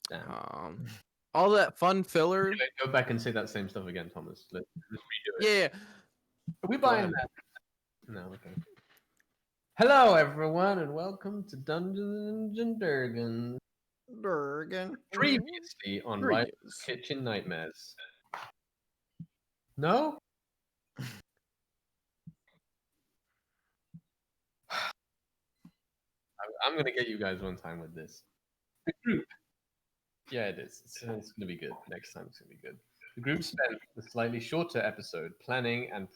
Damn. All that fun filler. Anyway, go back and say that same stuff again, Thomas. Let's redo it. Yeah. Are we Go buying ahead. that? No, okay. Hello, everyone, and welcome to Dungeons and Dragons. Durgan. Previously on Riley's Previous. Kitchen Nightmares. No? I'm going to get you guys one time with this. The group. Yeah, it is. It's going to be good. Next time it's going to be good. The group spent the slightly shorter episode planning and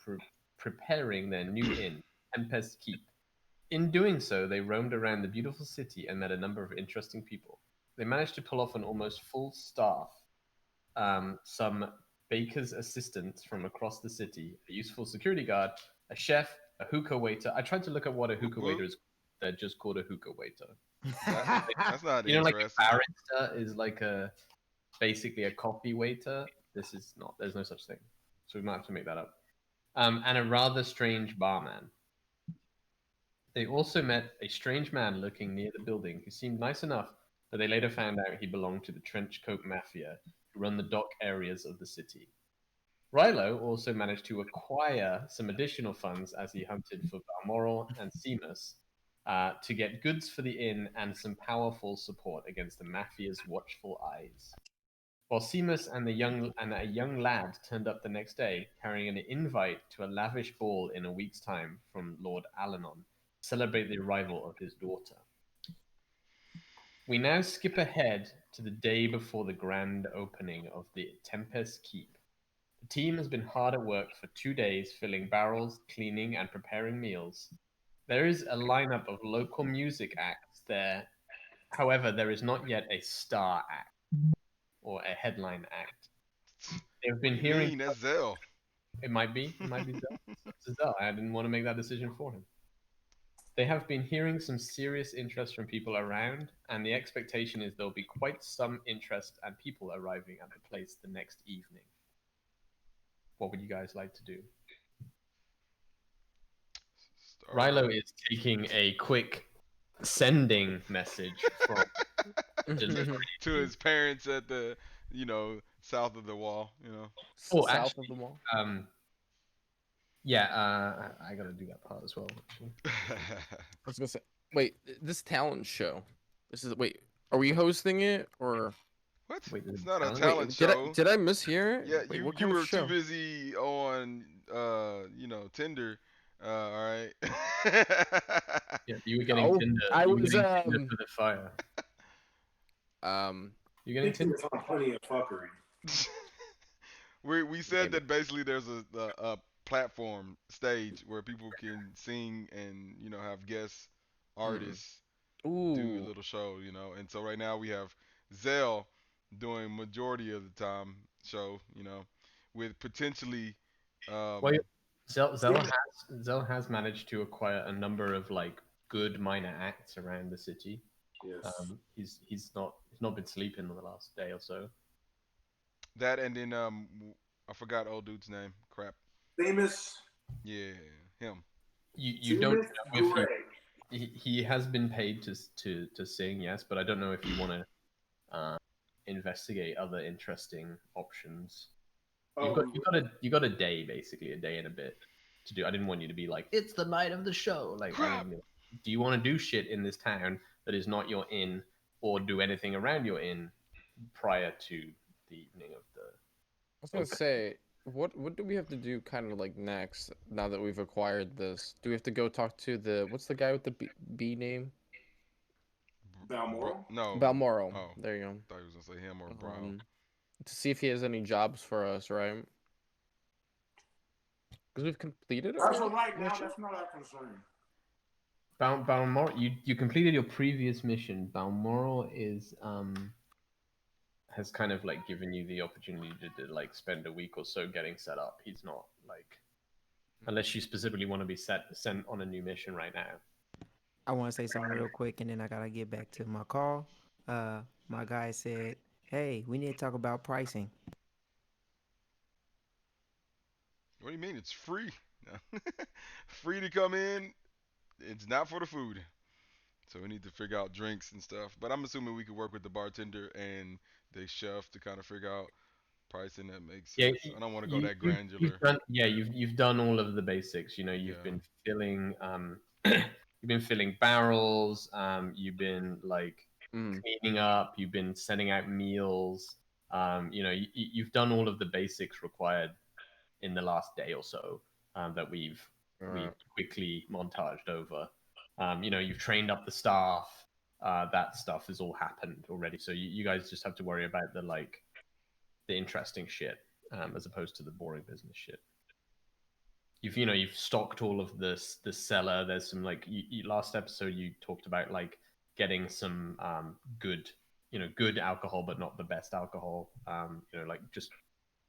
preparing their new inn, Tempest Keep. In doing so, they roamed around the beautiful city and met a number of interesting people. They managed to pull off an almost full staff, some baker's assistants from across the city, a useful security guard, a chef, a hookah waiter. I tried to look at what a hookah waiter is. They're just called a hookah waiter. That's not You know, like interesting. a barista is like basically a coffee waiter. This is not. There's no such thing. So we might have to make that up. And a rather strange barman. They also met a strange man lurking near the building who seemed nice enough, but they later found out he belonged to the Trenchcoat Mafia, who run the dock areas of the city. Rilo also managed to acquire some additional funds as he hunted for Balmoral and Seamus to get goods for the inn and some powerful support against the Mafia's watchful eyes. While Seamus and a young lad turned up the next day, carrying an invite to a lavish ball in a week's time from Lord Alanon, to celebrate the arrival of his daughter. We now skip ahead to the day before the grand opening of the Tempest Keep. The team has been hard at work for 2 days, filling barrels, cleaning, and preparing meals. There is a lineup of local music acts there. However, there is not yet a star act or a headline act. They've been What do you hearing. mean? That's Zell. It might be. It might be Zell. It's Zell. I didn't want to make that decision for him. They have been hearing some serious interest from people around, and the expectation is there'll be quite some interest and people arriving at the place the next evening. What would you guys like to do? Rilo is taking a quick sending message from delivery. To his parents at the, south of the wall. Oh, South actually, of the wall. yeah, I gotta do that part as well. Actually. I was gonna say, wait, this talent show. Wait, are we hosting it or? What? Wait, It's not a talent? talent show. Did I mishear it? Yeah, Wait, what you kind of were too show? busy on Tinder. All right. Yeah, you were getting Oh, Tinder. I You were was getting Tinder for the fire. um You're getting He Tinder. was on plenty of fuckery. We said Maybe. that basically there's a platform stage where people can sing and have guest artists do a ooh. little show, and so right now we have Zell doing majority of the time show, with potentially Well, um Zell has managed to acquire a number of like good minor acts around the city. Yes. He's not been sleeping in the last day or so. that, and then I forgot old dude's name. Crap. Famous. Yeah, him. You don't Famous know if Greg. he has been paid to sing, yes, but I don't know if you want to investigate other interesting options. Oh, You got a day, basically a day and a bit to do. I didn't want you to be like it's the night of the show. Like I Crap. mean, do you want to do shit in this town that is not your inn, or do anything around your inn prior to the evening of the? I was gonna Okay. say, what do we have to do kind of like next now that we've acquired this? Do we have to go talk to what's the guy with the B name? Balmoral. No. Balmoral. Oh, There you go. thought he was gonna say him or Brown. To see if he has any jobs for us, right? Because we've completed As our of right now, mission. that's not our concern. Balmoral, you completed your previous mission. Balmoral is has kind of like given you the opportunity to like spend a week or so getting set up. He's not like unless you specifically want to be sent on a new mission right now. I want to say something real quick, and then I gotta get back to my call. My guy said, "Hey, we need to talk about pricing." What do you mean? It's free. Free to come in. It's not for the food. So we need to figure out drinks and stuff. But I'm assuming we could work with the bartender and the chef to kind of figure out pricing that makes Yeah, sense. I don't want to go that you've granular. done you've done all of the basics. You've Yeah. been filling you've been filling barrels. You've been like Mm. cleaning up. You've been sending out meals. You've done all of the basics required in the last day or so that we've Alright. quickly montaged over. You've trained up the staff. That stuff has all happened already. So you guys just have to worry about the interesting shit as opposed to the boring business shit. You've stocked all of the cellar. There's some like last episode you talked about like getting some good alcohol, but not the best alcohol. Like just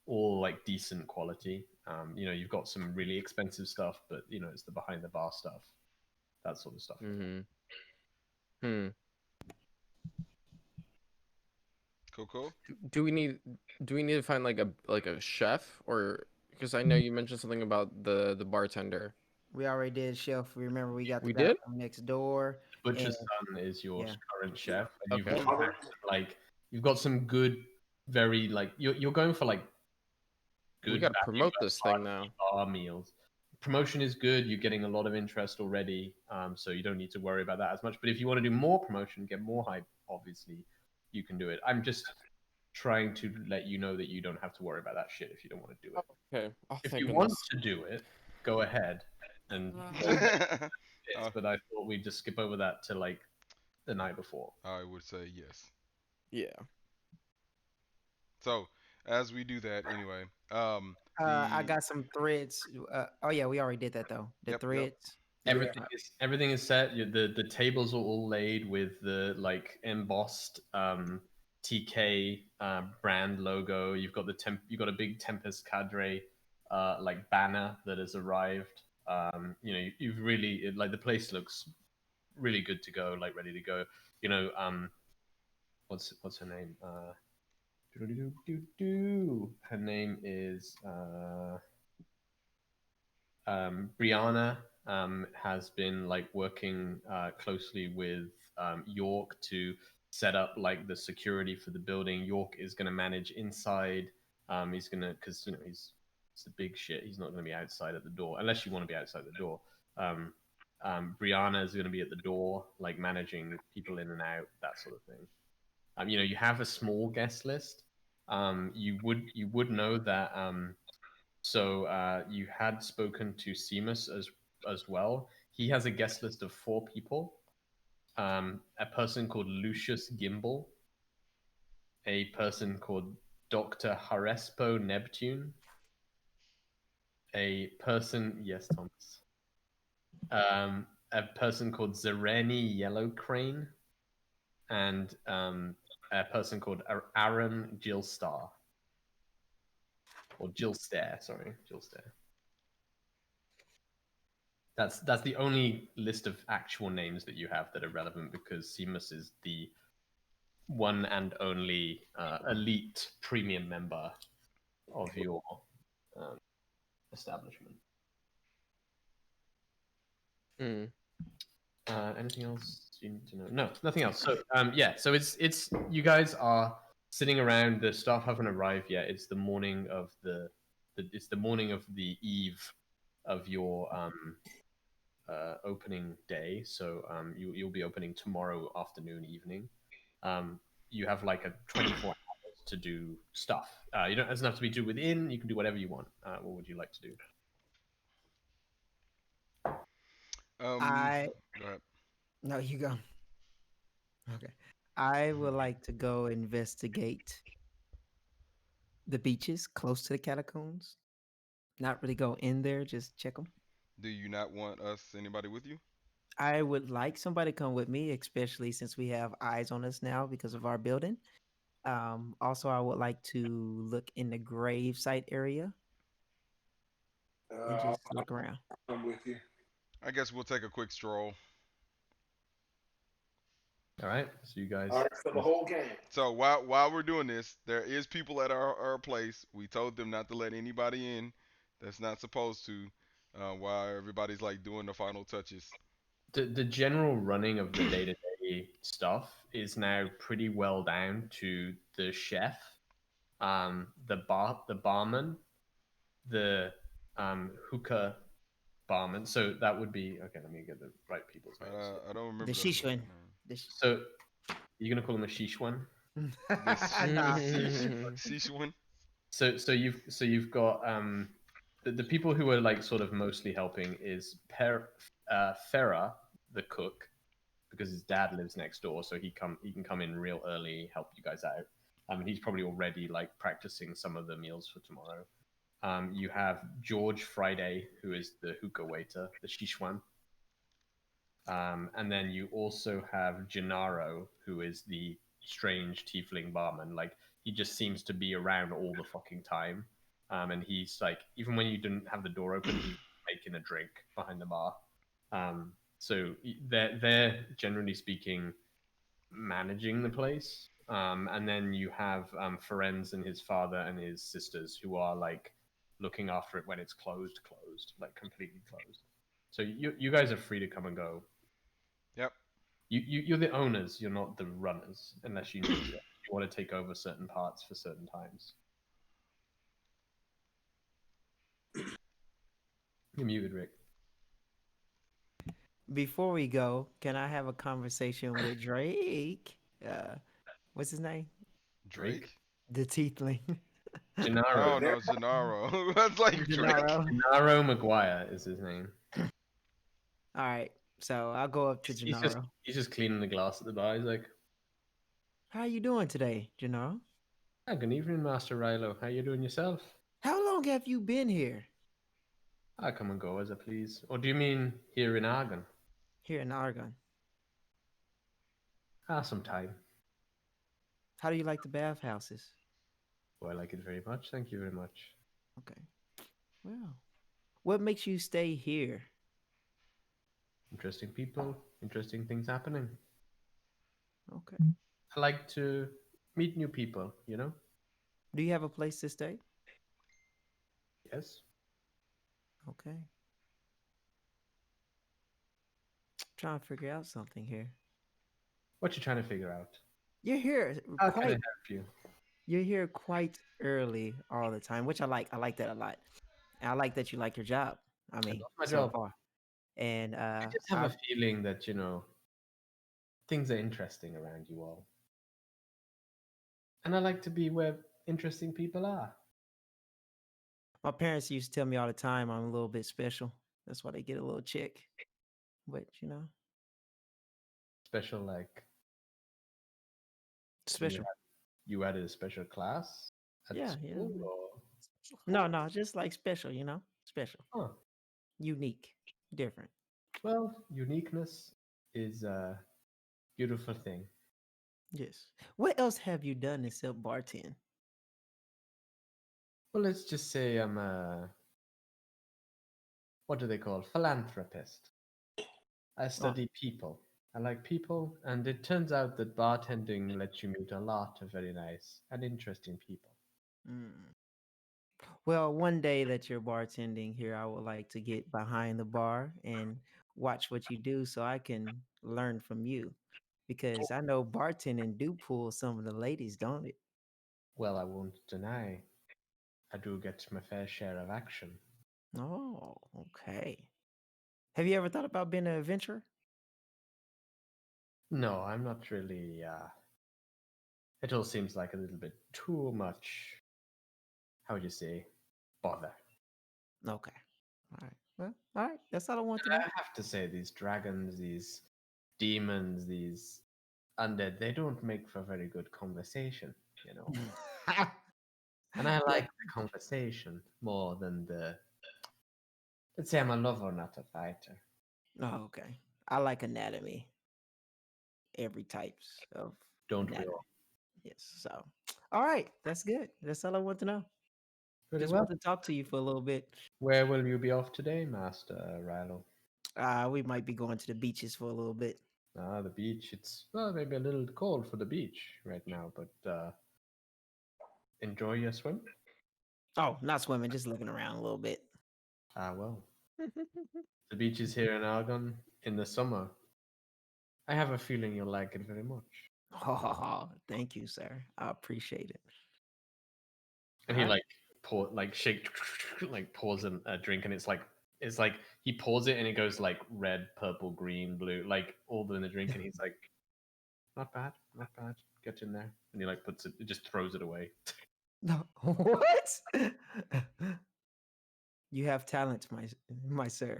all like decent quality. You've got some really expensive stuff, but it's the behind the bar stuff, that sort of stuff. Mm-hmm. Hmm. Cool. Do we need to find like a chef, or because I know you mentioned something about the bartender. We already did chef. Remember, we got the We guy did? from next door. The And butcher's son is your yeah. current chef, and Okay. you've got some good, very like you're going for like We good gotta value promote this thing now. bar meals. Promotion is good. You're getting a lot of interest already, so you don't need to worry about that as much. But if you want to do more promotion, get more hype, obviously, you can do it. I'm just trying to let you know that you don't have to worry about that shit if you don't want to do it. Okay. Oh, If thank you want goodness. to do it, go ahead and Uh, but I thought we'd just skip over that to like the night before. I would say yes. Yeah. So as we do that, anyway, I the got some threads. Oh yeah, we already did that though. The yep. threads. Everything is set. The tables are all laid with the like embossed TK brand logo. You've got a big Tempest Cadre like banner that has arrived. You've really like the place looks really good to go, like ready to go. What's her name? Her name is Brianna. Has been like working closely with York to set up like the security for the building. York is going to manage inside. He's going to because it's a big shit. He's not going to be outside at the door unless you want to be outside the door. Brianna is going to be at the door, like managing people in and out, that sort of thing. You have a small guest list. You would know that. So you had spoken to Seamus as well. He has a guest list of 4 people. A person called Lucius Gimbal, a person called Dr. Harespo Neptune, a person, yes, Thomas, a person called Zereni Yellow Crane, and a person called Aaron Gilstar. Or Gilstare, sorry, Gilstare. That's the only list of actual names that you have that are relevant because Seamus is the one and only elite premium member of your establishment. Mm. Anything else you need to know? No, nothing else. So so it's you guys are sitting around. The staff haven't arrived yet. It's the morning of it's the morning of the eve of your opening day. So you'll be opening tomorrow afternoon, evening. You have like a 24 hours to do stuff. You don't it doesn't have to be do within. You can do whatever you want. What would you like to do? I Go ahead. No, you go. Okay. I would like to go investigate the beaches close to the catacombs. Not really go in there, just check them. Do you not want anybody with you? I would like somebody to come with me, especially since we have eyes on us now because of our building. Also, I would like to look in the grave site area and just look around. I'm with you. I guess we'll take a quick stroll. All right. So you guys. All right, for the whole game. So while we're doing this, there is people at our place. We told them not to let anybody in that's not supposed to. While everybody's like doing the final touches. the general running of the day-to-day stuff is now pretty well down to the chef, the barman, the hookah barman. So that would be okay. Let me get the right people's names. I don't remember The those people's Shishwan. name. The So you're gonna call him a Shishwan. Nah. Sichuan. So you've got the people who are like sort of mostly helping is Farah, the cook, because his dad lives next door, so he can come in real early, help you guys out. He's probably already like practicing some of the meals for tomorrow. You have George Friday, who is the hookah waiter, the Shishwan. And then you also have Gennaro, who is the strange tiefling barman. Like, he just seems to be around all the fucking time. And he's like, even when you didn't have the door open, he's making a drink behind the bar. So they're generally speaking managing the place. And then you have Ferenz and his father and his sisters who are like looking after it when it's closed, like completely closed. So you guys are free to come and go. Yep. You're the owners. You're not the runners, unless you need to. You want to take over certain parts for certain times. You're muted, Rick. Before we go, can I have a conversation with Drake? What's his name? Drake. The Tiefling. Gennaro. Oh no, Gennaro. That's like Drake. Gennaro. Gennaro Maguire is his name. All right, so I'll go up to Gennaro. He's just cleaning the glass at the bar. He's like, How you doing today, Gennaro? "Ah, good evening, Master Rilo. How you doing yourself?" How long have you been here? I come and go as I please. Or do you mean here in Argon? Here in Argon. Some time. How do you like the bathhouses? Oh, I like it very much. Thank you very much. Okay. Well, what makes you stay here? Interesting people, interesting things happening. Okay. I like to meet new people, you know? Do you have a place to stay? Yes. Okay. Trying to figure out something here. What you trying to figure out? You're here How can I quite. help you? You're here quite early all the time, which I like. I like that a lot. And I like that you like your job. I mean, love my so job. far. And I just have a feeling that, things are interesting around you all. And I like to be where interesting people are. my parents used to tell me all the time I'm a little bit special. That's why they get a little check. But Special, like special. you added a special class at Yeah, school, yeah. or No, just like special. Special, huh. unique, different. Well, uniqueness is a beautiful thing. Yes. What else have you done except bartend? Well, let's just say I'm a what do they call philanthropist. I study people. I like people, and it turns out that bartending lets you meet a lot of very nice and interesting people. Mm. Well, one day that you're bartending here, I would like to get behind the bar and watch what you do so I can learn from you. Because I know bartending do pull some of the ladies, don't it? Well, I won't deny I do get my fair share of action. Oh, okay. Have you ever thought about being an adventurer? No, I'm not really. It all seems like a little bit too much. How would you say? Bother. Okay. All right. Well, all right. That's all I want to I know. have to say, these dragons, these demons, these undead, they don't make for very good conversation, you know. And I like the conversation more than the. Let's say I'm a lover, not a fighter. Oh, okay. I like anatomy. Every types of Don't we anatomy. all? Yes. So, all right. That's good. That's all I want to know. Very Just well. want to talk to you for a little bit. Where will you be off today, Master Rilo? We might be going to the beaches for a little bit. The beach. It's maybe a little cold for the beach right now, but enjoy your swim. Oh, not swimming, just looking around a little bit. Well, The beaches here in Argon in the summer. I have a feeling you'll like it very much. Oh, thank you, sir. I appreciate it. And he Alright. like pours a drink, and it's like he pours it and it goes like red, purple, green, blue, like all in the drink, and he's like, not bad, not bad. Get in there, and he like puts it, just throws it away. No, what? You have talent, my sir.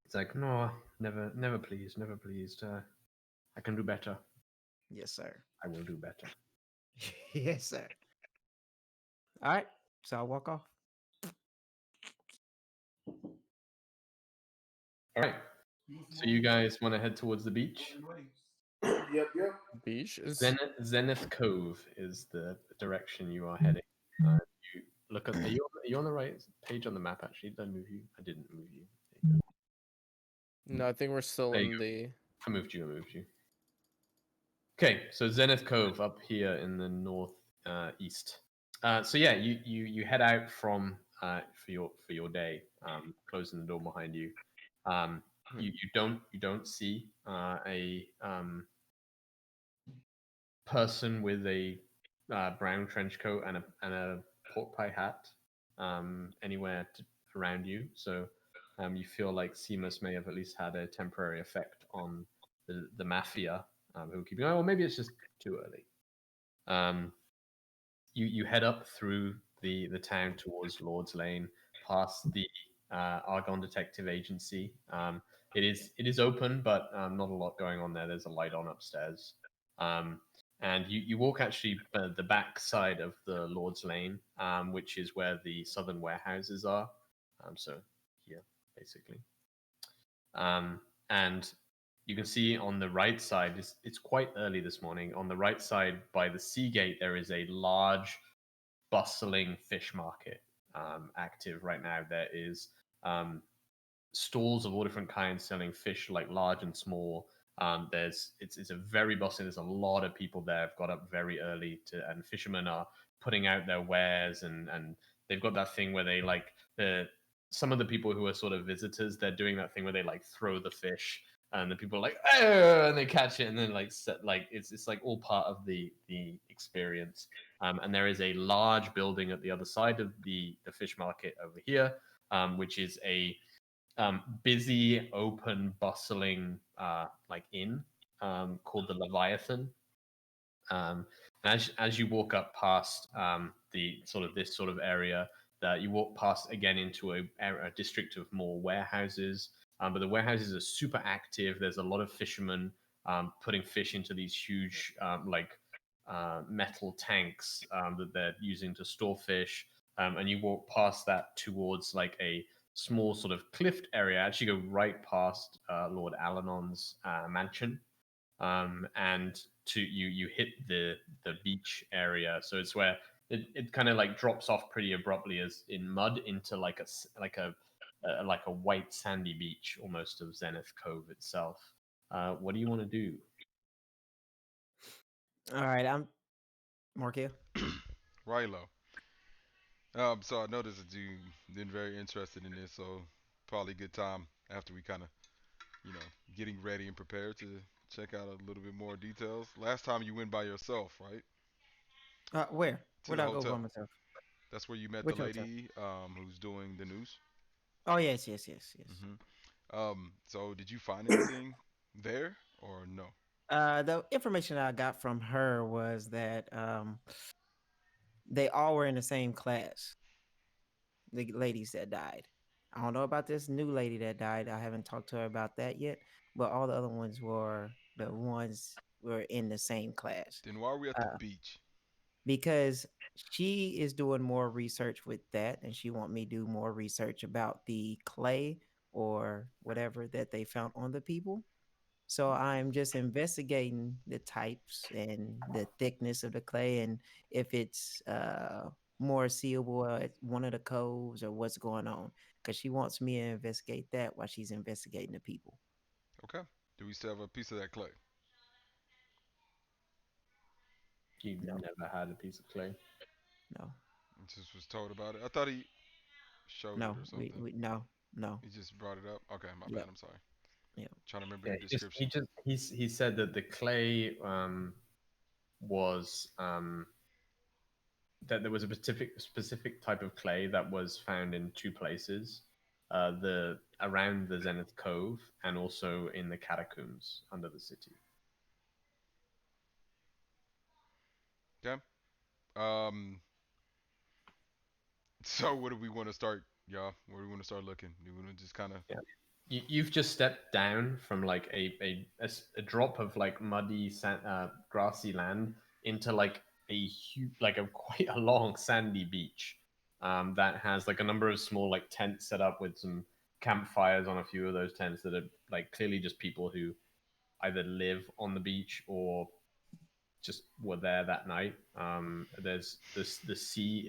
It's like, no, never pleased, never pleased. I can do better. Yes, sir. I will do better. Yes, sir. All right, so I'll walk off. All right. So you guys want to head towards the beach? Yep. Beach is Zenith Cove is the direction you are heading. You look at. Are you on the right page on the map? Actually, did I move you? I didn't move you. There you go. no. I think we're still There you in go. the. I moved you. I moved you. Okay, so Zenith Cove up here in the north east. So yeah, you head out from for your day, closing the door behind you. You don't see a person with a brown trench coat and a pork pie hat anywhere around you. So you feel like Seamus may have at least had a temporary effect on the mafia who keep going. Oh, well, maybe it's just too early. You head up through the town towards Lord's Lane, past the Argonne Detective Agency. It is open, but not a lot going on there. There's a light on upstairs. And you walk actually the back side of the Lord's Lane, which is where the southern warehouses are. So here, basically. And you can see on the right side, it's quite early this morning. On the right side by the sea gate, there is a large, bustling fish market active right now. There is stalls of all different kinds selling fish, like large and small. It's a very bustling. There's a lot of people there. Have got up very early and fishermen are putting out their wares, and they've got that thing where they like some of the people who are sort of visitors. They're doing that thing where they like throw the fish, and the people are like, oh, and they catch it, and then like it's like all part of the experience. And there is a large building at the other side of the fish market over here, which is a busy, open, bustling like inn called the Leviathan. As you walk up past the sort of this sort of area, that you walk past again into a district of more warehouses. But the warehouses are super active. There's a lot of fishermen putting fish into these huge metal tanks that they're using to store fish. And you walk past that towards like a small sort of cliffed area. Actually, go right past Lord Alanon's mansion, and you hit the beach area. So it's where it kind of like drops off pretty abruptly as in mud into like a white sandy beach almost of Zenith Cove itself. What do you want to do? All right, I'm Markia. Rilo. So I noticed that you've been very interested in this, so probably a good time after we kind of, getting ready and prepared to check out a little bit more details. Last time you went by yourself, right? Where? To Where'd the I go by hotel. myself? That's where you met the Which hotel? lady who's doing the news. Oh, yes. So did you find anything there or no? The information I got from her was that they all were in the same class. The ladies that died. I don't know about this new lady that died. I haven't talked to her about that yet. But all the other ones were in the same class. Then why are we at the Uh, beach? because she is doing more research with that, and she want me to do more research about the clay or whatever that they found on the people. So I'm just investigating the types and the thickness of the clay and if it's more seeable at one of the coves or what's going on. Because she wants me to investigate that while she's investigating the people. Okay. Do we still have a piece of that clay? You've No, never had a piece of clay. no, Just was told about it. I thought he showed it no, or something. no. No. You just brought it up. Okay, my bad. Yep. I'm sorry. Yep. Trying to remember Yeah, your description. he said that the clay was that there was a specific type of clay that was found in two places, the around the Zenith Cove and also in the catacombs under the city. Okay. Um. So where do we want to start, y'all? Where do we want to start looking? Do we want to just kind of? Yeah. You've just stepped down from like a drop of like muddy grassy land into like a huge, like a quite a long sandy beach that has like a number of small like tents set up with some campfires on a few of those tents that are like clearly just people who either live on the beach or just were there that night. There's this the sea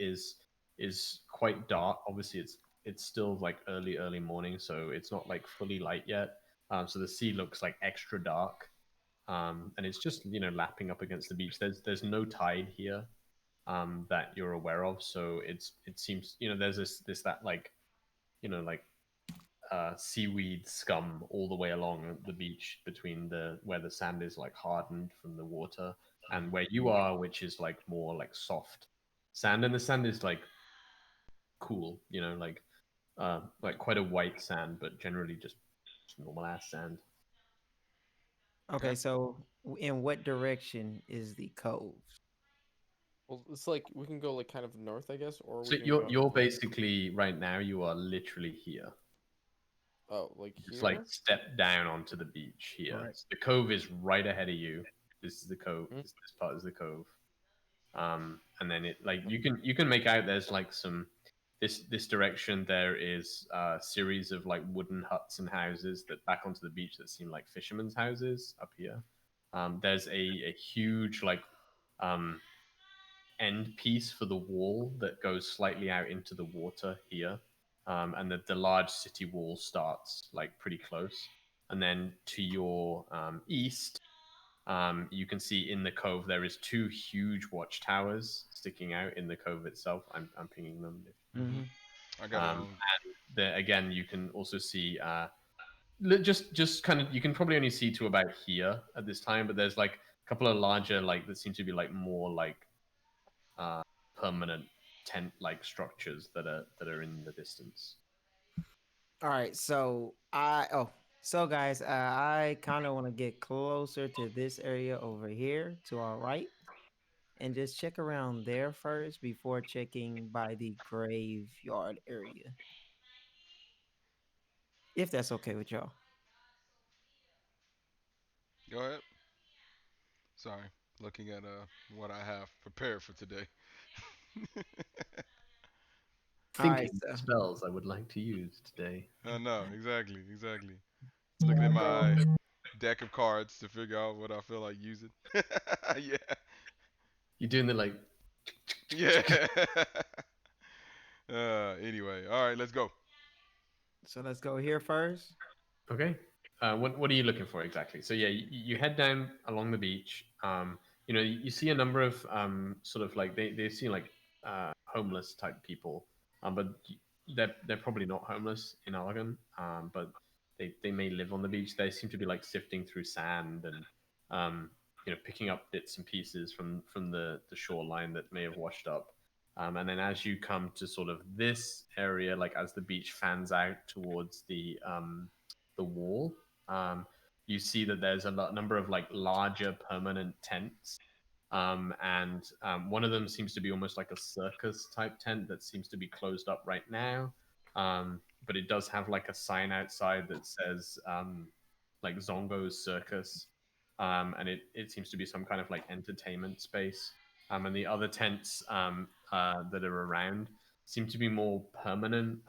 is quite dark. Obviously, it's still like early morning, so it's not like fully light yet. So the sea looks like extra dark, and it's just lapping up against the beach. There's no tide here that you're aware of, so it seems there's this that like like seaweed scum all the way along the beach between the where the sand is like hardened from the water and where you are, which is like more like soft sand, and the sand is like cool, like quite a white sand, but generally just normal ass sand. Okay, Okay. so in what direction is the cove? Well, it's like we can go like kind of north, I guess, or So we can you're go. basically right now you are literally here. Oh, like Just like here. step down onto the beach here. Right. So the cove is right ahead of you. This is the cove. Mm. This part is the cove. And then it like you can make out there's like some this direction there is a series of like wooden huts and houses that back onto the beach that seem like fishermen's houses up here. There's a huge like um, end piece for the wall that goes slightly out into the water here, and the large city wall starts like pretty close. And then to your east, you can see in the cove there is two huge watchtowers sticking out in the cove itself. I'm pinging them. Mm-hmm. Mm-hmm. I got it on. And again, you can also see just kind of you can probably only see to about here at this time, but there's like a couple of larger like that seem to be like more like uh, permanent tent like structures that are in the distance. All right, so guys, I kind of want to get closer to this area over here to our right, and just check around there first before checking by the graveyard area, if that's okay with y'all. Go ahead. Sorry, looking at what I have prepared for today. All right, Thinking so spells I would like to use today. No, exactly. Looking at my deck of cards to figure out what I feel like using. Yeah, You're doing the like. yeah. Anyway, all right, let's go. let's go here first. Okay. What are you looking for exactly? So yeah, you head down along the beach. You see a number of sort of like they seem like homeless type people, but they're probably not homeless in Oregon. But they may live on the beach. They seem to be like sifting through sand and picking up bits and pieces from the shoreline that may have washed up. And then as you come to sort of this area, like as the beach fans out towards the wall, you see that there's a number of like larger permanent tents. And one of them seems to be almost like a circus type tent that seems to be closed up right now. But it does have like a sign outside that says like Zongo's Circus. And it seems to be some kind of like entertainment space. And the other tents that are around seem to be more permanent,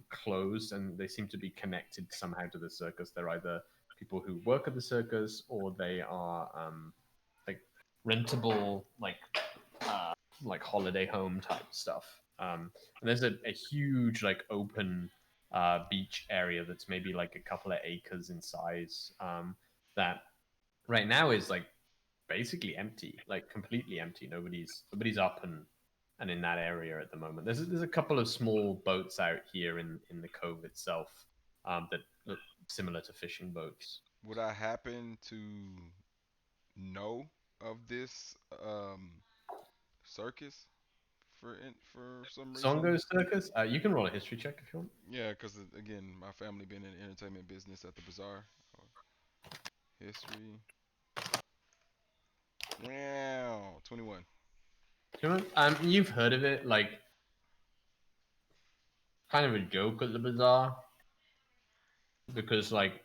closed, and they seem to be connected somehow to the circus. They're either people who work at the circus or they are like rentable, like holiday home type stuff. And there's a huge like open beach area that's maybe like a couple of acres in size that right now is like basically empty, like completely empty. Nobody's up and and in that area at the moment. There's a couple of small boats out here in the cove itself that look similar to fishing boats. Would I happen to know of this circus for some reason? Songo Circus. You can roll a history check if you want. Yeah, because again, my family been in the entertainment business at the bazaar. History. Wow, 21. You've heard of it, like kind of a joke at the bazaar, because like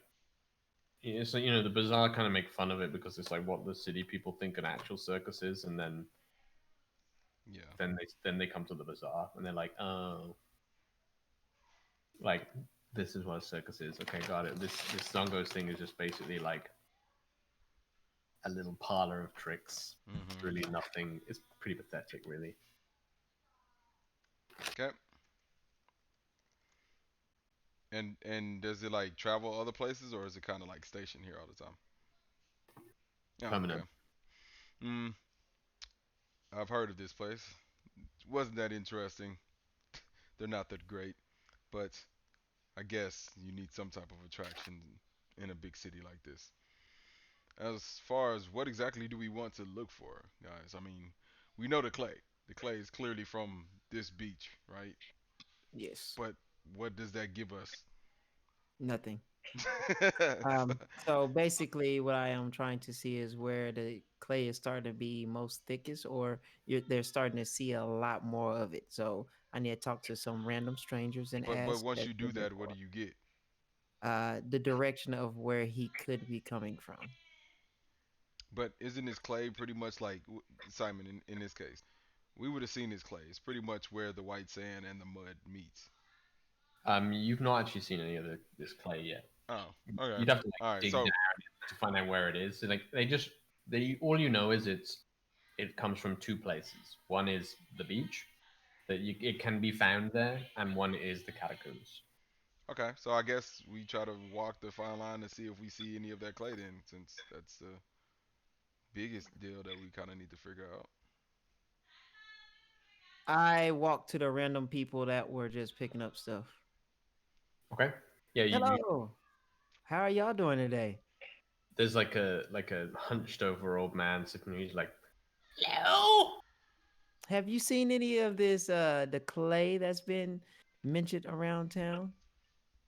it's like, the bazaar kind of make fun of it because it's like what the city people think an actual circus is, and then Yeah. then they come to the bazaar and they're like, oh, like this is what a circus is. Okay, got it. This Zongos thing is just basically like a little parlor of tricks. It's Mm-hmm. really nothing. It's pretty pathetic, really. Okay. And does it like travel other places or is it kind of like stationed here all the time? Oh, okay. Permanent. Mm, I've heard of this place. Wasn't that interesting? They're not that great, but I guess you need some type of attraction in a big city like this. As far as what exactly do we want to look for, guys? I mean, we know the clay. The clay is clearly from this beach, right? Yes. But what does that give us? Nothing. So basically, what I am trying to see is where the clay is starting to be most thickest, or they're starting to see a lot more of it. So I need to talk to some random strangers and but ask once that you do been that, what before. do you get? The direction of where he could be coming from. But isn't this clay pretty much like Simon in this case? We would have seen this clay. It's pretty much where the white sand and the mud meets. You've not actually seen any of this clay yet. Oh, okay. You'd have to like All right. dig So, down to find out where it is. So, like they all you know is it comes from two places. One is the beach it can be found there, and one is the catacombs. okay. So I guess we try to walk the fine line to see if we see any of that clay then, since that's the biggest deal that we kind of need to figure out. I walked to the random people that were just picking up stuff. Okay. Yeah, Hello. How are y'all doing today? there's like a hunched over old man sitting there. He's like, hello. Have you seen any of this the clay that's been mentioned around town?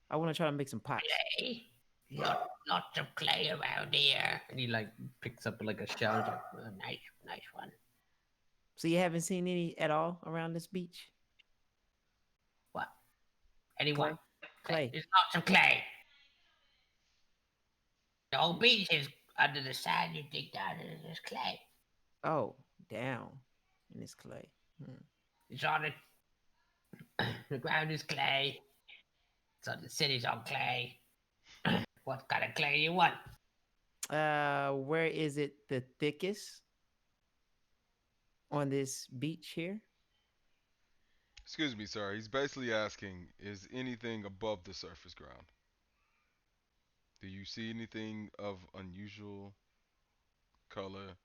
I want to try to make some pots. Clay. Lots of clay around here. And he like picks up like a shell. Like, oh, nice one. So you haven't seen any at all around this beach? What? Anyone? Clay. There's lots of clay. The whole beach is under the sand. You dig down and there's clay. Oh, down in this clay. It's on it. The ground is clay. So the city's on clay. What kind of clay you want? Where is it the thickest on this beach here? Excuse me, sir. He's basically asking, is anything above the surface ground? Do you see anything of unusual color,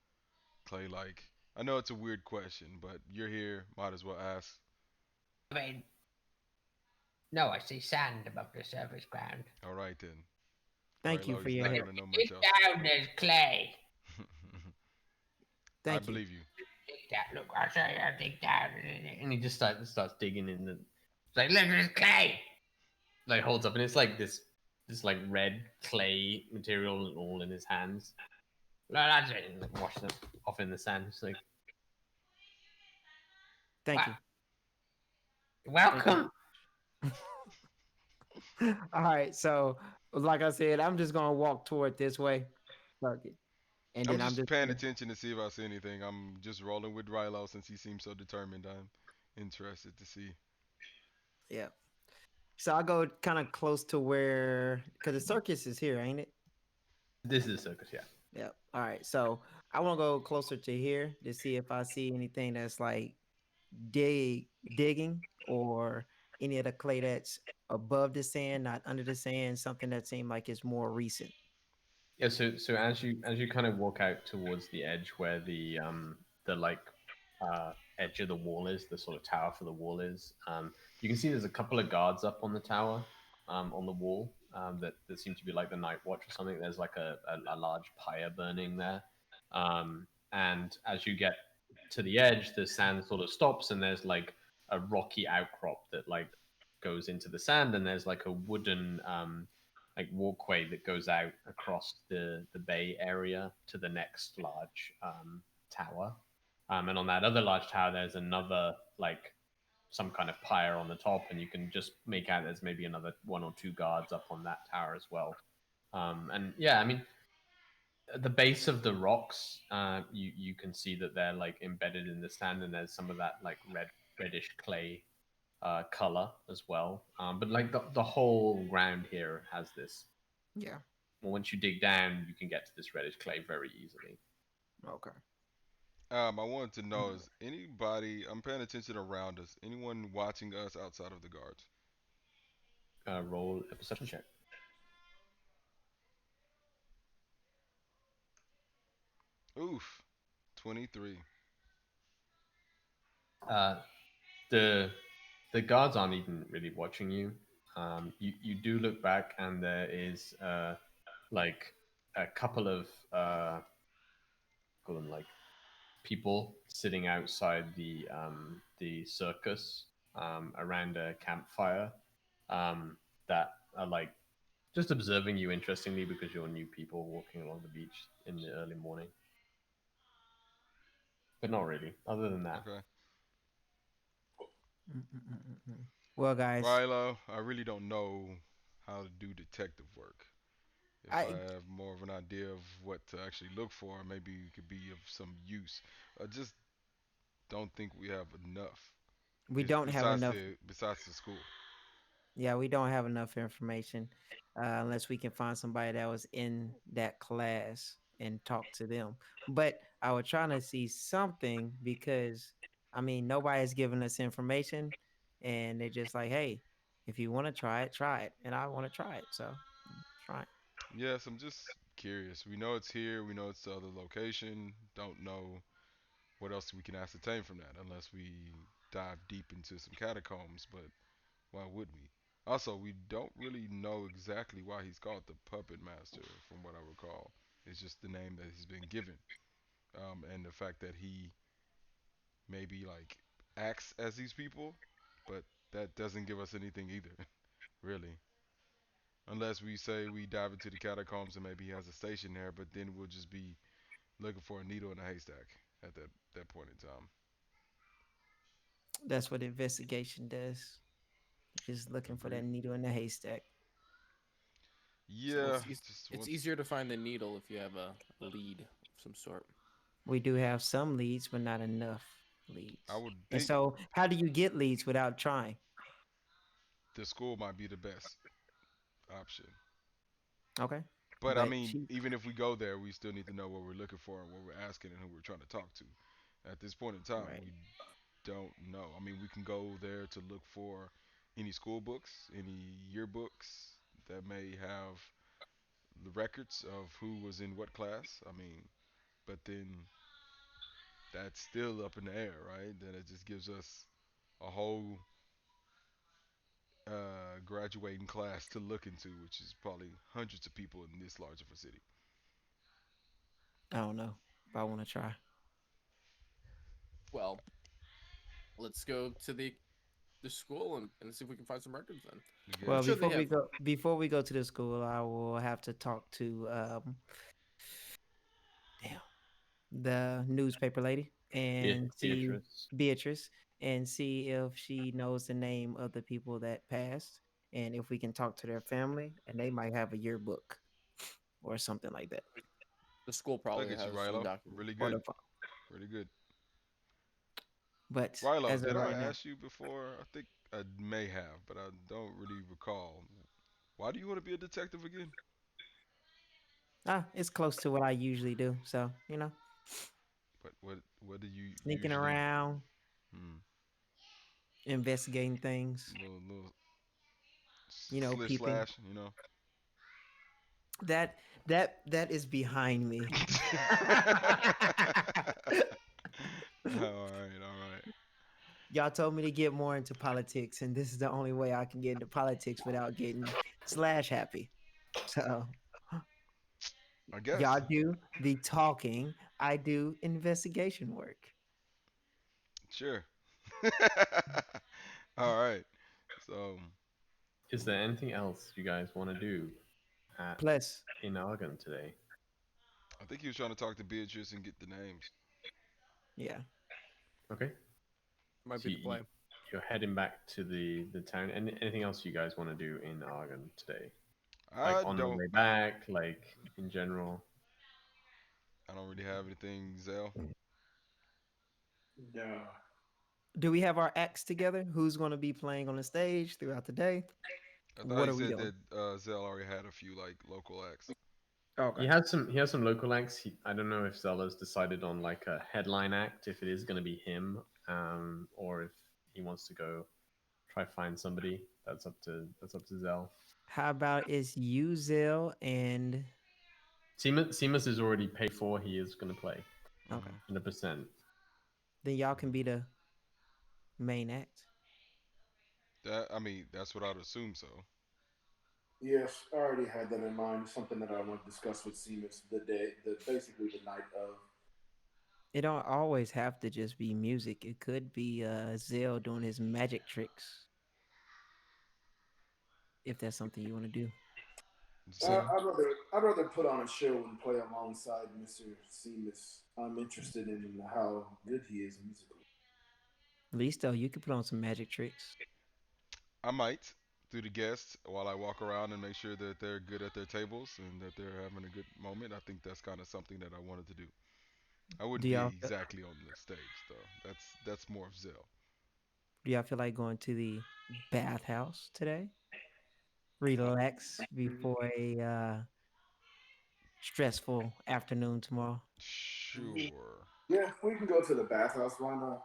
clay-like? I know it's a weird question, but you're here. Might as well ask. I mean, no, I see sand above the surface ground. All right then. Thank you Rilo, for he's your not help. gonna know much Dig else. down, there's clay. I Thank you. believe you. Dig down. Look, I'll show you. Dig down, and he just starts digging in the. It's like, look, there's clay. Like holds up, and it's like this like red clay material all in his hands. No, that's it. And like wash them off in the sand. It's like, Thank you. welcome. All right. So, like I said, I'm just gonna walk toward this way. Fuck it. And I'm then I'm just just paying gonna, attention to see if I see anything. I'm just rolling with Rilo since he seems so determined. I'm interested to see. yeah. So I'll go kind of close to where, because the circus is here, ain't it? This is a circus, yeah. Yeah. All right. So I want to go closer to here to see if I see anything that's like digging or any of the clay that's above the sand, not under the sand, something that seemed like it's more recent. Yeah, so as you kind of walk out towards the edge where the like edge of the wall is, the sort of tower for the wall is. You can see there's a couple of guards up on the tower, on the wall, that seem to be like the night watch or something. There's like a large pyre burning there. And as you get to the edge, the sand sort of stops, and there's like a rocky outcrop that like goes into the sand, and there's like a wooden like walkway that goes out across the bay area to the next large tower. And on that other large tower, there's another like some kind of pyre on the top, and you can just make out there's maybe another one or two guards up on that tower as well. And yeah, I mean, at the base of the rocks, you can see that they're like embedded in the sand, and there's some of that like reddish clay color as well. But like the whole ground here has this. Yeah. Well, once you dig down, you can get to this reddish clay very easily. Okay. I wanted to know, is anybody, I'm paying attention around us, anyone watching us outside of the guards? Roll a perception check. Oof, 23. Uh, the guards aren't even really watching you. You do look back, and there is like a couple of call them like people sitting outside the circus around a campfire that are like just observing you interestingly because you're new people walking along the beach in the early morning. But not really. Other than that, Okay. Well, guys, Rilo, I really don't know how to do detective work. If I I have more of an idea of what to actually look for, maybe it could be of some use. I just don't think we have enough. we don't have enough. Besides the school. Yeah, we don't have enough information unless we can find somebody that was in that class and talk to them. But I was trying to see something because I mean nobody's giving us information, and they're just like, "Hey, if you want to try it, try it," and I want to try it, so I'm trying. Yes, I'm just curious. We know it's here. We know it's the other location. Don't know what else we can ascertain from that unless we dive deep into some catacombs. But why would we? Also, we don't really know exactly why he's called the Puppet Master, from what I recall. It's just the name that he's been given, and the fact that he maybe like acts as these people, but that doesn't give us anything either, really. Unless we say we dive into the catacombs and maybe he has a station there, but then we'll just be looking for a needle in a haystack at that point in time. That's what investigation does. Just looking for that Agreed. needle in the haystack. So Yeah, just it's once. easier to find the needle if you have a lead of some sort. We do have some leads, but not enough I leads. would And think so, how do you get leads without trying? the school might be the best option. Okay, But I but mean, she even if we go there, we still need to know what we're looking for and what we're asking and who we're trying to talk to. At this point in time, right. we don't know. I mean, we can go there to look for any school books, any yearbooks that may have the records of who was in what class. I mean, but then that's still up in the air, right? Then it just gives us a whole graduating class to look into, which is probably hundreds of people in this large of a city. I don't know, but I want to try. Well, let's go to the school and see if we can find some records then. I I'm Well, guess. sure they have. before we go to the school, I will have to talk to damn the newspaper lady and see Beatrice. Beatrice and see if she knows the name of the people that passed and if we can talk to their family and they might have a yearbook or something like that. The school Look probably at you, has some Rilo. document. Really Or good. the Really good. but Rilo, as of did I right now, ask you before? I think I may have, but I don't really recall. Why do you want to be a detective again? it's close to what I usually do. So, What do you sneaking usually around, hmm, investigating things, little slish peeping. slash, you know? That that is behind me. All right, all right. Y'all told me to get more into politics, and this is the only way I can get into politics without getting slash happy. So I guess. y'all do the talking, I do investigation work. Sure. All right. So Is there anything else you guys want to do at Plus, in Argon today? I think he was trying to talk to Beatrice and get the names. yeah. Okay. Might So be the plan. you're heading back to the town. Anything else you guys want to do in Argon today? Like I on the don't. way back, like in general. I don't really have anything, Zell. Yeah. Do we have our acts together? Who's going to be playing on the stage throughout the day? I thought What he are we said doing? that Zell already had a few like local acts. Okay. He has some local acts. I don't know if Zella's decided on like a headline act, if it is going to be him, or if he wants to go try find somebody. That's up to Zell. How about it's you, Zill, and Seamus is already paid for. He is going to play okay. Hmm 100%. Then y'all can be the main act. That I mean, that's what I'd assume. So Yes, I already had that in mind. Something that I want to discuss with Siemens the day, the basically the night of. It don't always have to just be music. It could be Zill doing his magic tricks, if that's something you want to do. Zell. I'd rather put on a show and play alongside Mr. Siemens. I'm interested in how good he is musically. At least though, you could put on some magic tricks. I might through the guests while I walk around and make sure that they're good at their tables and that they're having a good moment. I think that's kind of something that I wanted to do. I Do wouldn't be y'all feel, exactly on the stage though. That's more of Zell. do y'all feel like going to the bathhouse today? Uh, Relax before a stressful afternoon tomorrow. sure. Yeah, we can go to the bathhouse. Why not?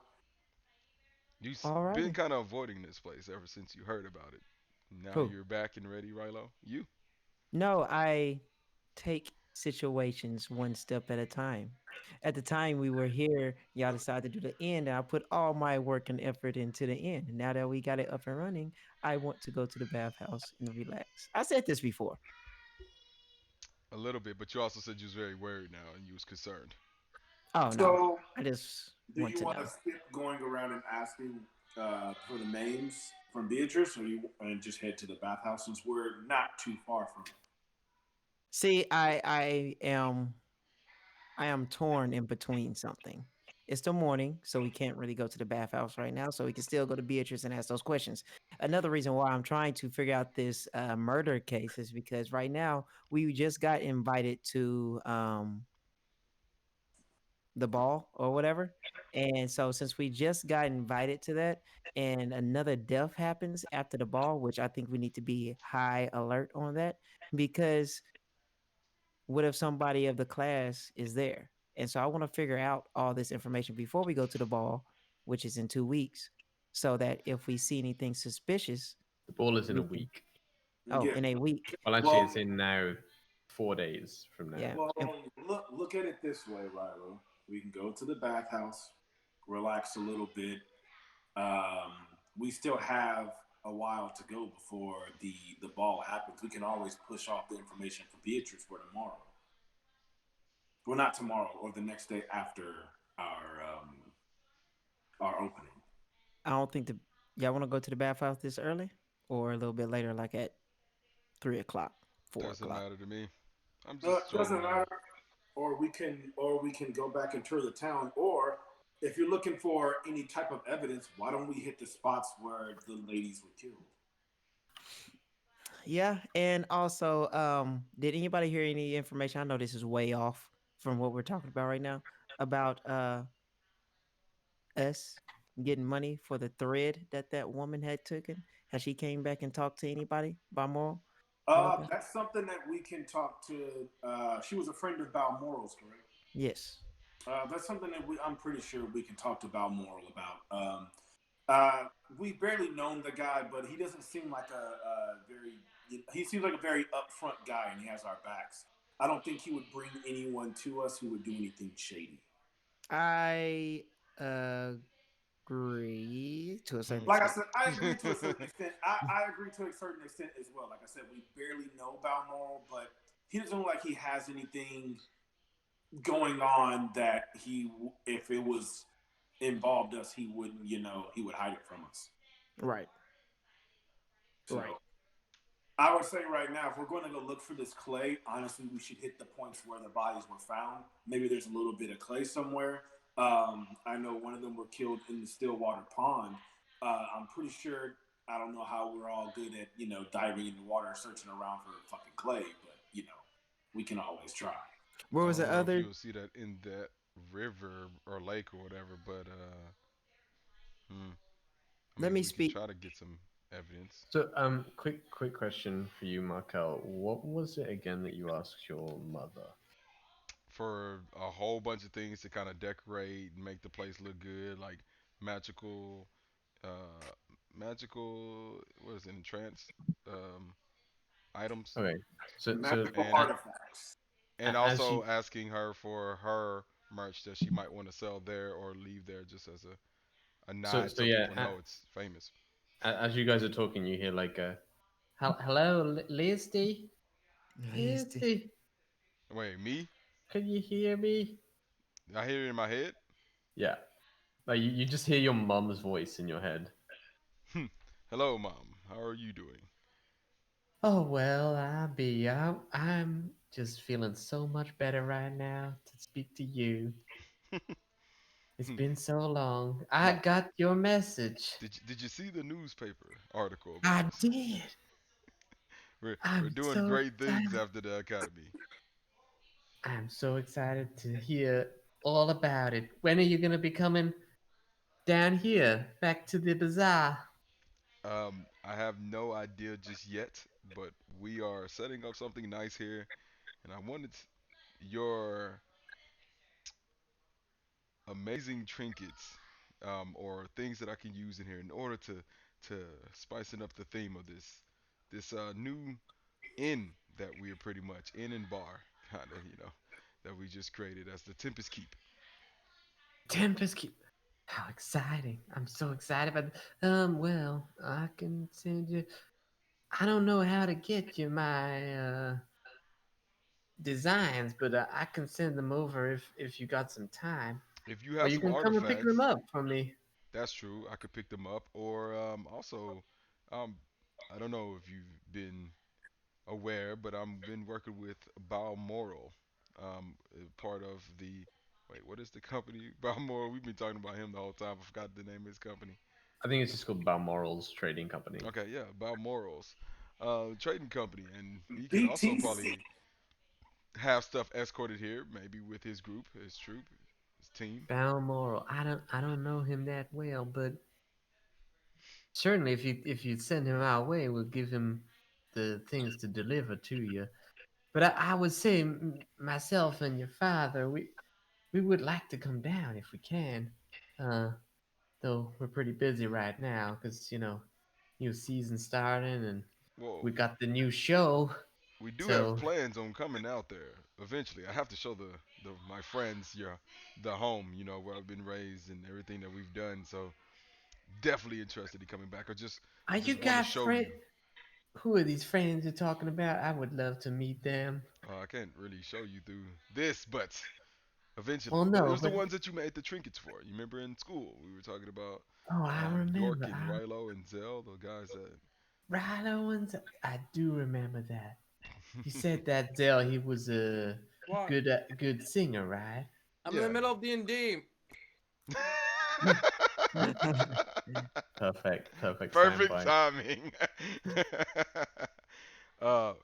You've been Alrighty. kind of avoiding this place ever since you heard about it. Now Who? you're back and ready, Rilo. You. No, I take situations one step at a time. At the time we were here, y'all decided to do the end, and I put all my work and effort into the end. Now that we got it up and running, I want to go to the bathhouse and relax. I said this before. A little bit, but you also said you was very worried now and you was concerned. Oh no, So, I just do want you to want to know. skip going around and asking for the names from Beatrice, or you and just head to the bathhouse since we're not too far from it? See, I am torn in between something. It's the morning, so we can't really go to the bathhouse right now. So we can still go to Beatrice and ask those questions. Another reason why I'm trying to figure out this murder case is because right now we just got invited to the ball or whatever, and so since we just got invited to that, and another death happens after the ball, which I think we need to be high alert on that because what if somebody of the class is there? And so I want to figure out all this information before we go to the ball, which is in 2 weeks, so that if we see anything suspicious, The ball is in a we can. week. Oh, Yeah. in a week. Well, actually, Well, it's in now 4 days from now. Yeah. well, And look at it this way, Rilo. We can go to the bathhouse, relax a little bit. Um, we still have a while to go before the ball happens. We can always push off the information for Beatrice for tomorrow. Well, not tomorrow, or the next day after our um, our opening. I don't think the y'all want to go to the bathhouse this early or a little bit later, like at 3 o'clock, four Doesn't o'clock. matter to me. I'm No, just it strolling doesn't around. matter. Or we can go back and tour the town. Or if you're looking for any type of evidence, why don't we hit the spots where the ladies were killed? Yeah, and also, did anybody hear any information? I know this is way off from what we're talking about right now about us getting money for the thread that that woman had taken. Has she came back and talked to anybody about moral about that? That's something that we can talk to. She was a friend of Balmoral's, correct? Yes. That's something that I'm pretty sure we can talk to Balmoral about. Uh, we've barely known the guy, but he doesn't seem like a very. He seems like a very upfront guy, and he has our backs. I don't think he would bring anyone to us who would do anything shady. I agree. agree to a certain Like I extent. said, I agree to a certain extent. I agree to a certain extent as well. Like I said, we barely know Balmoral, but he doesn't look like he has anything going on that if it was involved us, he wouldn't, he would hide it from us. Right. Right. So I would say right now, if we're going to go look for this clay, honestly, we should hit the points where the bodies were found. Maybe there's a little bit of clay somewhere. I know one of them were killed in the Stillwater Pond. I'm pretty sure. I don't know how we're all good at diving in the water and searching around for fucking clay, but we can always try. Where I was don't the know if other? you'll see that in that river or lake or whatever, but hmm, I Let mean, me we can speak. try to get some evidence So, quick question for you, Markel. What was it again that you asked your mother? for a whole bunch of things to kind of decorate and make the place look good, like magical, uh, magical. What is it? Entrance um, items, Okay, so Magical and artifacts. as also you asking her for her merch that she might want to sell there or leave there just as a so nod so so yeah, people know it's famous. as you guys are talking, you hear like a hello, Listy, Nasty. Listy, Wait, me? can you hear me? I hear it in my head. Yeah, like you just hear your mom's voice in your head. Hello, mom. How are you doing? Oh well, I'm just feeling so much better right now to speak to you. It's been so long. I Ma, got your message. did you see the newspaper article about I us? did. We're I'm doing so great things excited. after the academy. I'm so excited to hear all about it. When are you gonna be coming down here, back to the bazaar? I have no idea just yet, but we are setting up something nice here, and I wanted your amazing trinkets or things that I can use in here in order to spicing up the theme of this new inn that we are pretty much inn and bar kind of that we just created as the Tempest Keep. Tempest keep. How exciting! I'm so excited. But well, I can send you. I don't know how to get you my designs, but I can send them over if you got some time, If you or have you some can come and pick them artifacts, up for me. that's true. I could pick them up, or also, um, I don't know if you've been aware, but I've been working with Balmoral, part of the. Wait, what is the company? Balmoral. We've been talking about him the whole time. I forgot the name of his company. I think it's just called Balmoral's Trading Company. Okay, yeah, Balmorals, trading company, and he can also BTC. probably have stuff escorted here, maybe with his group, his troop, his team. Balmoral. I don't know him that well, but certainly if you send him our way, we'll give him the things to deliver to you. But I would say myself and your father, we would like to come down if we can. Uh, though we're pretty busy right now because new season starting and Whoa, we got the new show. we do have So plans on coming out there eventually. I have to show the my friends the home, where I've been raised and everything that we've done. So definitely interested in coming back. are I you just want to got show friend? you. Who are these friends you're talking about? I would love to meet them. I can't really show you through this, but eventually. Well, But it no, was the but ones that you made the trinkets for. You remember in school we were talking about oh, I York remember. and Rilo and Zell, the guys that. Right, Owens. I do remember that. You said that Dell he was a What? good singer, right? I'm in the Yeah. middle of D&D. Perfect Perfect soundbite. timing.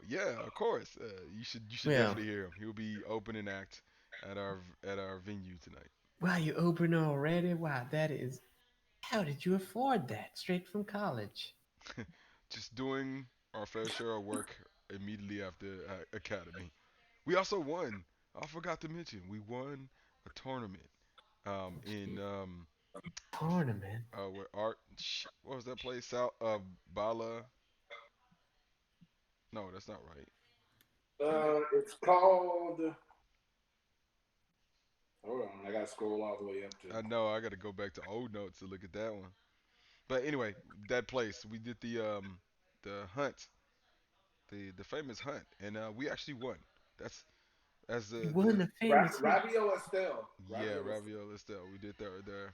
Yeah, of course. You should Well, definitely hear him. He'll be opening act at our venue tonight. wow, you open already? Wow, that is. How did you afford that? Straight from college. Just doing our fair share of work immediately after academy. We also won. I forgot to mention we won a tournament. In Tournament. where art. What was that place? South Bala. No, that's not right. Damn it. It's called. Hold on, I gotta scroll all the way up to. I know I got to go back to old notes to look at that one. But anyway, that place we did the hunt, the famous hunt, and we actually won. That's as You the won a famous hunt. Rabio Estelle. yeah, Raviola Estelle. We did their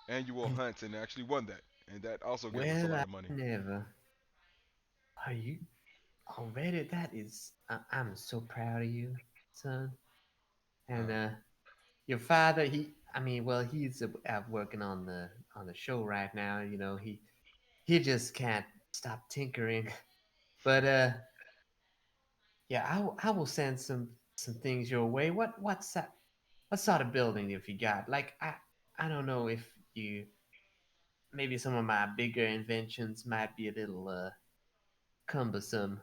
annual hunt and actually won that, and that also gave us a Well, lot I of money. never. Are you already? That is. I'm so proud of you, son. And Uh, your father, I mean, well, he's working on the show right now. You know, he just can't stop tinkering. But yeah, I will send some things your way. What's that? What sort of building have you got? Like I don't know if you maybe some of my bigger inventions might be a little cumbersome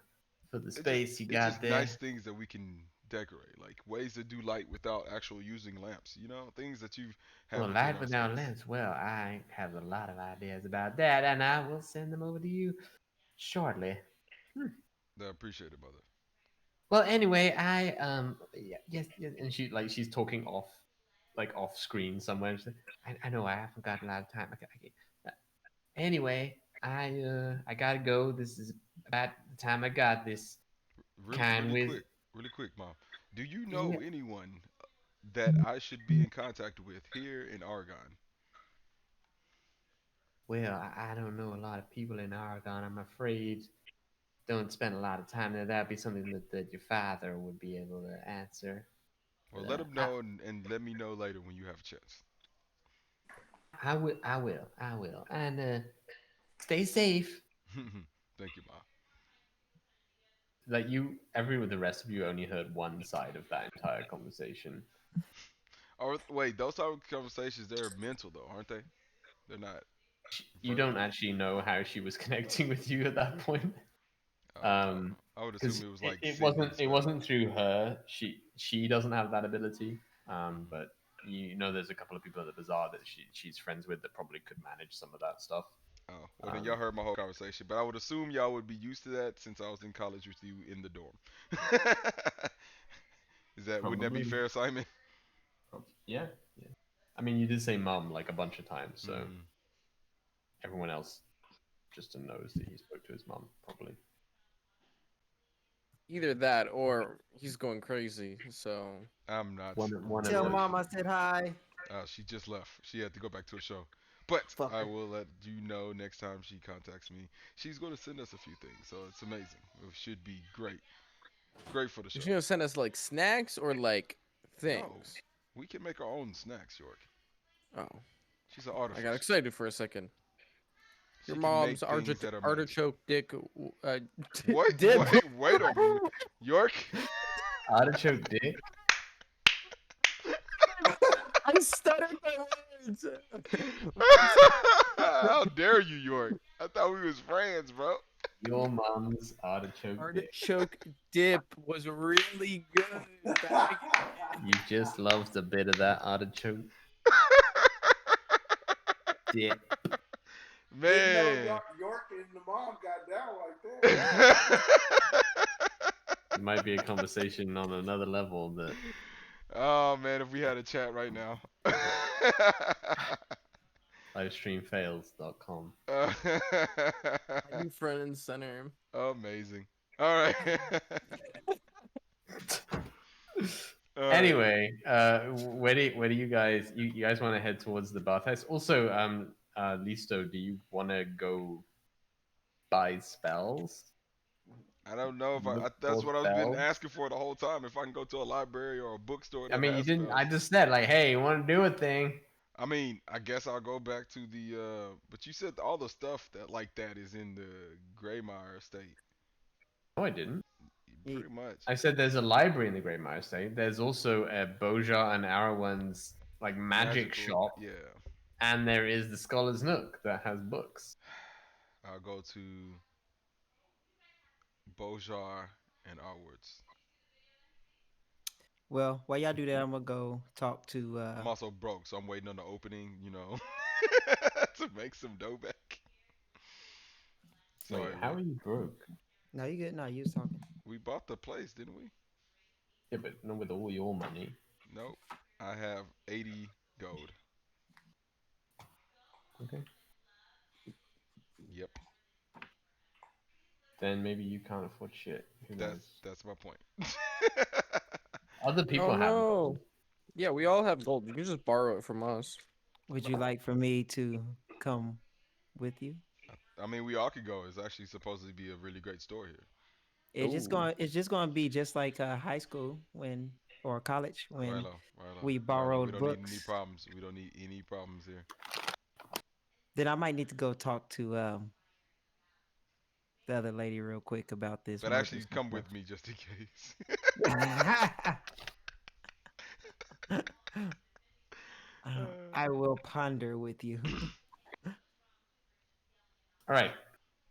for the it's just space you it's got just there. nice things that we can decorate, like ways to do light without actually using lamps. You know, things that you have Well, within light our without space. lamps. Well, I have a lot of ideas about that, and I will send them over to you shortly. Hmm. I appreciate it, brother. Well, anyway, yeah, yes, and she's talking off screen somewhere. She's like, I know I haven't got a lot of time. Okay. Anyway, I gotta go. This is about the time I got this Really, kind with. really quick, mom. Do you Yeah, know anyone that I should be in contact with here in Argon? well, I don't know a lot of people in Oregon. I'm afraid don't spend a lot of time there. That'd be something that your father would be able to answer. Well, But let him know and let me know later when you have a chance. I will, and stay safe. Thank you, mom. Like you, every the rest of you only heard one side of that entire conversation. Or wait, those type of conversations they're mental though, aren't they? They're not You don't verbal. actually know how she was connecting with you at that point. I would assume Because it was like it sending wasn't spells. through her. She doesn't have that ability. But you know, there's a couple of people at the bazaar that she's friends with that probably could manage some of that stuff. Oh, well then y'all Um, heard my whole conversation, but I would assume y'all would be used to that since I was in college with you in the dorm. Wouldn't that be probably, fair, Simon? yeah, yeah. I mean, you did say mum like a bunch of times, so Hmm. everyone else just knows that he spoke to his mum, probably. Either that or he's going crazy. So I'm not One or Tell the worried. other. mom I said hi. She just left. She had to go back to a show. But I Fucker. will let you know next time she contacts me. She's going to send us a few things, so it's amazing. It should be great. Great for the is show. she gonna send us like snacks or like No, things? we can make our own snacks, York. Oh, She's an I got artificer. excited for a second. Your She can make mom's things that are magic. artichoke dick What? dip. Wait a minute. York? Artichoke dick. I stuttered my words. How dare you, York? I thought we was friends, bro. Your mum's artichoke dick. Artichoke dip was really good back You just loved a bit of that artichoke dip. Didn't know Man. York and the mom got down like that. It might be a conversation on another level that Oh man, if we had a chat right now. livestreamfails.com. my new front and center. Amazing. All right. All right. Anyway, where do you guys you guys want to head towards the bathhouse? Also, Listo, do you want to go buy spells? I don't know if Look that's for what I've been spells? asking for the whole time. If I can go to a library or a bookstore I that mean, you has didn't. I spells. just said like, hey, you want to do a thing? I mean, I guess I'll go back to the but you said all the stuff that like that is in the Greymire estate. No, I didn't. Pretty much. I said there's a library in the Great Mire Estate. There's also a Boja and Arwen's like magic Magical, shop, yeah. and there is the Scholar's Nook that has books. I'll go to Bojar and onwards. Well, while y'all do that, I'm gonna go talk to. I'm also broke, so I'm waiting on the opening, to make some dough back. Wait, Sorry, how what? are you broke? No, you good? No, you was talking. We bought the place, didn't we? Yeah, but not with all your money. Nope. I have 80 gold. Okay. Yep. Then maybe you can't afford shit. Who knows? That's my point. Other Oh people have no. gold. Yeah, we all have gold. You can just borrow it from us. Would you like for me to come with you? I mean, we all could go. It's actually supposed to be a really great store here. Ooh. It's just going to be just like high school when or college when Rilo, Rilo, we Rilo. We borrowed don't need any books. problems. We don't need any problems here. Then I might need to go talk to the other lady real quick about this But actually, merchants and come stuff. with me just in case. I will ponder with you. All right.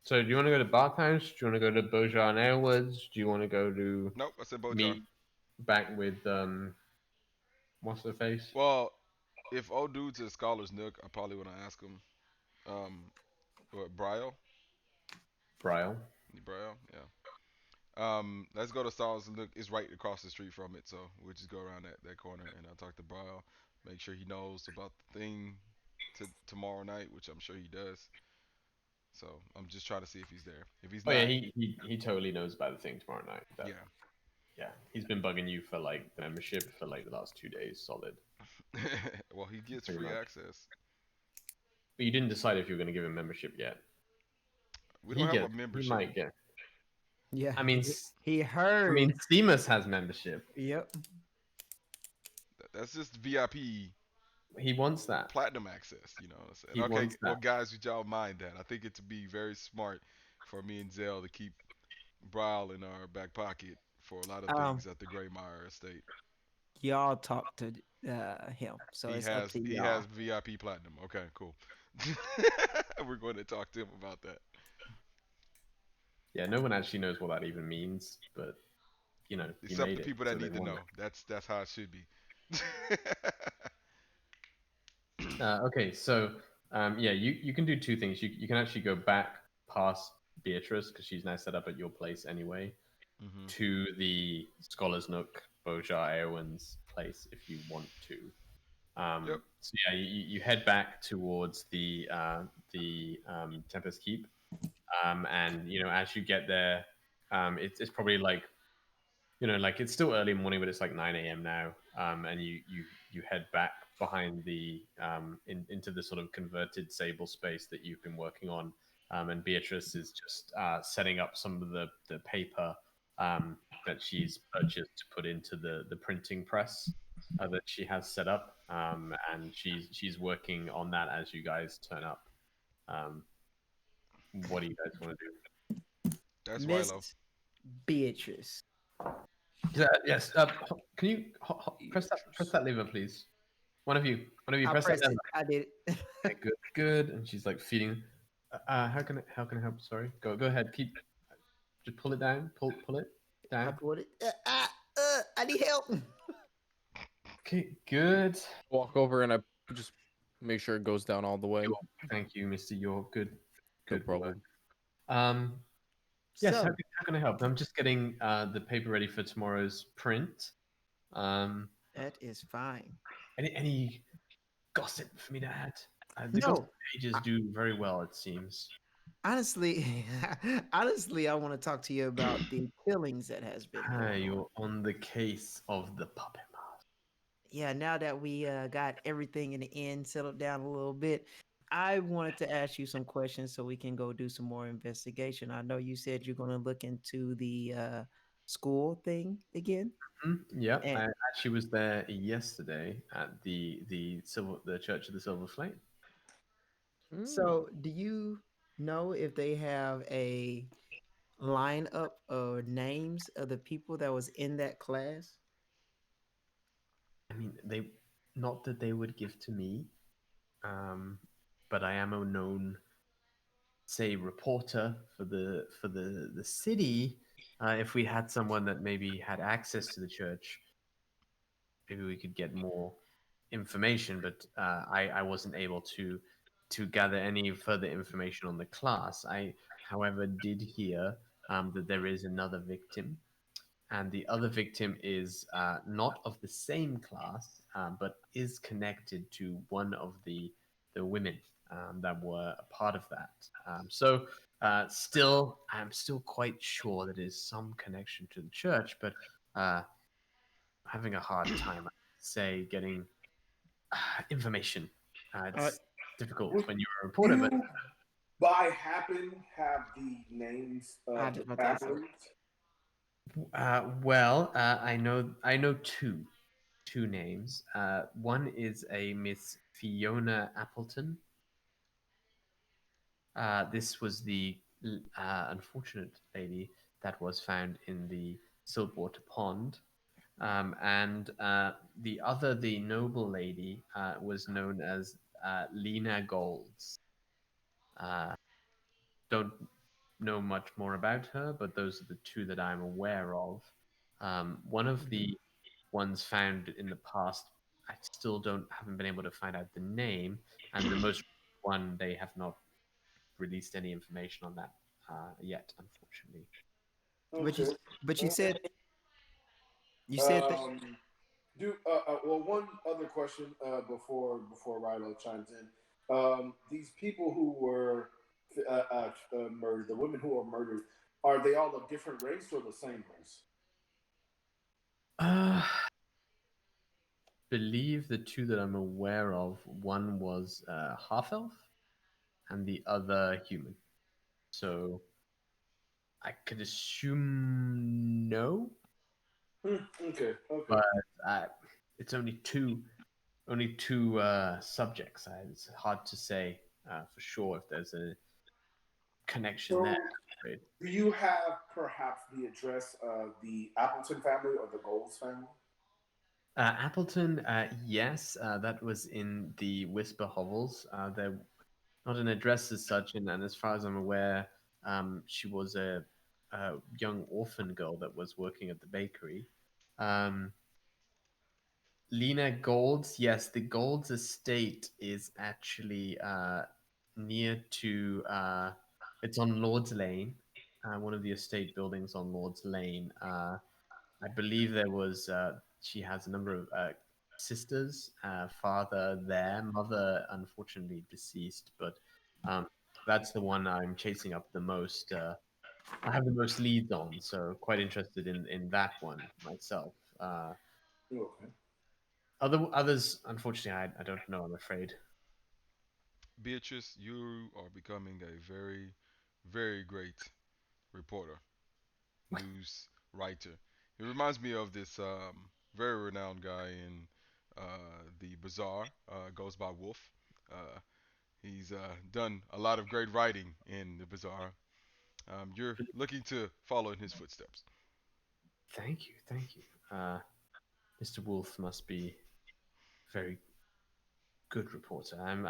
So do you want to go to Bathhouse? Do you want to go to Bojan Airwoods? Do you want to go to Nope, I said Bojar. meet back with what's the face? Well, if old dude's at Scholar's Nook, I probably want to ask him. Um, what, Brio? Bryle. Brio? Yeah. Let's go to Scholar's Nook. It's right across the street from it, so we'll just go around that corner and I'll talk to Brio. Make sure he knows about the thing tomorrow night, which I'm sure he does. So I'm just trying to see if he's there. If he's Oh yeah, not, he totally knows about the thing tomorrow night. That yeah. yeah, he's been bugging you for like the membership for like the last 2 days, solid, Well, he gets pretty free much. access. But you didn't decide if you were going to give him membership yet. We don't have a He membership. might get. Yeah, I mean, he I mean, heard. Seamus has membership. Yep. That's just VIP He wants that. platinum access. You know what I'm saying? He Okay, wants well, that. guys, would y'all mind that? I think it to be very smart for me and Zell to keep Braille in our back pocket for a lot of Um, things at the Greymire estate. y'all talk to him, so He it's up has to he y'all. has VIP platinum. Okay, cool. We're going to talk to him about that. Yeah, no one actually knows what that even means, but you know, you Except made the it, people that so they need to want know. That's how it should be. it. Okay, so yeah, you can do two things. You can actually go back past Beatrice because she's now set up at your place anyway, hmm to the Scholar's Nook, Bojar Eowyn's place if you want to. Yep. So yeah, you head back towards the Tempest Keep, and you know as you get there, it's probably like like it's still early morning, but it's like 9 a.m. now, and you head back behind the into the sort of converted Sable space that you've been working on, and Beatrice is just setting up some of the paper that she's purchased to put into the printing press that she has set up, and she's working on that as you guys turn up. Um, what do you guys want to do? That's Miss Rilo. Beatrice. Yes. Can you press that lever, please? One of you, I press that pressed lever. it. I did it. Okay, good, good. And she's like feeding. How can I help? Sorry. Go ahead. Keep. Just pull it down. Pull it I down. put it. I need help. Okay, good. Walk over and I just make sure it goes down all the way. Thank you, Mister York. Good, No good work. problem. Um. Yes. So How can I help? I'm just getting the paper ready for tomorrow's print. Um. that is fine. Any gossip for me to add? The gossip No, pages do very well, it seems. honestly, honestly, I want to talk to you about the killings that has been Hi, going on. you're on the case of the puppet master. Yeah, now that we got everything in the end settled down a little bit, I wanted to ask you some questions so we can go do some more investigation. I know you said you're going to look into the school thing again, Yep, and I actually was there yesterday at the Church of the Silver Flame. so do you know if they have a lineup of names of the people that was in that class? I mean, they not that they would give to me, but I am a known, say, reporter for the city. If we had someone that maybe had access to the church, maybe we could get more information. But I wasn't able to gather any further information on the class. I, however, did hear that there is another victim, and the other victim is not of the same class, but is connected to one of the women that were a part of that. Still, I'm still quite sure that there's some connection to the church, but having a hard time, I say, getting information. Uh, It's difficult Would when you're a you, reporter, but by happen, have the names I of the just want to say, families? I know two names. One is a Miss Fiona Appleton. This was the unfortunate lady that was found in the Siltwater Pond. And the noble lady, was known as Lena Golds. Uh, don't know much more about her, but those are the two that I'm aware of. One of the ones found in the past, I still don't haven't been able to find out the name, and the most one they have not released any information on that yet, unfortunately. but you Okay. but Okay. you said that Well, one other question before Rilo chimes in. These people who were murdered, the women who were murdered, are they all of different race or the same race? Uh, believe the two that I'm aware of, one was half elf and the other human. So I could assume no, Okay. Okay. but uh, it's only two subjects. It's hard to say for sure if there's a connection there. So, do you have perhaps the address of the Appleton family or the Golds family? Appleton, yes, that was in the Whisper Hovels. They're not an address as such, and as far as I'm aware, she was a young orphan girl that was working at the bakery. Um, Lena Gold's, yes, the Gold's estate is actually near to, it's on Lord's Lane, one of the estate buildings on Lord's Lane. I believe she has a number of sisters, father there, mother unfortunately deceased, but um, that's the one I'm chasing up the most. I have the most leads on, so quite interested in that one myself. Okay. Others, unfortunately, I don't know. I'm afraid. Beatrice, you are becoming a very, very great reporter, news writer. It reminds me of this very renowned guy in the Bazaar, goes by Wolf. He's done a lot of great writing in the Bazaar. You're looking to follow in his footsteps. Thank you. Mr. Wolf must be very good reporter. I'm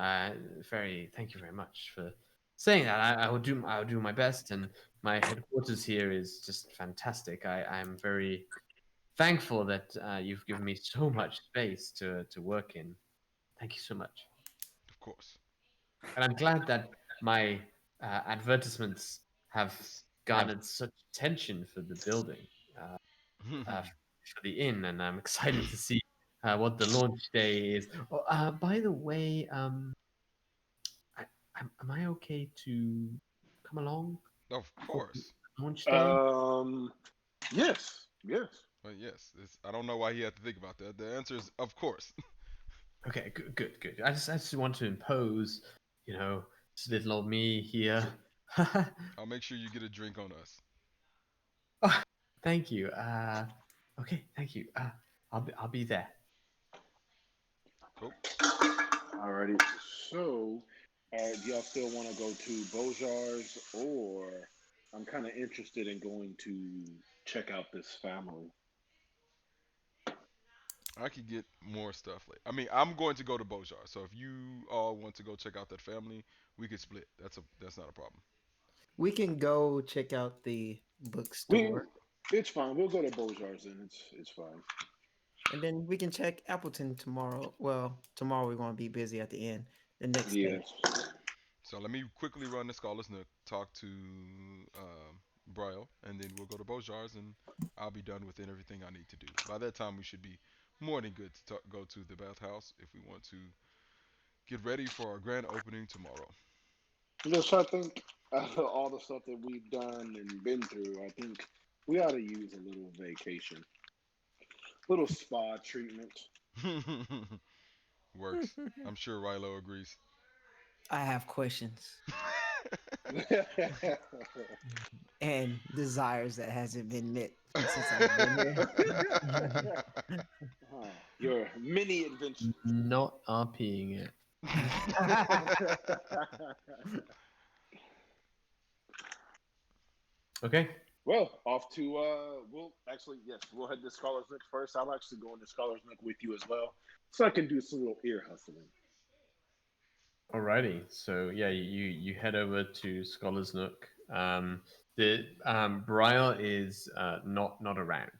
very thank you very much for saying that. I will do my best, and my headquarters here is just fantastic. I'm very thankful that you've given me so much space to work in. Thank you so much, Of course. and I'm glad that my advertisements have garnered such attention for the building, uh, for the inn, and I'm excited to see what the launch day is. Oh, by the way, I, am I okay to come along Of for course. launch day? Um. Yes. Yes. Well, yes. I don't know why he had to think about that. The answer is of course. Okay, good. I just want to impose, just little old me here. I'll make sure you get a drink on us. Oh, thank you. Okay, thank you. I'll be there. Cool. Alrighty. So, do y'all still want to go to Bojar's, or I'm kind of interested in going to check out this family. I could get more stuff later. I mean, I'm going to go to Bojar, so if you all want to go check out that family, we could split. That's not a problem. we can go check out the We, bookstore, it's fine. We'll go to Bojar's, and it's fine. and then we can check Appleton tomorrow. Well, tomorrow we're going to be busy at the end. The next day. Yes. So let me quickly run the Scholar's Nook, talk to Braille, and then we'll go to Bojars, and I'll be done with everything I need to do. By that time, we should be more than good to go to the bathhouse if we want to get ready for our grand opening tomorrow. I'm just trying to think of all the stuff that we've done and been through. I think we ought to use a little vacation, little spa treatment. Works. I'm sure Rilo agrees. I have questions and desires that hasn't been met since I've been here. Your mini adventures. Not RPing it. Okay. Well, off to we'll head to Scholar's Nook first. I'll actually go into Scholar's Nook with you as well, so I can do some little ear hustling. Alrighty. So yeah, you head over to Scholar's Nook. The Briar is not around.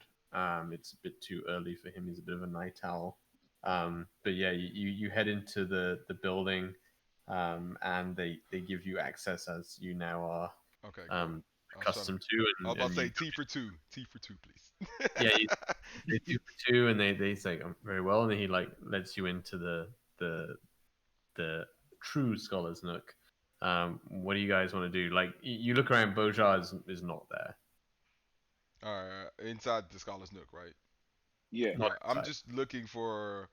It's a bit too early for him. He's a bit of a night owl. But yeah, you head into the building, and they give you access as you now are Okay, cool. accustomed to. I was about to say you, T for two. T for two, please. yeah, they do for two, and they say very well, and then he like lets you into the true Scholar's Nook. What do you guys want to do? Like, you look around, Bojar is not there. Alright, inside the Scholar's Nook, right? Yeah. Not I'm inside. just looking for.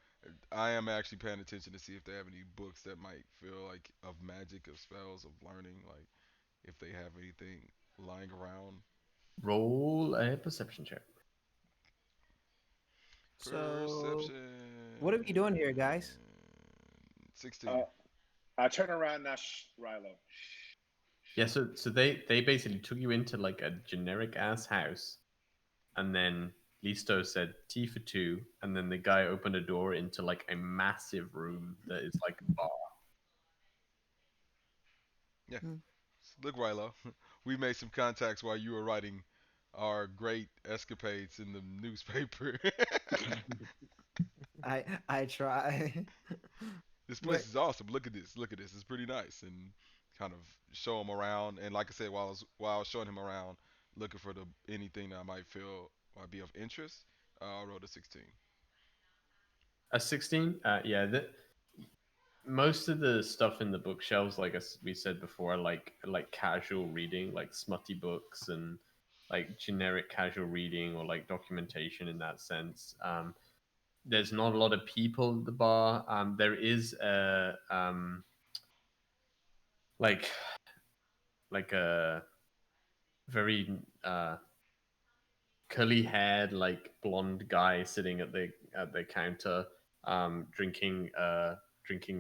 I am actually paying attention to see if they have any books that might feel like of magic, of spells, of learning. Like if they have anything lying around. Roll a perception check. So, Perception. what are we doing here, guys? 16. I turn around now, Rilo. Yeah, so they basically took you into like a generic ass house, and then Listo said T for two, and then the guy opened a door into like a massive room that is like a bar. Yeah. Look, Rilo, we made some contacts while you were writing our great escapades in the newspaper. I try. This But place is awesome. Look at this. Look at this. It's pretty nice, and kind of show him around. And like I said, while I was showing him around, looking for the anything that I might feel might be of interest, I rolled a 16. A 16? Yeah, most of the stuff in the bookshelves, like as we said before, are like casual reading, like smutty books and like generic casual reading or like documentation in that sense. There's not a lot of people at the bar. There is a like like a very curly haired, like blonde guy sitting at the counter, drinking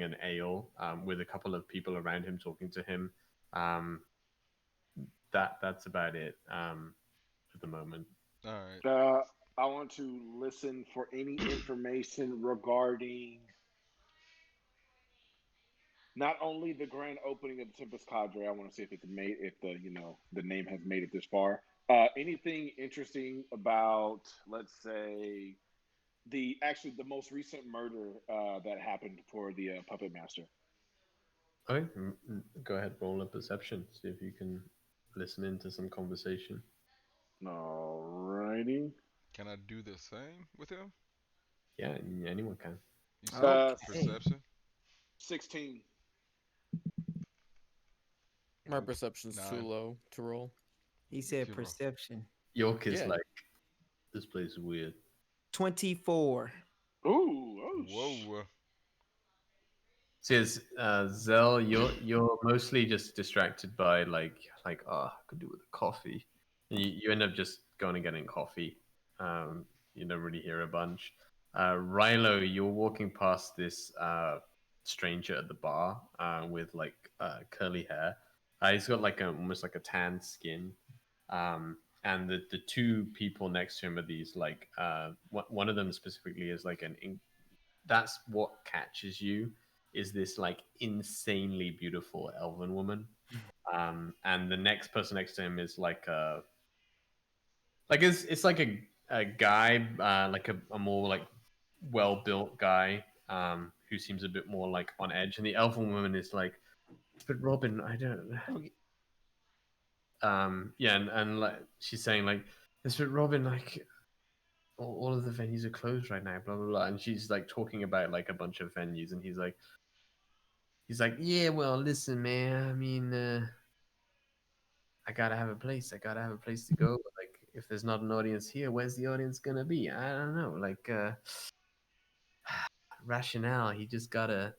an ale, with a couple of people around him talking to him. Um, that's about it at the moment. All right. I want to listen for any information regarding not only the grand opening of the Tempest Cadre. I want to see if if the name has made it this far. Anything interesting about, let's say, the most recent murder that happened for the puppet master. Okay, go ahead, roll a perception. See if you can listen into some conversation. Alrighty. Can I do the same with him? Yeah, anyone can. You said Okay. perception. 16. My perception's too 9. low to roll. He said Good roll. perception. York is Yeah. like, this place is weird. 24. Ooh, Whoa. Says Zell, you're mostly just distracted by oh, I could do with a coffee, and you end up just going and getting coffee. You don't really hear a bunch. Rilo, you're walking past this stranger at the bar with like curly hair. He's got like almost like a tan skin. And the two people next to him are these like one of them specifically is like that's what catches you, is this like insanely beautiful elven woman. And the next person next to him is like it's like a guy, like a more like well built guy, who seems a bit more like on edge, and the elven woman is like, but Robin, I don't. Okay. yeah, and like she's saying like, "Mr. Robin, like all of the venues are closed right now, blah blah blah," and she's like talking about like a bunch of venues, and he's like, "Yeah, well, listen, man, I mean, I gotta have a place. I gotta have a place to go. But, like, if there's not an audience here, where's the audience gonna be? I don't know. Like, rationale. He just gotta.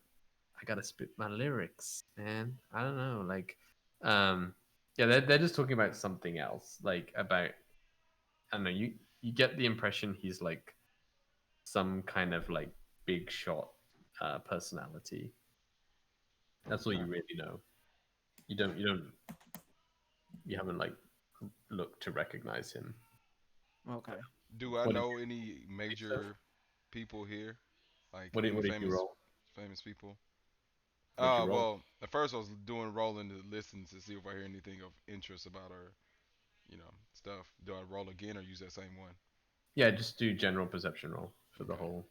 I gotta spit my lyrics, man. I don't know. Like, um, yeah, they're just talking about something else. Like about I don't know. You get the impression he's like some kind of like big shot personality. That's all you Okay. really know. You haven't like looked to recognize him. Okay. Do I What did know any you say? major people here? Like What any did you roll? famous people? What'd you roll? Well, at first I was doing rolling to listen to see if I hear anything of interest about her, stuff. Do I roll again or use that same one? Yeah, just do general perception roll for the Okay. whole.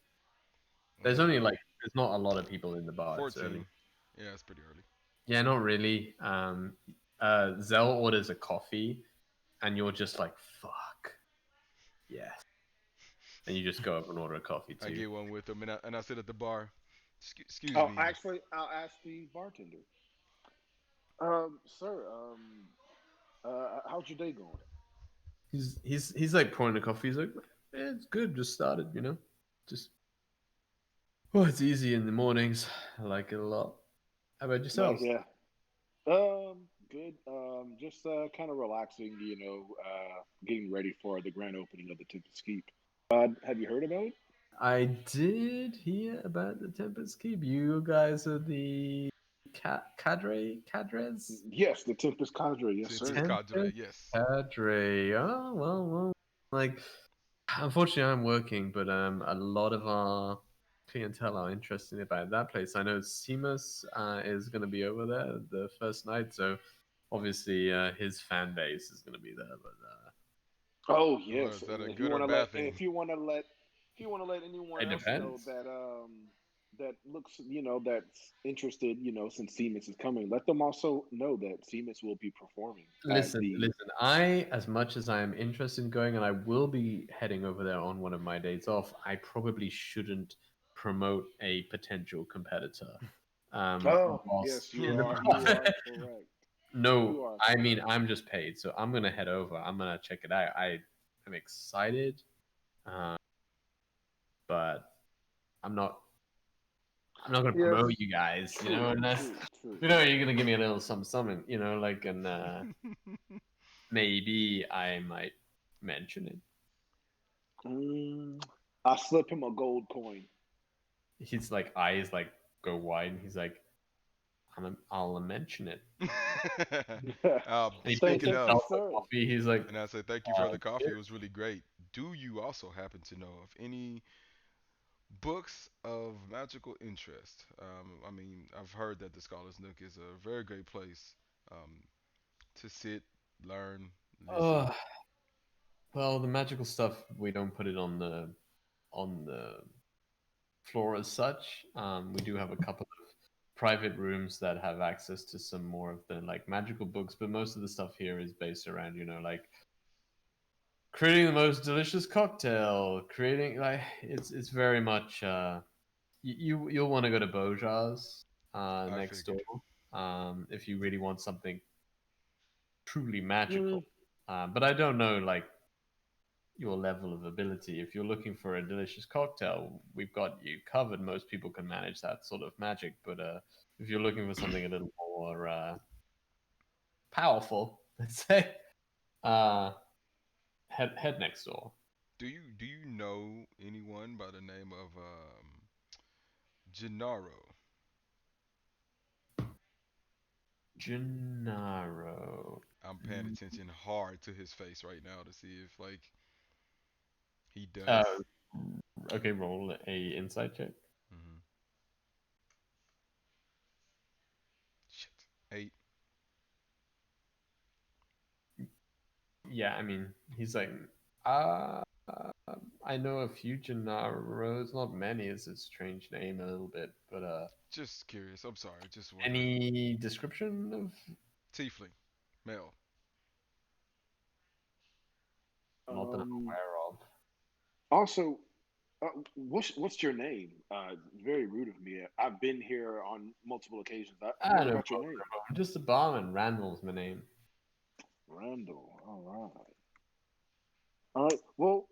There's only Uh, like there's not a lot of people in the bar. It's early. 14. Yeah, it's pretty early. Yeah, not really. Zell orders a coffee, and you're just like, "Fuck, yes," and you just go up and order a coffee I too. get one with them, and I sit at the bar. Excuse Oh, me. actually, I'll ask the bartender. Sir, how's your day going? He's like pouring the coffee. He's like, "Yeah, it's good. Just started, Just it's easy in the mornings. I like it a lot. How about No, yourselves?" yeah. Good. Just kind of relaxing. Getting ready for the grand opening of the Tempest Keep. Have you heard about it? I did hear about the Tempest Keep. You guys are the cadres? Yes, the Tempest Cadre. Yes, Tempest sir. Cadre, Tempest yes. Cadre. Oh, well. Like, unfortunately, I'm working, but a lot of our clientele are interested about that place. I know Seamus is going to be over there the first night, so obviously his fan base is going to be there. But Oh Well, yes, is that and a if you good or want to bad let, and thing? if you want to let anyone it else know depends. that that looks, that's interested, since Seamus is coming, let them also know that Seamus will be performing as Listen, the. listen. As much as I am interested in going, and I will be heading over there on one of my days off, I probably shouldn't promote a potential competitor. Oh Whilst yes, you in the are. You bar. are correct. You No, are I mean correct. I'm just paid, so I'm gonna head over. I'm gonna check it out. I'm excited, uh, but I'm not. I'm not gonna Yes, promote you guys, true, unless true, true. you're gonna give me a little something, like an maybe I might mention it. Mm, I slip him a gold coin. His like eyes like go wide, and he's like, I'll mention it. And he pulls Thank Speaking you, himself of, a sir. coffee. He's like, and I said thank you for the coffee. It cheers. was really great. Do you also happen to know of any books of magical interest? I mean, I've heard that the Scholars Nook is a very great place um, to sit, learn, listen. Oh, well, the magical stuff we don't put it on the floor as such. We do have a couple of private rooms that have access to some more of the like magical books, but most of the stuff here is based around, like creating the most delicious cocktail, creating like it's very much you'll want to go to Bojar's I next figured. door if you really want something truly Mm, magical. But I don't know like your level of ability. If you're looking for a delicious cocktail, we've got you covered. Most people can manage that sort of magic, but if you're looking for something a little more powerful, let's say, uh, head next door. Do you know anyone by the name of Gennaro? Gennaro. I'm paying Mm, attention hard to his face right now to see if like he Uh, does. okay, roll a insight check. Hmm. Shit. 8. Yeah, I mean, he's like, uh, I know a few Gennaros, not many. It's a strange name a little bit, but Just curious. I'm sorry. Just wondering. any description of Tiefling, male. Not that I'm Um, aware of. Also, what's your name? Very rude of me. I've been here on multiple occasions. I Ah, never no got your problem, name. no problem. Just a barman. Randall's my name. Randall. All right. All right. Well,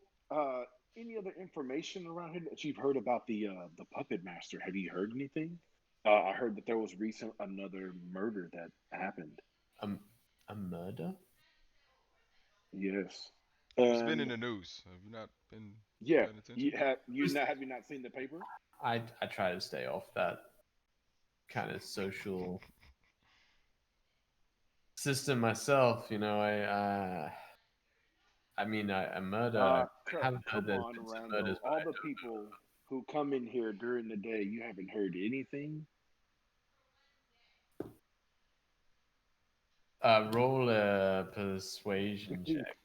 any other information around here that you've heard about the puppet master? Have you heard anything? I heard that there was recent another murder that happened. Um, a murder? Yes. It's been in And the news. Have you not been yeah, paying attention? have you not seen the paper? I try to stay off that kind of social system myself. You know, I mean, a murder. I have heard Come there's on, been some murders, Randall. but All the people who come in here during the day, you haven't heard anything? roll a persuasion check.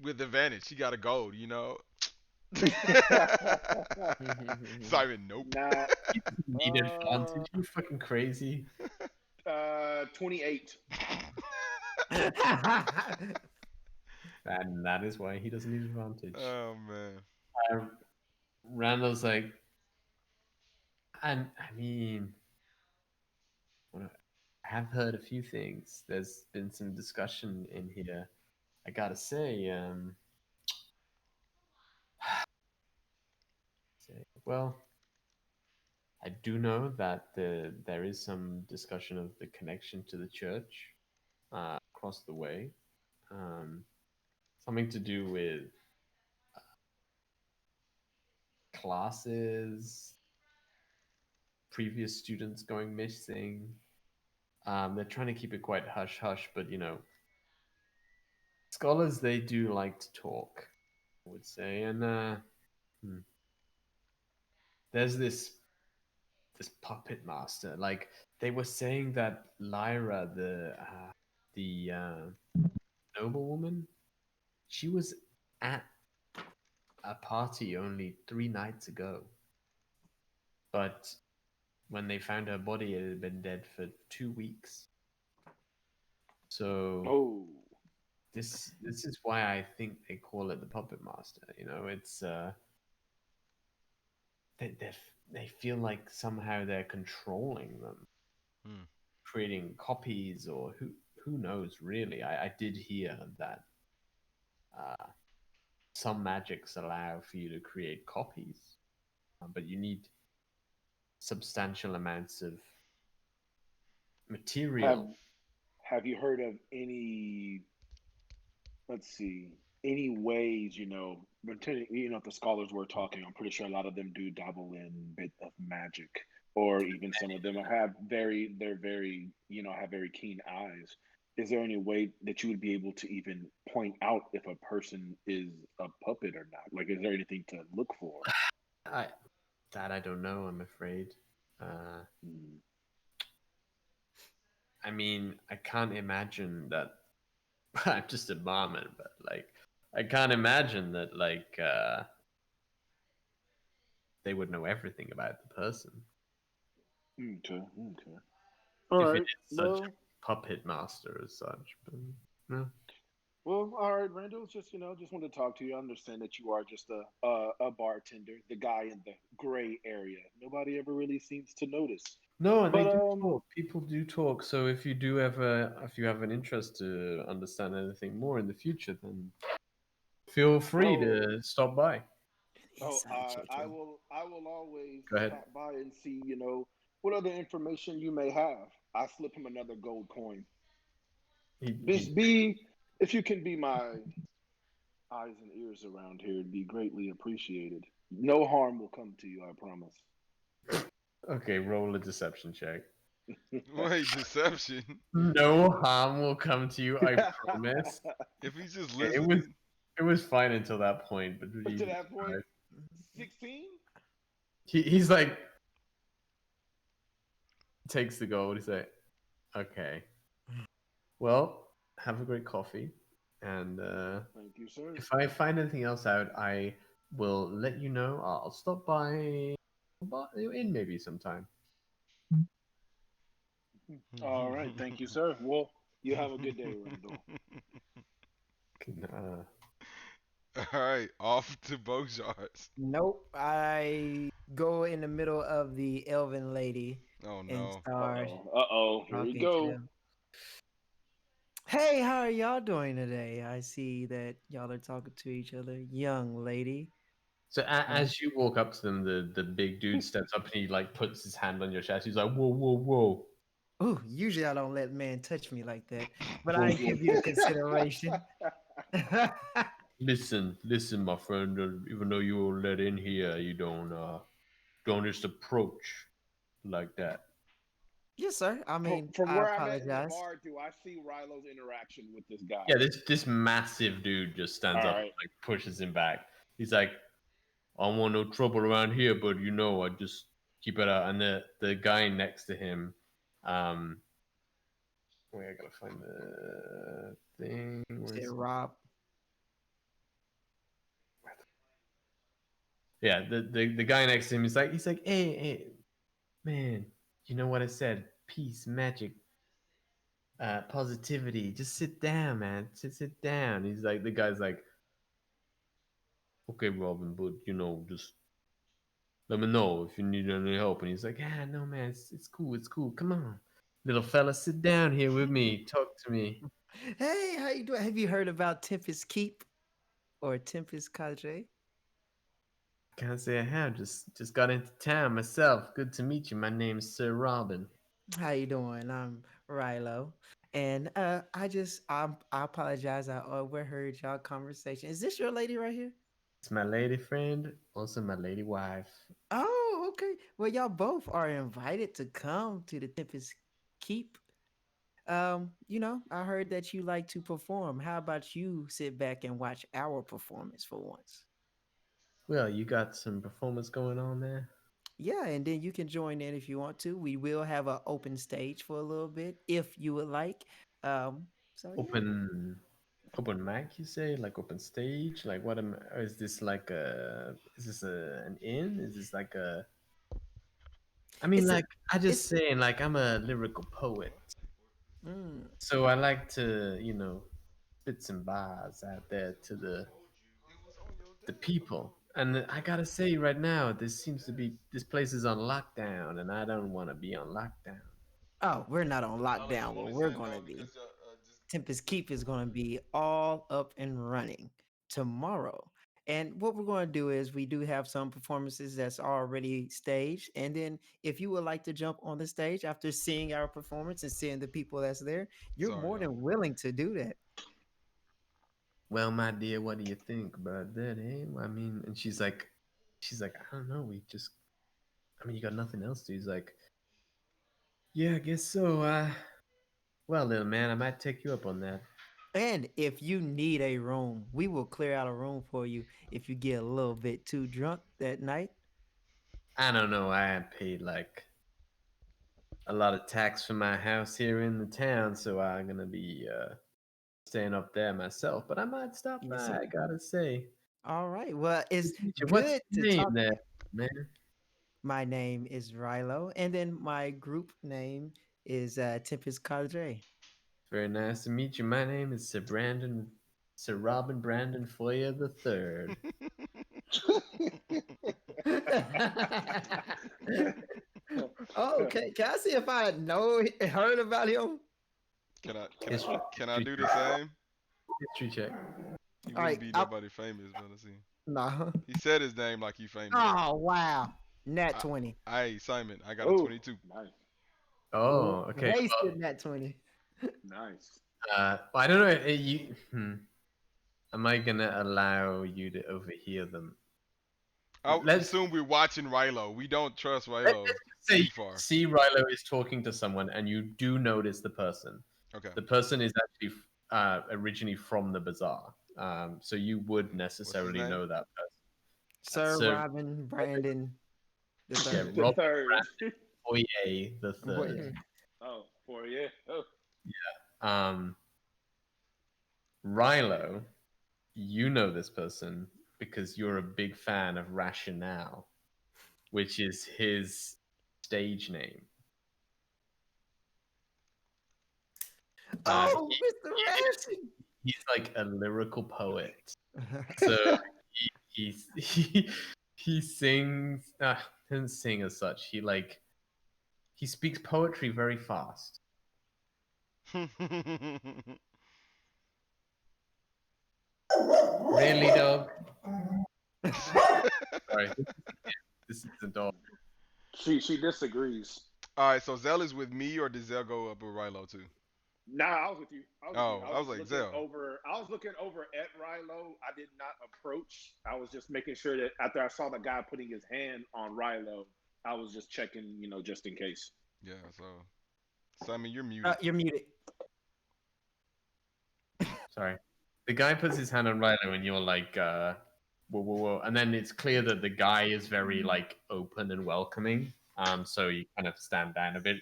With advantage, he got a gold, you know. Simon, nope. Nah, Need advantage? You fucking crazy. 28. And that is why he doesn't need advantage. Oh man. Randall's like, I mean, I have heard a few things. There's been some discussion in here. I gotta say, well, I do know that there is some discussion of the connection to the church across the way. Something to do with classes, previous students going missing. They're trying to keep it quite hush hush, but you know, scholars they do like to talk, I would say. And there's this puppet master. Like they were saying that Lyra, the noblewoman, she was at a party only 3 nights ago, but when they found her body, it had been dead for 2 weeks. So Oh, this is why I think they call it the puppet master. You know, it's they feel like somehow they're controlling them, Hmm. creating copies, or who knows really. I did hear that some magics allow for you to create copies, but you need substantial amounts of have material. have you heard of any, let's see, any ways, if the scholars were talking, I'm pretty sure a lot of them do dabble in bit of magic, or even some of them they're very, have very keen eyes. Is there any way that you would be able to even point out if a person is a puppet or not? Like, is there anything to look for? I I don't know. I'm afraid. Uh, Hmm. I mean, I can't imagine that. I'm just a barman, but like, I can't imagine that like they would know everything about the person Okay, okay. All if it right. is such Well, a puppet master as such. But no. all right, Randall. Just wanted to talk to you. I understand that you are just a bartender, the guy in the gray area. Nobody ever really seems to notice. No, and they But do talk. People do talk. So if you do ever, if you have an interest to understand anything more in the future, then feel free oh, to stop by. Inside check, I yo. will. I will always Go ahead. stop by and see. What other information you may have. I slip him another gold coin. This He be, if you can be my eyes and ears around here, it'd be greatly appreciated. No harm will come to you, I promise. okay. Roll a deception check. Wait, deception. No harm will come to you, I promise. If he's just Okay, it was listening. it was fine until that point, but To that point, 16? he's like takes the gold. He's like, okay, well, have a great coffee, and Thank you, sir. if I find anything else out, I will let you know. I'll stop by in maybe sometime. All right, thank you, sir. Well, You have a good day, Randall. All right, off to Bojars. Nope. I go in the middle of the elven lady Oh and no. start Here we talking to go. them. Hey, how are y'all doing today? I see that y'all are talking to each other. Young lady. So as you walk up to them, the big dude steps up and he like puts his hand on your chest. He's like, "Whoa, whoa, whoa!" Ooh, usually I don't let man touch me like that, but Whoa, I whoa. give you the consideration. Listen, listen, my friend. Even though you were let in here, you don't just approach like that. Yes, sir. I mean, From I where I'm at in the apologize. bar, do I see Rilo's interaction with this guy? Yeah, this massive dude just stands All up and right. like pushes him back. He's like, "I don't want no trouble around here, but I just keep it out." And the guy next to him, wait, I gotta find the thing. Where Said is it? Rob. Yeah, the guy next to him is like, "Hey, hey, man, you know what I said? Peace, magic, positivity. Just sit down, man. Sit down." He's like, the guy's like, "Okay, Robin, but just let me know if you need any help." And he's like, "Ah, no, man, it's cool, it's cool. Come on, little fella, sit down here with me. Talk to me." Hey, how you doing? Have you heard about Tempest Keep or Tempest Cadre? Can't say I have. Just got into town myself. Good to meet you. My name's Sir Robin. How you doing? I'm Rilo. And I apologize. I overheard y'all conversation. Is this your lady right here? It's my lady friend, also my lady wife. Oh, okay. Well, y'all both are invited to come to the Tempest Keep. I heard that you like to perform. How about you sit back and watch our performance for once? Well, you got some performance going on there? Yeah, and then you can join in if you want to. We will have an open stage for a little bit if you would like. So yeah. Open mic, you say? Like open stage? Like what am is this like an inn? Is this like a I mean It's a like I just it's saying like I'm a lyrical poet. mm, So I like to, spit some bars out there to the people. And I gotta say right now, this place is on lockdown and I don't wanna be on lockdown. oh, we're not on lockdown where we're gonna be. Tempest Keep is going to be all up and running tomorrow. And what we're going to do is we do have some performances that's already staged. And then if you would like to jump on the stage after seeing our performance and seeing the people that's there, you're Sorry, more y'all. than willing to do that. Well, my dear, what do you think about that, eh? I mean, and she's like, I don't know, you got nothing else to. He's like, yeah, I guess so. Well, little man, I might take you up on that. And if you need a room, we will clear out a room for you if you get a little bit too drunk that night. I don't know. I had paid like a lot of tax for my house here in the town, so I'm gonna be staying up there myself. But I might stop Yes, by. sir. I gotta say. All right. Well, it's What's good to your name talk. there, man? My name is Rilo, and then my group name is Tempest Cadre. Very nice to meet you. My name is Sir Robin Brandon Foyer the Third. Oh, okay. Can I see if I heard about him? Can I can History, I can I history do the check. same? History check. He All wouldn't right. be nobody famous, but let's see. No. He said his name like he famous. Oh wow. Nat I, 20. hey Simon, I got a Oh, 22. nice, Oh, okay. Wasted Nat 20. nice. I don't know. Am I gonna allow you to overhear them? I Let's assume we're watching Rilo. We don't trust let's Rilo just say you too far. see Rilo is talking to someone, and you do notice the person. Okay. The person is actually originally from the bazaar, so you would What's his necessarily name? know that person. Sir Sir Robin Brandon the Yeah, third. The Robert third. Foyer the Third. Boy. Oh, for you. Oh. Um, Rilo, you know this person because you're a big fan of Rationale, which is his stage name. Oh, He, Mr. Ration. he's like a lyrical poet. So he he sings. Doesn't sing as such. He speaks poetry very fast. Really, dog? Sorry, this is a dog. She disagrees. All right, so Zell is with me, or does Zell go up with Rilo too? Nah, I was with you. I was with you. Oh, I I was was just like looking Zell. over. I was looking over at Rilo. I did not approach. I was just making sure that after I saw the guy putting his hand on Rilo, I was just checking, just in case. Yeah, so Simon, you're muted. You're muted. Sorry. The guy puts his hand on Rilo, and you're like, whoa, whoa, whoa. And then it's clear that the guy is very like open and welcoming. So you kind of stand down a bit.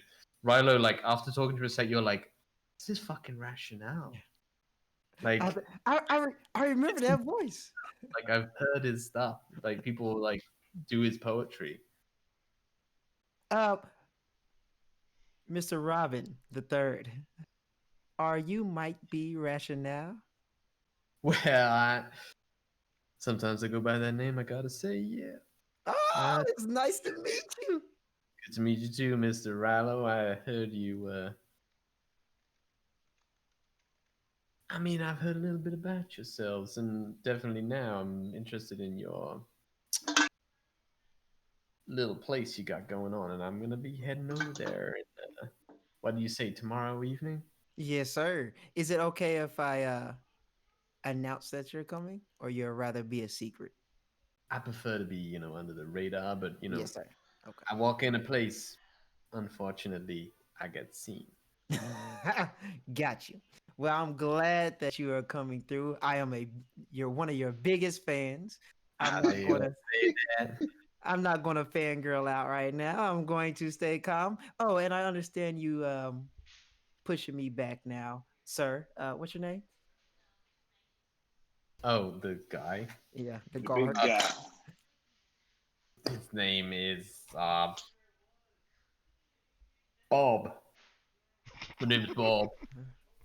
Rilo, like after talking to a sec, you're like, this is fucking rationale. Like, I remember that voice. like I've heard his stuff. Like people like do his poetry. Uh, Mr. Robin the Third, are you might be rationale? Well, sometimes I go by that name. I gotta say, yeah. Oh, it's nice to meet you. Good to meet you too, Mr. Rilo. I heard you. I mean, I've heard a little bit about yourselves, and definitely now I'm interested in your little place you got going on, and I'm gonna be heading over there. What do you say, tomorrow evening? Yes, sir. Is it okay if I announce that you're coming, or you'd rather be a secret? I prefer to be, under the radar, but Yes, sir. Okay. I walk in a place. Unfortunately, I get seen. Got you. Well, I'm glad that you are coming through. You're one of your biggest fans. I'm not I gonna say that. I'm not gonna fangirl out right now. I'm going to stay calm. Oh, and I understand you pushing me back now, sir. What's your name? Oh, the guy. Yeah, the The big guard. guy. His name is Bob. My name is Bob.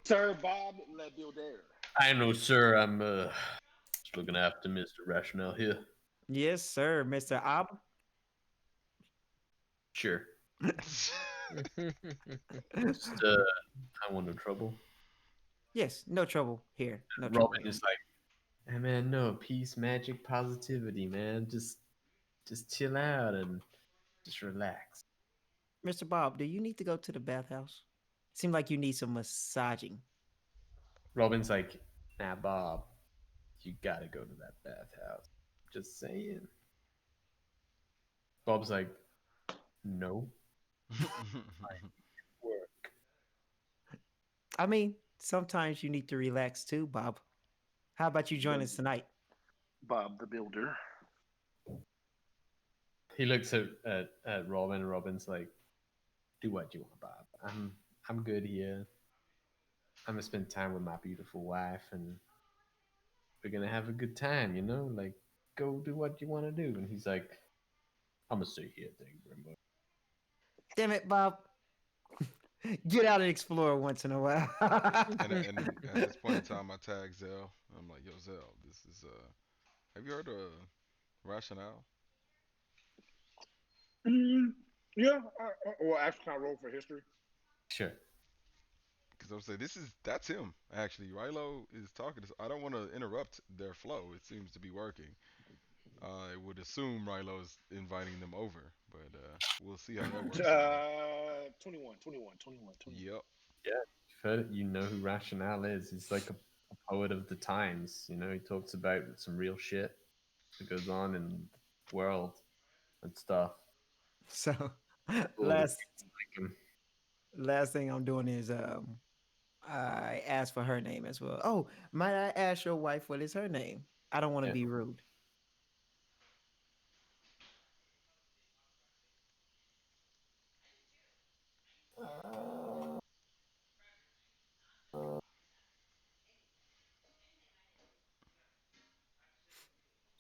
Sir Bob Le Builder. I know, sir. I'm just looking after Mr. Rationale here. Yes, sir, Mr. Ab. Sure. Just, I want no trouble. Yes, no trouble here. No trouble. Robin is like, hey man, no peace, magic, positivity, man. Just chill out and just relax. Mr. Bob, do you need to go to the bathhouse? Seem like you need some massaging. Robin's like, nah, Bob, you gotta go to that bathhouse. Just saying. Bob's like, no. Work. I mean, sometimes you need to relax too, Bob. How about you join us tonight? Bob the Builder. He looks at Robin, and Robin's like, do what you want, Bob. I'm good here. I'm gonna spend time with my beautiful wife, and we're gonna have a good time, Like, go do what you want to do. And he's like, I'm gonna stay here, thank you very much. Damn it, Bob. Get out and explore once in a while. And at this point in time, I tag Zell. I'm like, yo, Zell, this is have you heard of Rationale? Yeah. Well, actually, can I roll for history? Sure. Because I was like, that's him actually. Rilo is talking. I don't want to interrupt their flow. It seems to be working. I would assume Rilo's inviting them over, but we'll see how that works out. 21, 21, 21, 21. Yep. Yeah, you've heard it. You know who Rationale is. He's like a poet of the times. He talks about some real shit that goes on in the world and stuff. So All the last kids like him. last thing I'm doing is I ask for her name as well. Oh, might I ask your wife what is her name? I don't want to Yeah. be rude.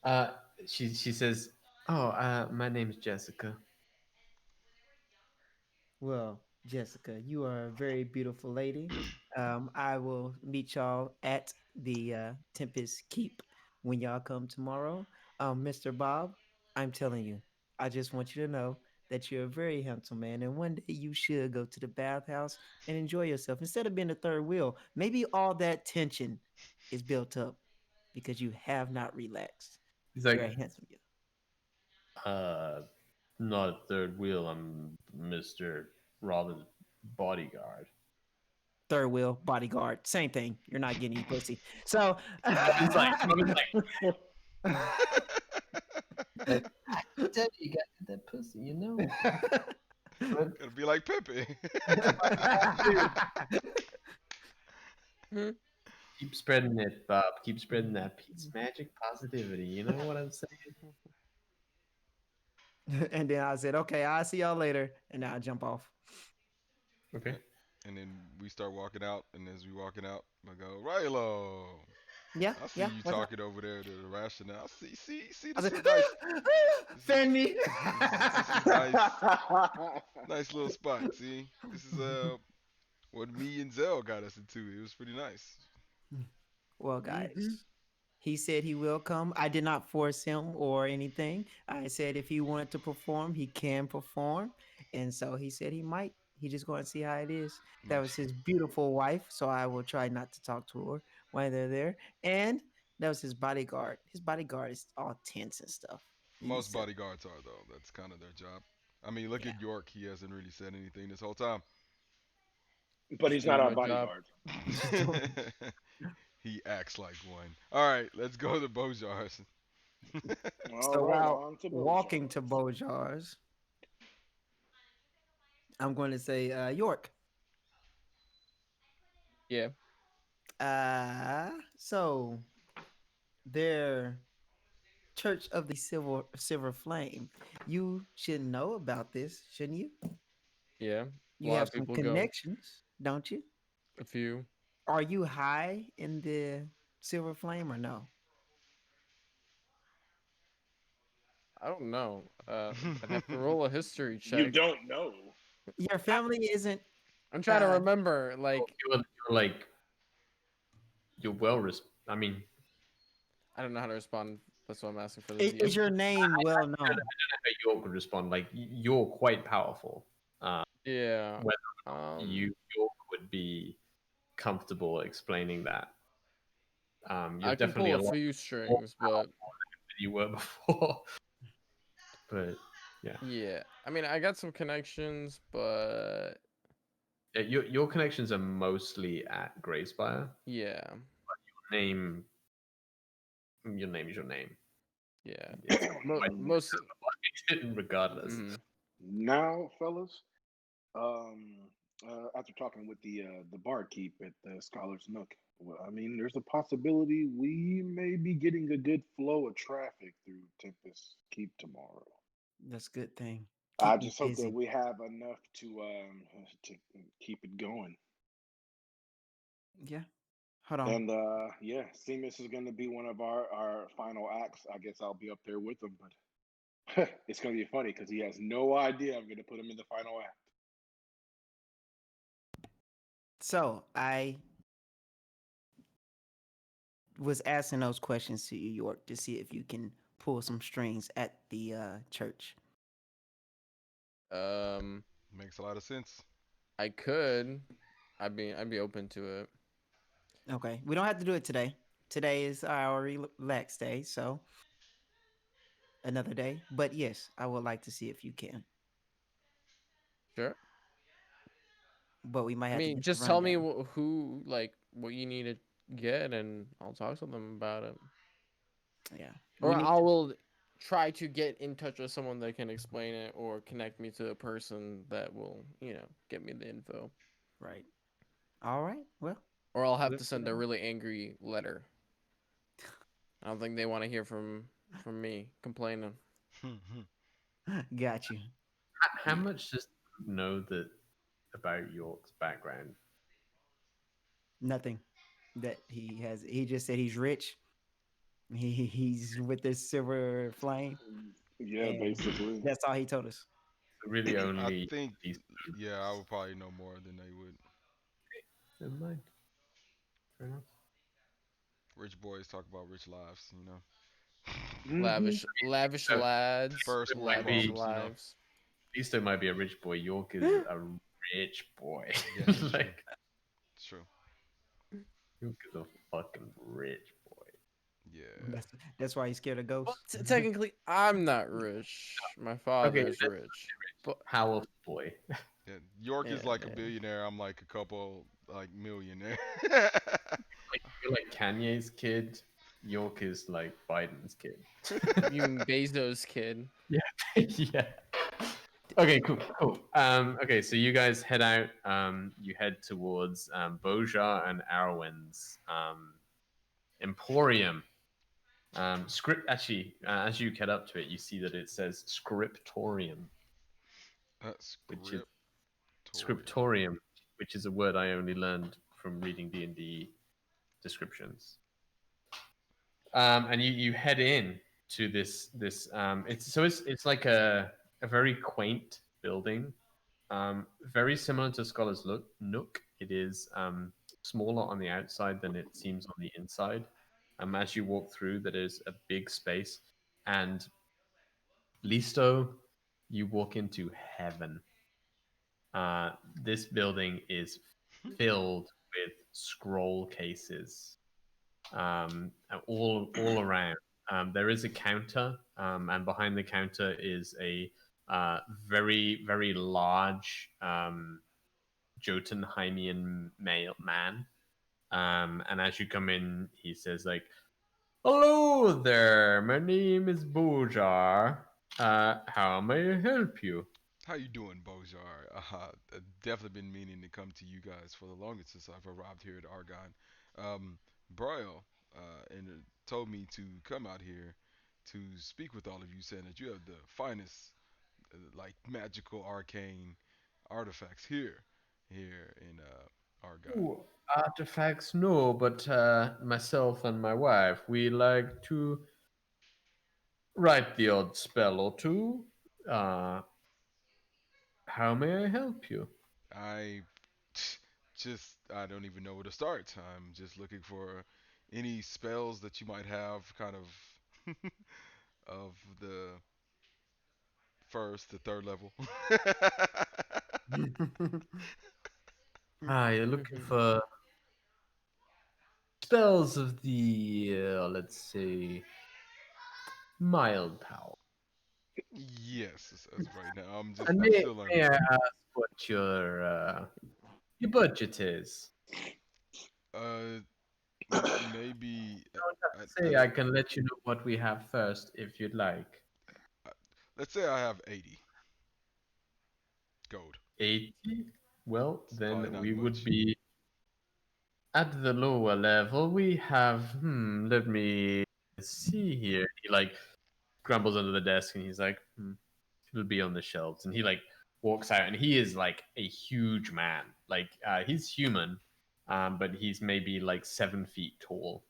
Uh, she says, "Oh, my name's Jessica." Well, Jessica, you are a very beautiful lady. I will meet y'all at the Tempest Keep when y'all come tomorrow. Mr. Bob, I'm telling you, I just want you to know that you're a very handsome man, and one day you should go to the bathhouse and enjoy yourself instead of being the third wheel. Maybe all that tension is built up because you have not relaxed. He's You're like, a handsome man. uh, not a third wheel. I'm Mr. Robin's bodyguard. Third wheel, bodyguard, same thing. You're not getting any pussy. So, Like, I tell you, you got that pussy, you know. But Gotta be like Pepe. Hmm. keep spreading it, Bob. Keep spreading that peace, magic, positivity. You know what I'm saying? and then I said, okay, I'll see y'all later. And now I jump off. Okay. And then we start walking out, and as we walking out, I go, Rilo, Yeah, I see yeah. you What's up? talking over there to the rationale. See, I this said, is nice. This is fan me. this is nice. Nice little spot. See, this is what me and Zell got us into. It was pretty nice. Well, Hmm. guys, he said he will come. I did not force him or anything. I said if he wanted to perform, he can perform. And so he said he might. He just going to see how it is. That was Nice. his beautiful wife. So I will try not to talk to her while they're there. And that was his bodyguard. His bodyguard is all tense and stuff. He needs Most to, bodyguards are though. That's kind of their job. I mean, look yeah. at York. He hasn't really said anything this whole time. But Just he's not doing our my job. bodyguard. Just doing. He acts like one. All right, let's go to Bojars. All So right, while on to walking to Bojars. Bojars, I'm going to say York. Yeah. So their Church of the Silver Flame. You should know about this, shouldn't you? Yeah. A You lot have of some people go. connections, don't you? A few. Are you high in the Silver Flame or no? I don't know. I'd have to roll a history You check. don't know. Your I, family isn't. I'm trying to Uh, remember. Like, You're like you're well. I mean, I don't know how to respond. That's why I'm asking for the is DM. your name well I don't know known? how York would respond. Like you're quite powerful. Yeah. Whether Um. you York would be comfortable explaining that. You're I can definitely pull a a lot few more strings, but powerful than you were before. But yeah, yeah. I mean, I got some connections, but yeah your connections are mostly at Greyspire. yeah. Name your name is your name. Yeah. It's quite Most. regardless. Mm, Now, fellas, after talking with the barkeep at the Scholar's Nook, well, I mean, there's a possibility we may be getting a good flow of traffic through Tempest Keep tomorrow. That's a good thing. I Keep me just hope that busy. we have enough to keep it going. Yeah. Hold on. And yeah, Seamus is going to be one of our final acts. I guess I'll be up there with him, but it's going to be funny because he has no idea I'm going to put him in the final act. So I was asking those questions to you, York, to see if you can pull some strings at the church. um. Makes a lot of sense. I could. I'd be open to it. Okay. We don't have to do it today. Today is our relax day, so another day. But yes, I would like to see if you can. Sure. But we might I have to mean, get the just tell me rundown. who, like, what you need to get, and I'll talk to them about it. Yeah. Or We need I to, will try to get in touch with someone that can explain it, or connect me to a person that will, get me the info. right. All right. Well, Or I'll have we'll to figure send a it really angry letter. I don't think they want to hear from me complaining. out. Got you. How Yeah. much does he know that about York's background? Nothing that he has. He just said he's rich. He's with this silver flame, Yeah, and basically. that's all he told us. Really I only think, these. yeah, I would probably know more than they would. Never mind. Fair enough. Rich boys talk about rich lives, you know. Hmm. Lavish So, lads, First it world might be, lavish problems, you know. lives. Listo might be a rich boy. York is a rich boy. Yeah, it's true. Like, It's true. York is a fucking rich boy. Yeah. That's why he's scared of Well, ghosts. technically, I'm not rich. My Okay, father's that's rich, but powerful boy. Yeah. York yeah, is like a yeah. billionaire. I'm like a couple like millionaire. Like, you're like Kanye's kid. York is like Biden's kid. You mean Bezos' kid? Yeah. Yeah. Okay, cool, cool. Okay, so you guys head out. You head towards Bojar and Arwen's Emporium. Script actually, as you get up to it, you see that it says Scriptorium, which is Scriptorium. Scriptorium, which is a word I only learned from reading D&D descriptions. And you head in to this it's like a very quaint building, very similar to Scholar's Nook. It is smaller on the outside than it seems on the inside. As you walk through, that is a big space, and Listo, you walk into heaven. This building is filled with scroll cases, all around. There is a counter, and behind the counter is a very large Jotunheimian male man. And as you come in, he says like, "Hello there. My name is Bojar. How may I help you?" How you doing, Bojar? I've definitely been meaning to come to you guys for the longest since I've arrived here at Argon. Broil and told me to come out here to speak with all of you, saying that you have the finest, like magical arcane artifacts here in Argon. Ooh, artifacts, no, but myself and my wife, we like to write the odd spell or two. Uh, how may I help you? I just I don't even know where to start. I'm just looking for any spells that you might have, kind of of the first, the third level. Ah, you're looking for spells of the, let's say, mild power. Yes, as of right now, And I'm may, still learning. may I ask what your budget is? Uh, maybe Don't have I, to say. I can let you know what we have first if you'd like. I, let's say I have 80 gold. 80? Well, It's probably then not we would much. be at the lower level. We have, let me see here. He like grumbles under the desk and he's like, it'll be on the shelves. And he like walks out and he is like a huge man. Like he's human, but he's maybe like 7 feet tall.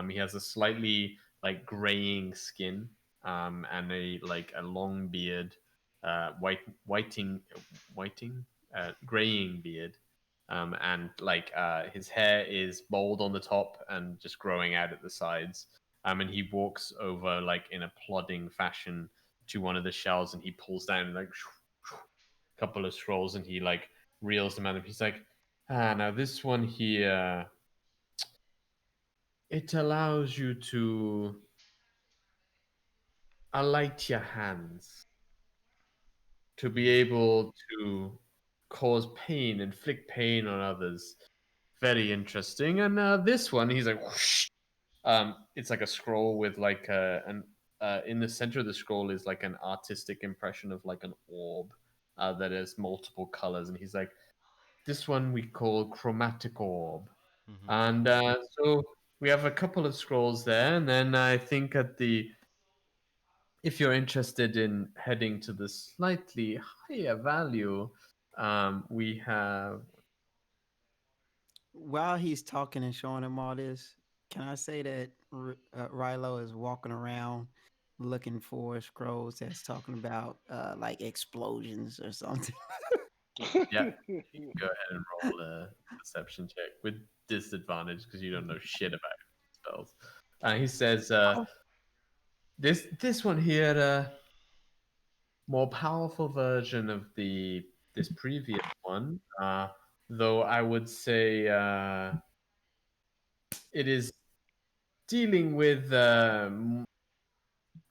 He has a slightly like graying skin, and a long beard, whiting, graying beard. And like his hair is bald on the top and just growing out at the sides. And he walks over like in a plodding fashion to one of the shelves and he pulls down like a couple of scrolls and he like reels them out. He's like, now this one here, it allows you to alight your hands to be able to cause pain, inflict pain on others. Very interesting. And this one, he's like, whoosh. It's like a scroll with like an in the center of the scroll is like an artistic impression of like an orb that has multiple colors, and he's like, this one we call chromatic orb, Hmm. and so we have a couple of scrolls there, and then I think at the if you're interested in heading to the slightly higher value, we have While he's talking and showing him all this, can I say that Rilo is walking around looking for scrolls that's talking about like explosions or something? yeah. You can go ahead and roll a perception check with disadvantage because you don't know shit about spells. He says, "This one here, more powerful version of this previous one. Though I would say it is dealing with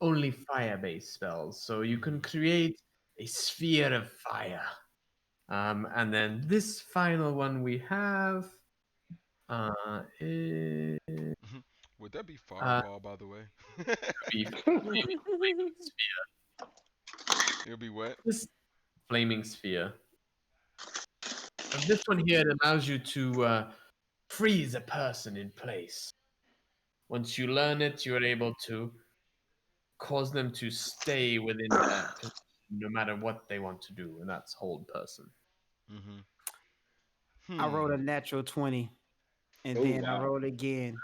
only fire-based spells, so you can create a sphere of fire." And then this final one we have is Would that be uh, fireball, by the way? be flaming sphere. It'll be wet. This flaming sphere. This one here it allows you to freeze a person in place. Once you learn it, you're able to cause them to stay within that position no matter what they want to do, and that's hold person. Mm-hmm. I rolled Hmm. a natural 20, and Oh then I wow. rolled again.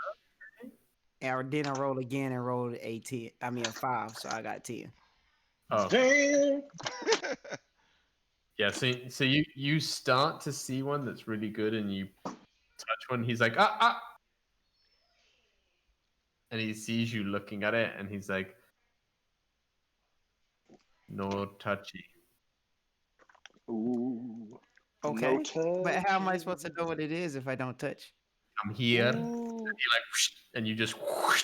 And then I rolled again and rolled a 10. I mean a 5, so I got 10. Oh, Damn. yeah. So you start to see one that's really good, and you touch one. He's like, ah, ah, and he sees you looking at it, and he's like, no touchy. Ooh. No Okay. But how am I supposed to touching. know what it is if I don't touch? I'm here. And Ooh. you like, whoosh, and you just whoosh,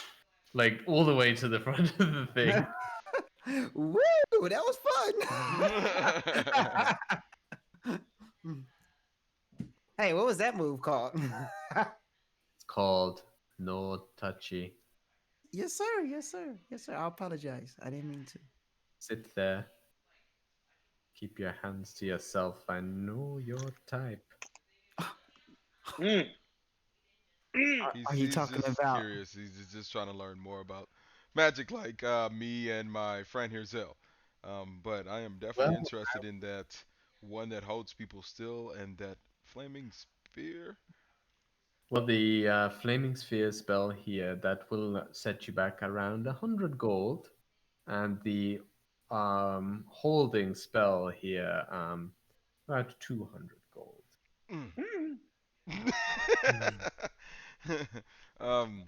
like all the way to the front of the thing. Woo! That was fun. Hey, what was that move called? It's called no touchy. Yes, sir. Yes, sir. Yes, sir. I apologize. I didn't mean to. Sit there. Keep your hands to yourself. I know your type. Mm. Mm. he's Are you he's talking just about? curious. He's just trying to learn more about magic, like me and my friend here, Zell. But I am definitely Well, interested in that one that holds people still and that flaming spear. the flaming sphere spell here that will set you back around 100 gold, and the holding spell here about 200 gold. Mm. Mm. um,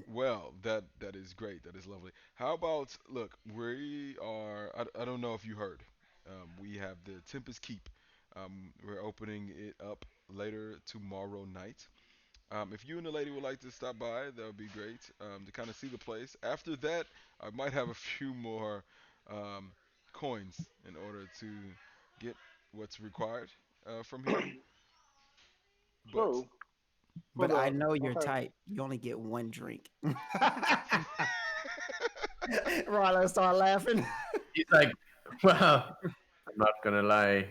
well, that is great. That is lovely. How about look? We are. I don't know if you heard. We have the Tempest Keep. We're opening it up later tomorrow night. If you and the lady would like to stop by, that would be great to kind of see the place. After that, I might have a few more um, coins in order to get what's required from here. But So for But I the know your okay. type. You only get one drink. Rollo started laughing. He's like, well, I'm not gonna lie,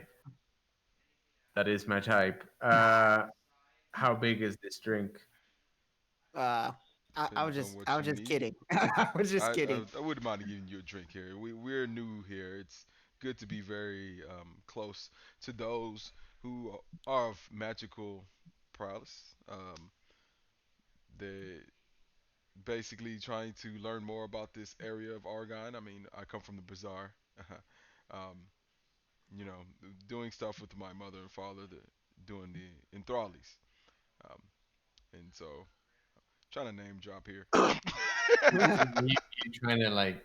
that is my type. How big is this drink? Uh, I was depends on just, I what was you just need. kidding. I was just I kidding. I wouldn't mind giving you a drink here. We're new here. It's good to be very close to those who are of magical prowess. They basically trying to learn more about this area of Argon. I mean, I come from the bazaar. um, you know, doing stuff with my mother and father, doing the enthrallies. Um, and so, trying to name drop here. You trying to like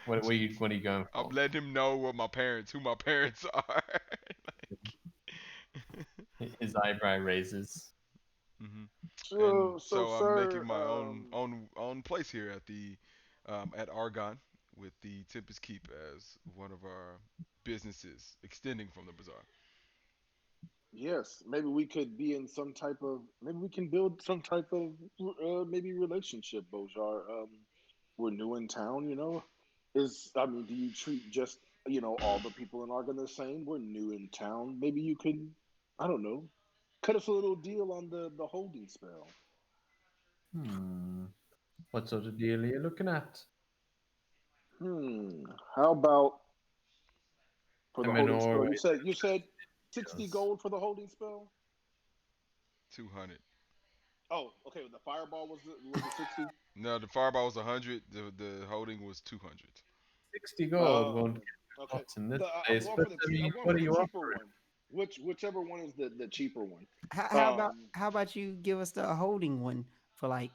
what are you going I'm for? letting him know who my parents are. His eyebrow raises. hmm And So so I'm making sir, my own place here at the at Argon with the Tempest Keep as one of our businesses extending from the bazaar. yes, maybe we could be in some type of maybe we can build some type of maybe relationship, Bojar. We're new in town, you know. Is I mean, do you treat just all the people in Argon the same? We're new in town. Maybe you could, I don't know, cut us a little deal on the holding spell. Hmm. What sort of deal are you looking at? Hmm. How about for I the mean, holding spell? always You said 60 deals. gold for the holding spell. 200. Oh, okay. The fireball was a 60. No, the fireball was 100. The holding was 200. 60 gold won't Oh, get you okay. lots in this I'm place, going but for the I cheap. mean, I'm going what for are the you cheaper offering? one. whichever one is the cheaper one. How about Um, you give us the holding one for like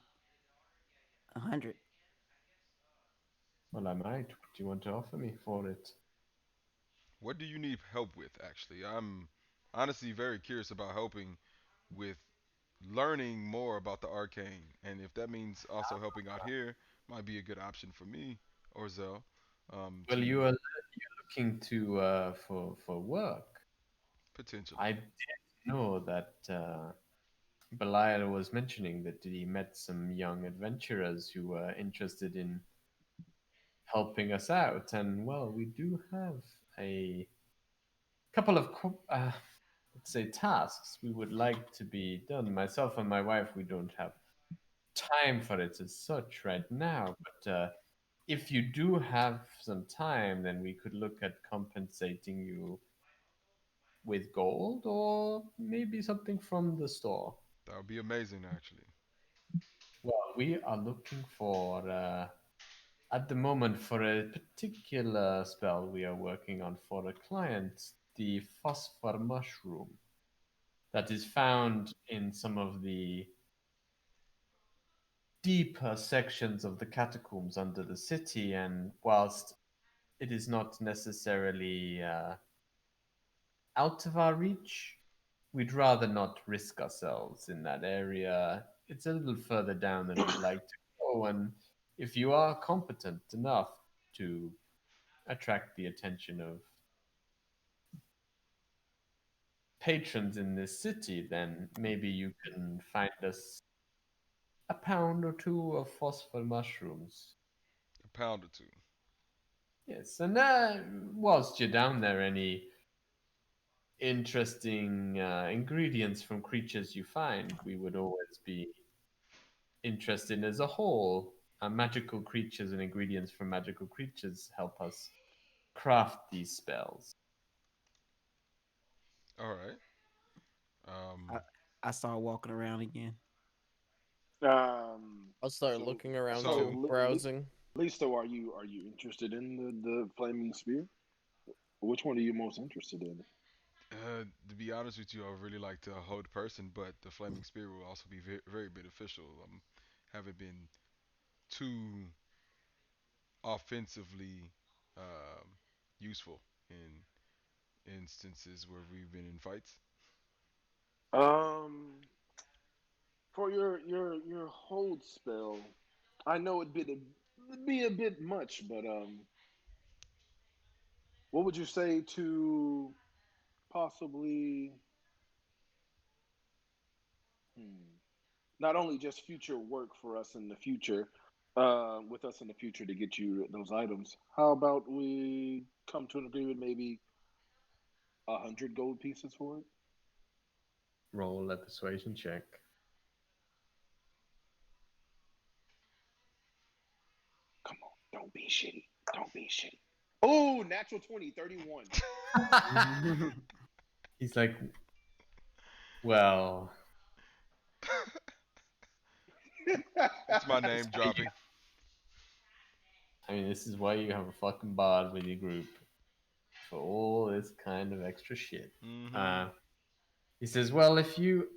100? Well, I might. What do you want to offer me for it? What do you need help with, actually? I'm honestly very curious about helping with learning more about the arcane, and if that means also helping out here, might be a good option for me or Zell. Well, To you're looking to for work. potentially. I did know that Belial was mentioning that he met some young adventurers who were interested in helping us out, and well, we do have a couple of let's say tasks we would like to be done. Myself and my wife, we don't have time for it as such right now, but if you do have some time, then we could look at compensating you with gold or maybe something from the store. That would be amazing, actually. Well, we are looking for, at the moment, for a particular spell we are working on for a client, the phosphor mushroom that is found in some of the deeper sections of the catacombs under the city. And whilst it is not necessarily out of our reach, we'd rather not risk ourselves in that area. It's a little further down than we'd like to go, and if you are competent enough to attract the attention of patrons in this city, then maybe you can find us a pound or two of phosphor mushrooms. A pound or two. Yes, and whilst you're down there, any interesting ingredients from creatures you find, we would always be interested in as a whole. Magical creatures and ingredients from magical creatures help us craft these spells. All right. I, I start walking around again. I'll start so looking around so So too, browsing. Listo, are you interested in the flaming spear? Which one are you most interested in? to be honest with you, I would really like to hold person, but the flaming spear will also be very beneficial. Haven't been too offensively useful in instances where we've been in fights. Um, for your hold spell, I know it'd be a bit much, but what would you say to possibly hmm, not only just future work for us in the future, with us in the future to get you those items? How about we come to an agreement, maybe 100 gold pieces for it? Roll a persuasion check. Come on, don't be shitty. Don't be shitty. Oh, natural 20, 31. He's like, well, It's my this is name why you, dropping. I mean, this is why you have a fucking bard with your group for all this kind of extra shit. Mm-hmm. Uh, he says, well, if you,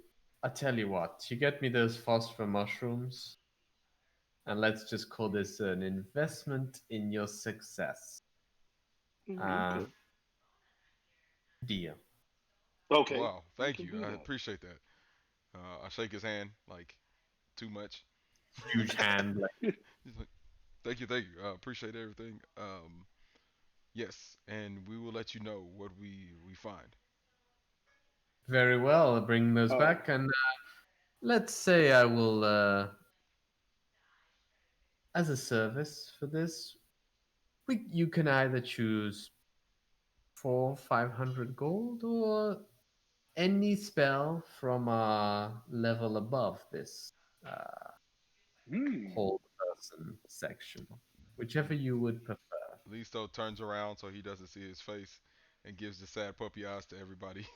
I tell you what, you get me those phosphor mushrooms, and let's just call this an investment in your success. Uh, Okay. deal. Okay, Wow, we thank can you. do I that. appreciate that. I shake his hand like too much. Huge hand. Like, He's like, thank you. I appreciate everything. Yes, and we will let you know what we find. very well. I'll bring those Uh, back, and let's say I will, as a service for this, you can either choose 500 gold, or any spell from a level above this uh, hmm. whole person section, whichever you would prefer. Listo turns around so he doesn't see his face and gives the sad puppy eyes to everybody.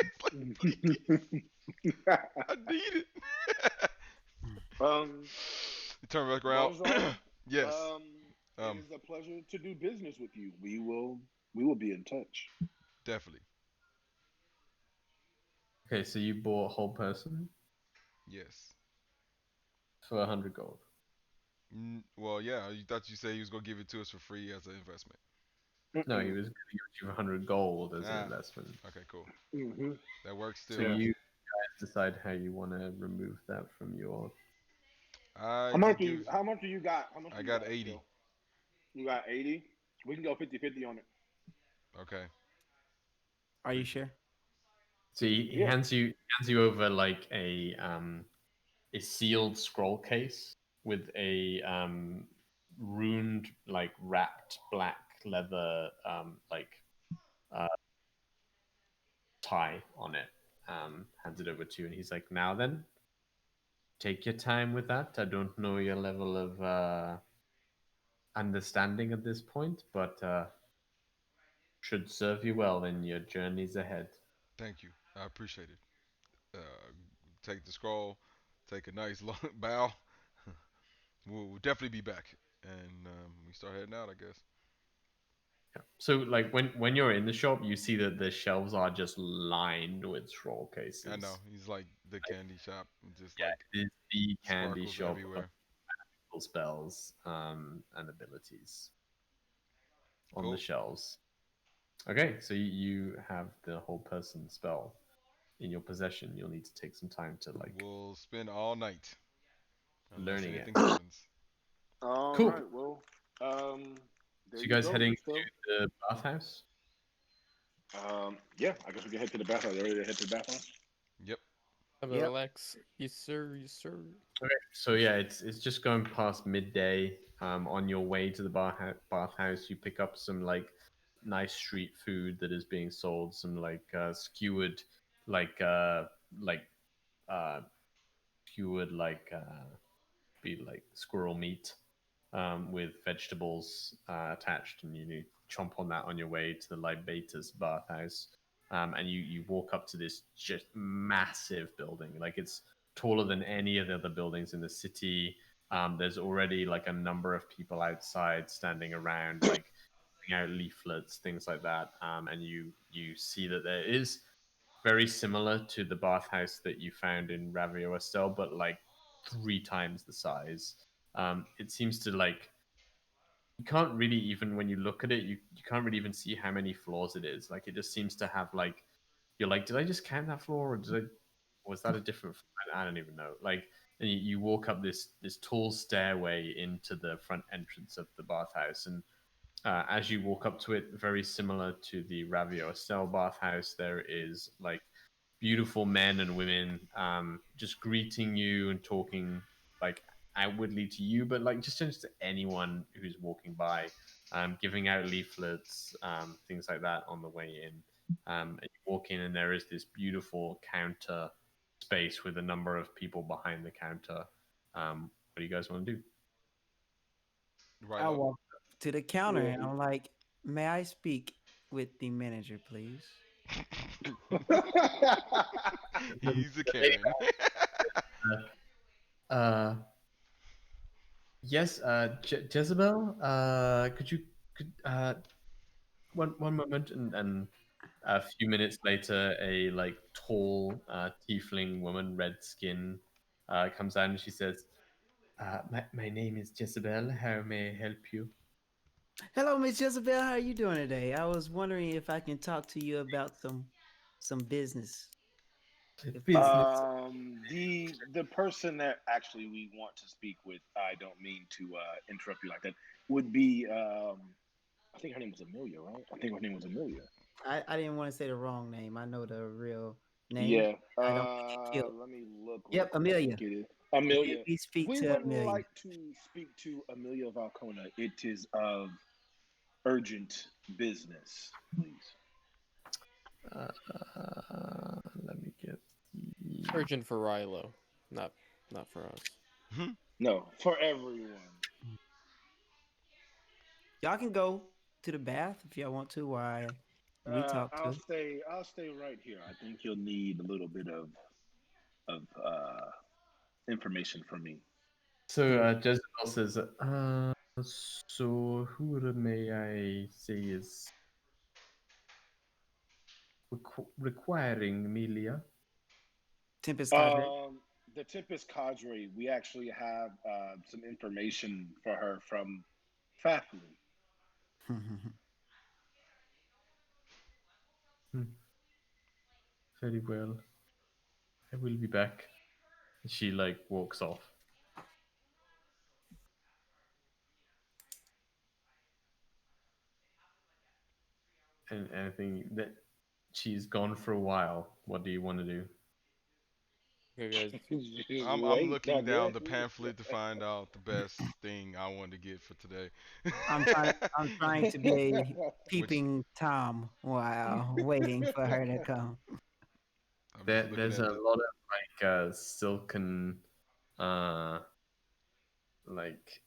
He's like, please, I need it. um, he turned back around. Barzal, Yes. it Um, is a pleasure to do business with you. We will be in touch. definitely. Okay, so you bought whole person Yes. for 100 gold. Well, yeah. You thought you said he was gonna give it to us for free as an investment. No, he Mm-mm. was going to give you 100 gold as an Ah. investment. Okay. Cool. Mm-hmm. That works So still. Yeah. you guys decide how you want to remove that from your. I How much could do you? give. How much do you got? How much I do you got got? 80. Phil? You got 80. We can go 50-50 on it. Okay. Are you Appreciate sure? So he Yeah. hands you over like a sealed scroll case with a runed like wrapped black leather like uh, tie on it. Hands it over to you, and he's like, "Now then, take your time with that. I don't know your level of understanding at this point, but should serve you well in your journeys ahead." Thank you. I appreciate it. Take the scroll. Take a nice long bow. We'll definitely be back, and we start heading out. I guess. Yeah. So, like when you're in the shop, you see that the shelves are just lined with scroll I know cases. he's like the candy shop, just like Yeah, it is the candy sparkles shop of everywhere. spells and abilities on the Cool. shelves. Okay, so you have the whole person spell in your possession. You'll need to take some time to like We'll spend all night unless learning it. anything happens. All Cool. right. Well, there So you you guys go, heading Mister. to the bathhouse? Yeah. I guess we can head to the bathroom. You ready to head to the bathroom? Yep. Have a Yep. relax. Yes, sir. Yes, sir. Okay. So yeah, it's just going past midday. On your way to the bathhouse, you pick up some like nice street food that is being sold. Some like skewered, like like uh skewered be like squirrel meat with vegetables attached, and you chomp on that on your way to the Libatus bathhouse. And you walk up to this just massive building, like it's taller than any of the other buildings in the city. There's already like a number of people outside standing around, like putting out leaflets, things like that. And you see that there is very similar to the bathhouse that you found in Ravio Estel, but like 3 times the size. It seems to like you can't really even when you look at it, you can't really even see how many floors it is. Like it just seems to have like you're like, did I just count that floor or did I was that a different floor? I don't even know. Like and you walk up this tall stairway into the front entrance of the bathhouse and as you walk up to it, very similar to the Ravio Estel bathhouse, there is like beautiful men and women just greeting you and talking like outwardly to you, but like just to anyone who's walking by, giving out leaflets, things like that on the way in. And you walk in, and there is this beautiful counter space with a number of people behind the counter. What do you guys want to do? I Rilo. walk up to the counter Yeah. and I'm like, "May I speak with the manager, please?" He's a The lady Karen. uh, yes, Jezebel. Could you could one moment and a few minutes later, a like tall tiefling woman, red skin, comes out and she says, my name is Jezebel. How may I help you?" Hello, Miss Jezebel. How are you doing today? I was wondering if I can talk to you about some business. If Business. possible. The person that actually we want to speak with, I don't mean to interrupt you like that, would be I think her name was Amelia, right? I think her name was Amelia. I didn't want to say the wrong name. I know the real name. Yeah. I don't want to get killed. Let me look real Yep, quick. I think Amelia. it is Can you Amelia. please speak We to would Amelia? like to speak to Amelia Valcona. It is of urgent business, please. Let me get the. Urgent for Rilo, not not for us. No, for everyone. Y'all can go to the bath if y'all want to while we talk I'll to. stay. I'll stay right here. I think you'll need a little bit of information from me. So Jezebel says, so who may I say is requiring Amelia? Tempest Cadre. The Tempest Cadre, we actually have some information for her from Fafney. Very well. I will be back. She like walks off. And anything that she's gone for a while. What do you want to do? Okay, guys. I'm looking down the pamphlet to find out the best thing I want to get for today. I'm trying to be Which peeping Tom while waiting for her to come. I'm just looking There's at a the. lot of like silken like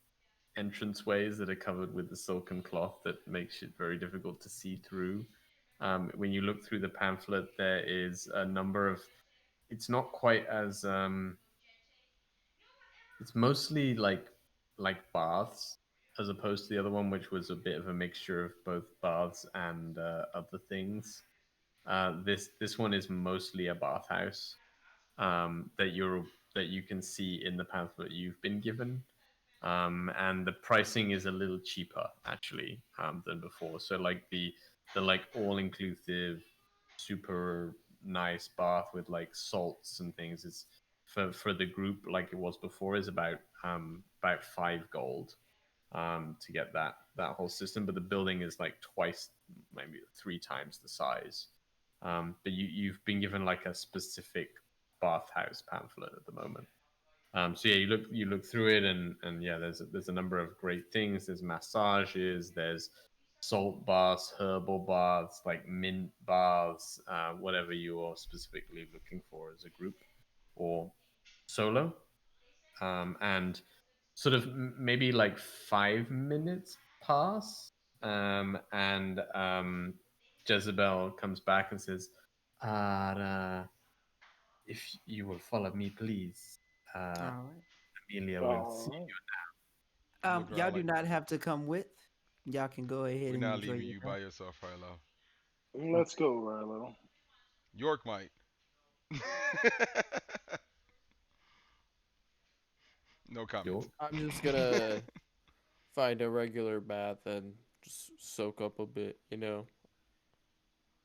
entranceways that are covered with the silken cloth that makes it very difficult to see through. When you look through the pamphlet, there is a number of. It's not quite as. It's mostly like baths, as opposed to the other one, which was a bit of a mixture of both baths and other things. This one is mostly a bathhouse that you can see in the pamphlet you've been given. And the pricing is a little cheaper actually than before. So like the like all inclusive, super nice bath with like salts and things is for the group like it was before is about 5 gold to get that whole system. But the building is like twice, maybe 3 times the size. But you've been given like a specific bathhouse pamphlet at the moment. So yeah, you look through it, and yeah, there's a number of great things. There's massages, there's salt baths, herbal baths, like mint baths, whatever you are specifically looking for as a group or solo. And sort of maybe like 5 minutes pass, and Jezebel comes back and says, "If you will follow me, please." Uh, All right. Amelia will see All you. I'm looking Y'all around do like not have to come with. Y'all can go ahead we're and not enjoy leaving you yourself. by yourself, Philo. right. Let's go, Rilo. York might. No comments. York. I'm just gonna find a regular bath and just soak up a bit, you know?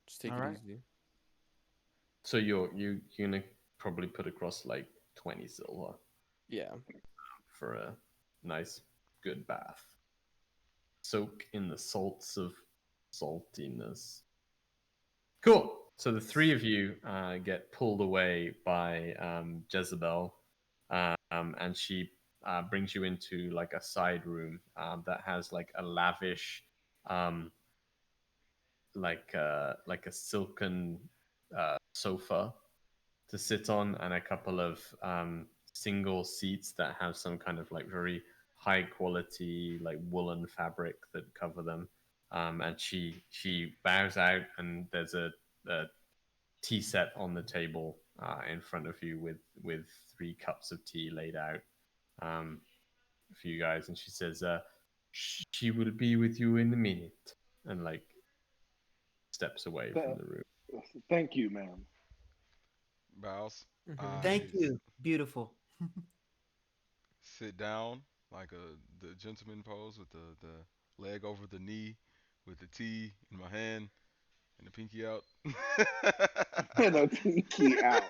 Just take All it right. easy. So you're gonna probably put across like 20 silver Yeah. for a nice good bath. Soak in the salts of saltiness. Cool. So the three of you get pulled away by Jezebel, and she brings you into like a side room that has like a lavish, um, like a silken sofa to sit on, and a couple of single seats that have some kind of like very high quality like woolen fabric that cover them. And she bows out, and there's a tea set on the table in front of you with 3 cups of tea laid out um, for you guys. And she says, "She will be with you in a minute," and like steps away from the room. Thank you, ma'am. Bows. Thank I you. Beautiful. sit down like the gentleman pose with the leg over the knee, with the tea in my hand and the pinky out. The pinky out.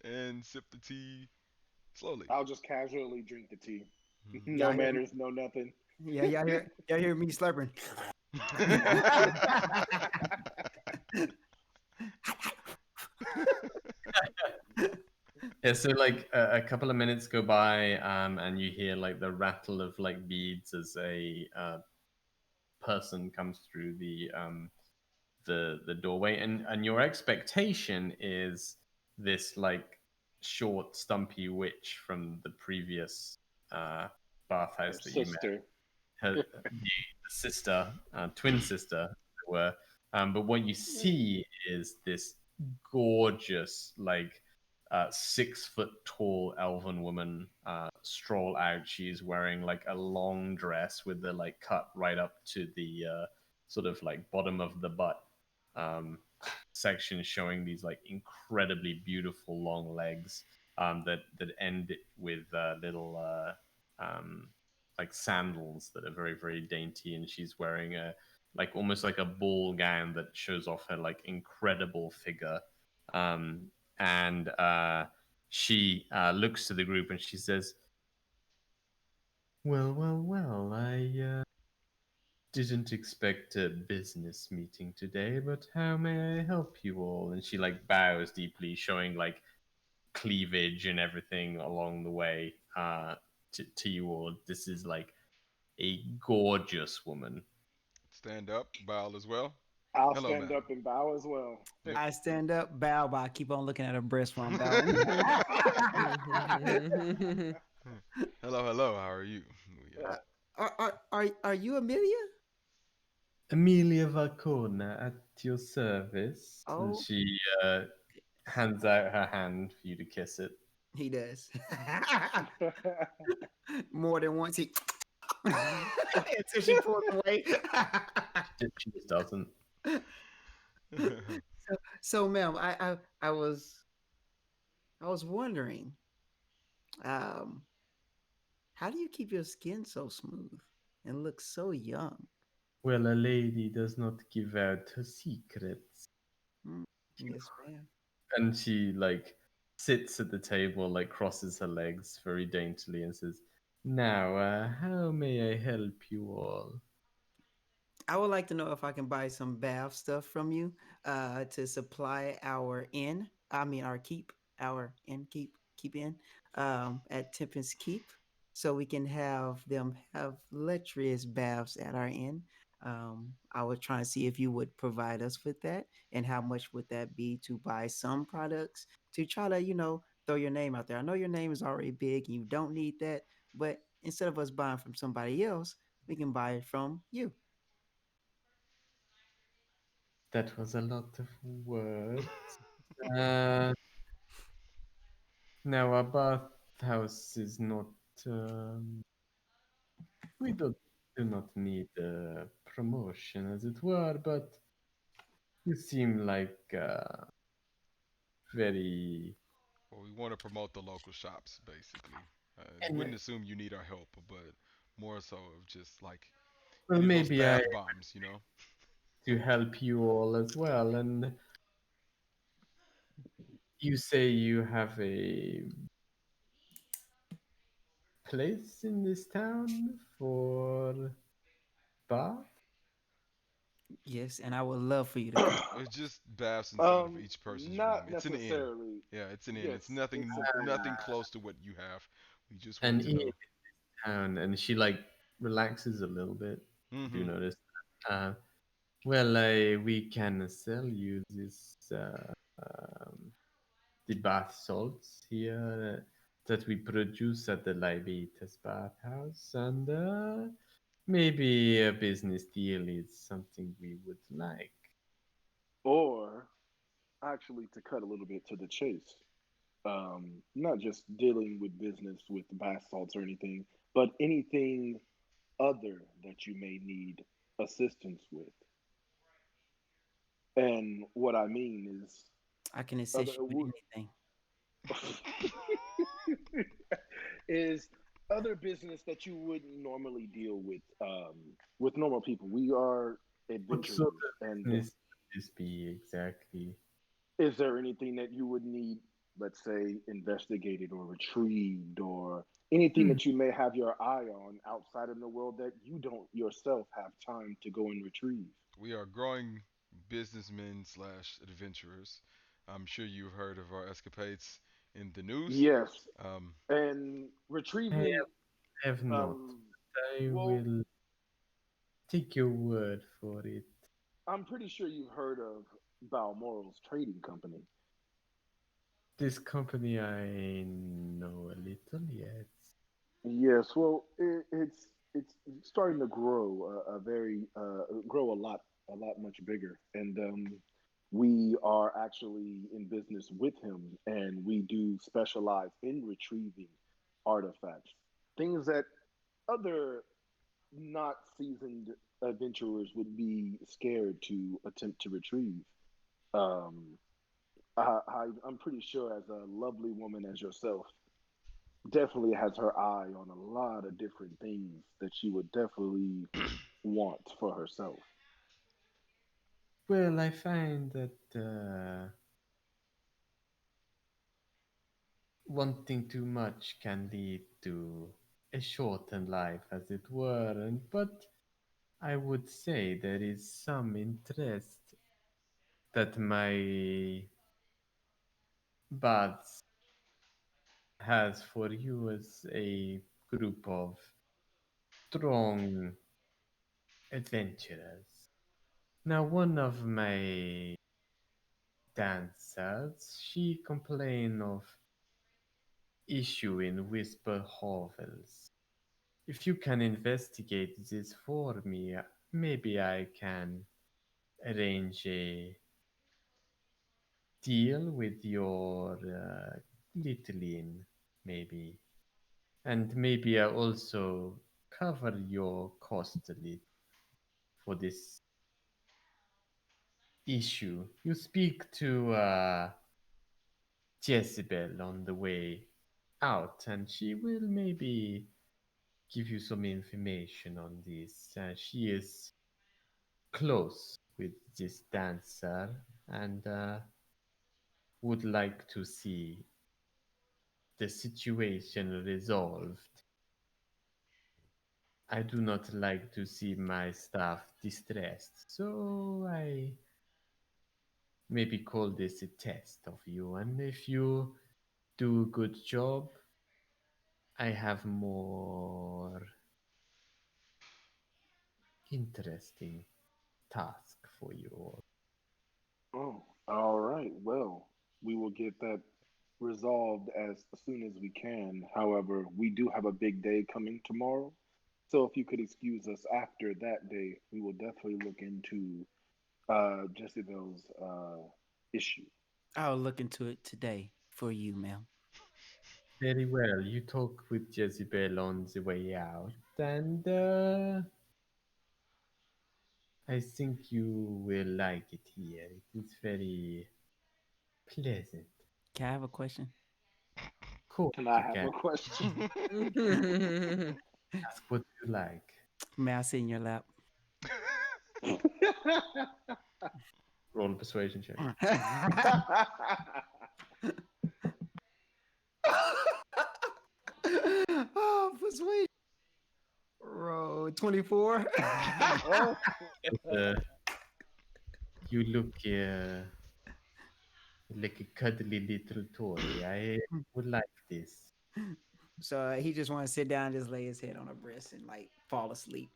And sip the tea slowly. I'll just casually drink the tea. No Y'all hear, manners, no nothing. yeah, y'all hear me slurping. Yeah, so like a couple of minutes go by, and you hear like the rattle of like beads as a person comes through the doorway, and your expectation is this like short, stumpy witch from the previous Her bathhouse that you met, sister. the sister, twin sister, as it were. But what you see is this gorgeous, like 6 foot tall elven woman stroll out. She's wearing like a long dress with the like cut right up to the sort of like bottom of the butt. section showing these like incredibly beautiful long legs that end with little like sandals that are very very dainty, and she's wearing a like almost like a ball gown that shows off her like incredible figure. Um, and she looks to the group and she says, well, I didn't expect a business meeting today, but how may I help you all? And she like bows deeply, showing like cleavage and everything along the way to you all. This is like a gorgeous woman. Stand up, bow as well. I'll Hello, stand madam. up and bow as well. Yep. I stand up, bow, but I keep on looking at her breast while I'm bowing. Hello, hello. How are you? We, Are you Amelia? Amelia Valcorna at your service. And Oh, she hands out her hand for you to kiss it. he does. More than once. He until she pulls away. She just doesn't. So, ma'am, I was wondering, um, how do you keep your skin so smooth and look so young? Well, a lady does not give out her secrets. Mm, yes, ma'am. And she like sits at the table, like crosses her legs very daintily, and says, "Now, how may I help you all?" I would like to know if I can buy some bath stuff from you to supply our inn. I mean, our inn keep in at Tempest Keep, so we can have them have luxurious baths at our inn. I was trying to see if you would provide us with that, and how much would that be to buy some products to try to, throw your name out there. I know your name is already big and you don't need that, but instead of us buying from somebody else, we can buy it from you. That was a lot of words. Uh, Now, our bathhouse is not. Um, we do not need promotion, as it were, but you seem like very. well, we want to promote the local shops, basically. And Wouldn't assume you need our help, but more so of just like well, any of those maybe I bath bombs, you know. to help you all as well. And you say you have a place in this town for bath? Yes, and I would love for you to come. It's just baths inside of each person's room. Not It's an inn. necessarily. Yeah, it's an inn. Yes, It's it's nothing an inn. nothing close to what you have. We just An want to inn know. town, and she like relaxes a little bit. You do Mm-hmm. notice. Uh, well, we can sell you this the bath salts here that we produce at the Libeatus bathhouse, and maybe a business deal is something we would like. Or actually, to cut a little bit to the chase, not just dealing with business with bath salts or anything, but anything other that you may need assistance with. And what I mean is I can other assist you with anything. is other business that you wouldn't normally deal with normal people. We are What sort adventurers, of and business would this be exactly? is there anything that you would need, let's say, investigated or retrieved, or anything Hmm. that you may have your eye on outside in the world that you don't yourself have time to go and retrieve? We are growing businessmen slash adventurers. I'm sure you've heard of our escapades in the news. Yes, Um, and I retrieving. have not. Um, I well, will take your word for it. I'm pretty sure you've heard of Balmoral's trading company. This company I know a little, yes. Yes, well, it's starting to grow a very grow a lot much bigger, and we are actually in business with him, and we do specialize in retrieving artifacts, things that other not seasoned adventurers would be scared to attempt to retrieve. Um, I'm pretty sure, as a lovely woman as yourself, definitely has her eye on a lot of different things that she would definitely want for herself. Well, I find that wanting too much can lead to a shortened life, as it were, but I would say there is some interest that my buds has for you as a group of strong adventurers. Now, one of my dancers, she complained of issue in Whisper Hovels. If you can investigate this for me, maybe I can arrange a deal with your little inn, maybe. And maybe I also cover your cost a little for this issue. You speak to Jezebel on the way out, and she will maybe give you some information on this. She is close with this dancer and would like to see the situation resolved. I do not like to see my staff distressed, so I maybe call this a test of you. And if you do a good job, I have more interesting task for you. Oh, all right. Well, we will get that resolved as soon as we can. However, we do have a big day coming tomorrow. So if you could excuse us after that day, we will definitely look into Jezebel's issue. I'll look into it today for you, ma'am. Very well. You talk with Jezebel on the way out, and I think you will like it here. It is very pleasant. Can I have a question? Of course, Can I you have can a question? ask what you like. May I sit in your lap? Roll a persuasion check. Oh, persuasion. Roll 24. Oh. Uh, you look like a cuddly little toy. I would like this. So he just want to sit down, just lay his head on her breast and like fall asleep.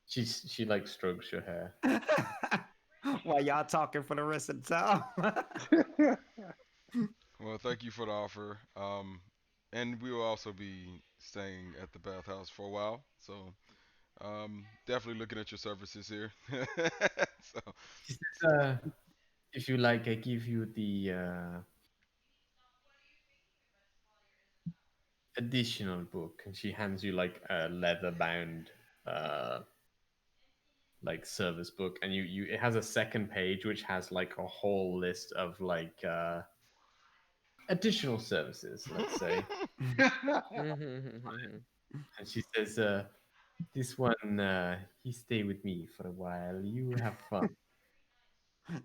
She like strokes your hair. While y'all talking for the rest of the time. Well, thank you for the offer. And we will also be staying at the bathhouse for a while. So, definitely looking at your services here. So, She says, if you like, I give you the additional book, and she hands you like a leather bound like service book, and you it has a second page which has like a whole list of like additional services, let's say. And she says, this one he stay with me for a while, you have fun.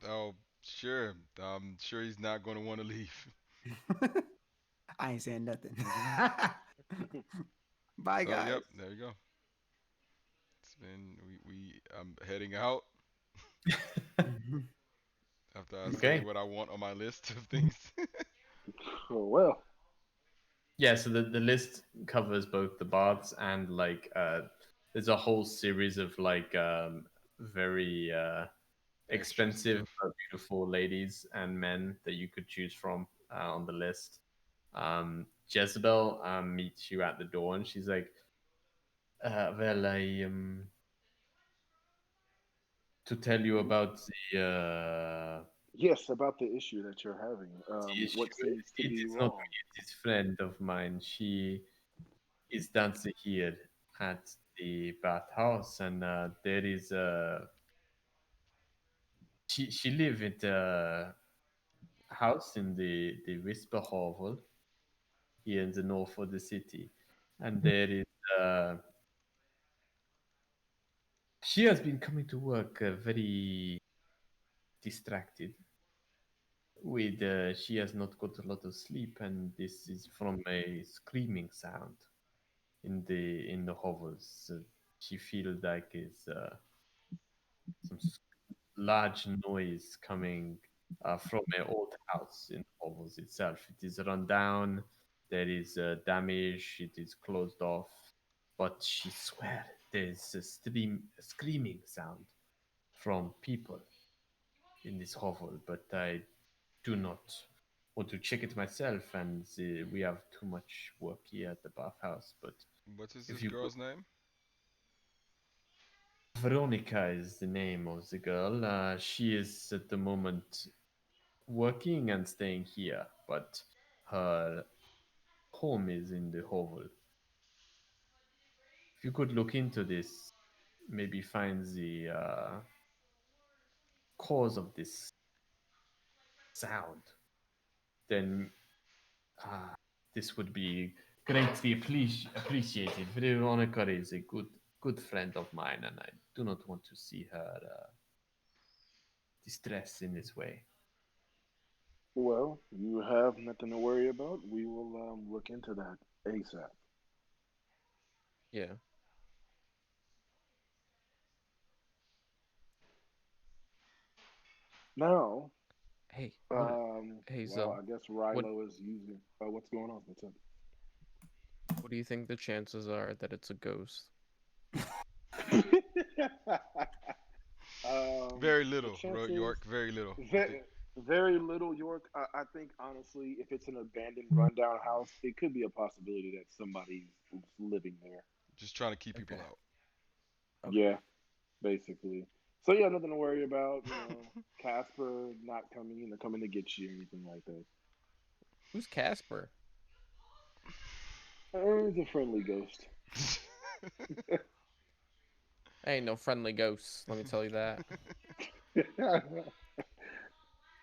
oh, sure. I'm sure he's not going to want to leave. I ain't saying nothing. Bye, So, guys. yep, there you go. It's been I'm heading out after I say Okay. what I want on my list of things. Oh, well. Yeah, so the list covers both the baths and like there's a whole series of like very Extra expensive stuff. but beautiful ladies and men that you could choose from on the list. Jezebel meets you at the door, and she's like, well, I to tell you about Yes, about the issue that you're having. the issue. What seems to It be is not wrong? me, it is friend of mine. She is dancing here at the bathhouse, and there is a she live in the house in the Whisper Hovel here in the north of the city, and there is she has been coming to work very distracted. With she has not got a lot of sleep, and this is from a screaming sound in the hovels. She feels like it's some large noise coming from an old house in hovels itself. It is run down. There is damage. It is closed off. But she swear there's a screaming sound from people in this hovel. But I do not want to check it myself, and we have too much work here at the bathhouse. But What is if this you could, girl's name? Veronica is the name of the girl. She is at the moment working and staying here, but her home is in the hovel. If you could look into this, maybe find the cause of this sound, then uh, this would be greatly appreciated. Veronica is a good friend of mine, and I do not want to see her distressed in this way. Well, you have nothing to worry about. We will look into that ASAP. Yeah. Now, Hey, hey, well, Zell. I guess What Rilo is using. What's going on? What's up? what do you think the chances are that it's a ghost? Very The little, chances, York. Very little. I think very, very little, York. I think honestly, if it's an abandoned, rundown house, it could be a possibility that somebody's living there. just trying to keep people Okay. out. Okay. Yeah, basically. So yeah, nothing to worry about. Casper not coming, coming to get you or anything like that. Who's Casper? He's a friendly ghost. Ain't no friendly ghosts, let me tell you that.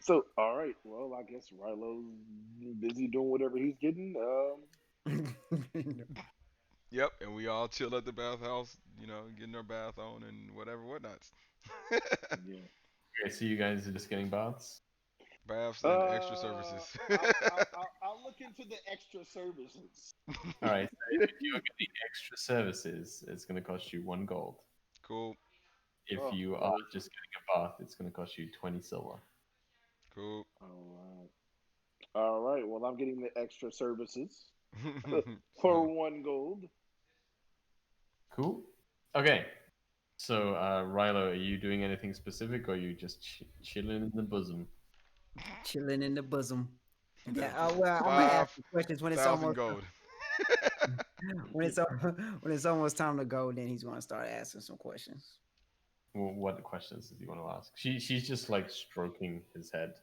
So, all right. Well, I guess Rilo's busy doing whatever he's getting. Yep, and we all chill at the bathhouse, getting our bath on and whatever whatnots. Yeah. Okay, so you guys are just getting baths. Baths and extra services. I'll look into the extra services. All right. So if you're getting extra services, it's going to cost you 1 gold. Cool, If Oh, you are perfect. just getting a bath, it's going to cost you 20 silver. cool. All right. All right. Well, I'm getting the extra services for So 1 gold. Cool. Okay. So, Rilo, are you doing anything specific, or are you just chilling in the bosom? Chilling in the bosom. Yeah. Well, I'm gonna ask five the questions when it's thousand almost gold. when it's almost time to go. Then he's gonna start asking some questions. Well, what questions does he want to ask? She's just like stroking his head.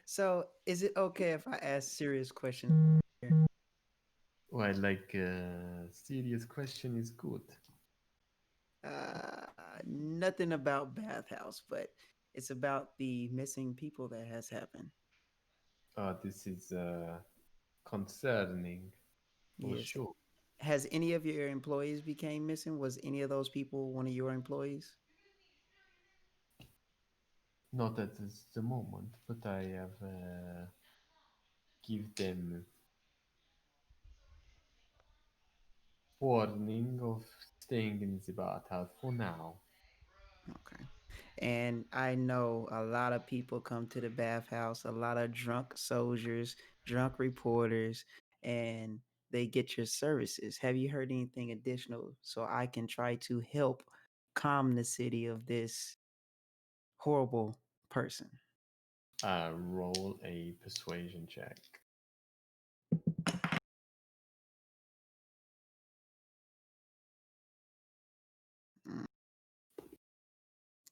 So, is it okay if I ask serious questions? Well, like serious question is good. Uh, Nothing about bathhouse, but it's about the missing people that has happened. This is concerning for Yes. sure. Has any of your employees became missing? Was any of those people one of your employees? Not at the moment, but I have give them warning of staying in the bathhouse for now. Okay. And I know a lot of people come to the bathhouse, a lot of drunk soldiers, drunk reporters, and they get your services. Have you heard anything additional so I can try to help calm the city of this horrible person? Roll a persuasion check. Mm,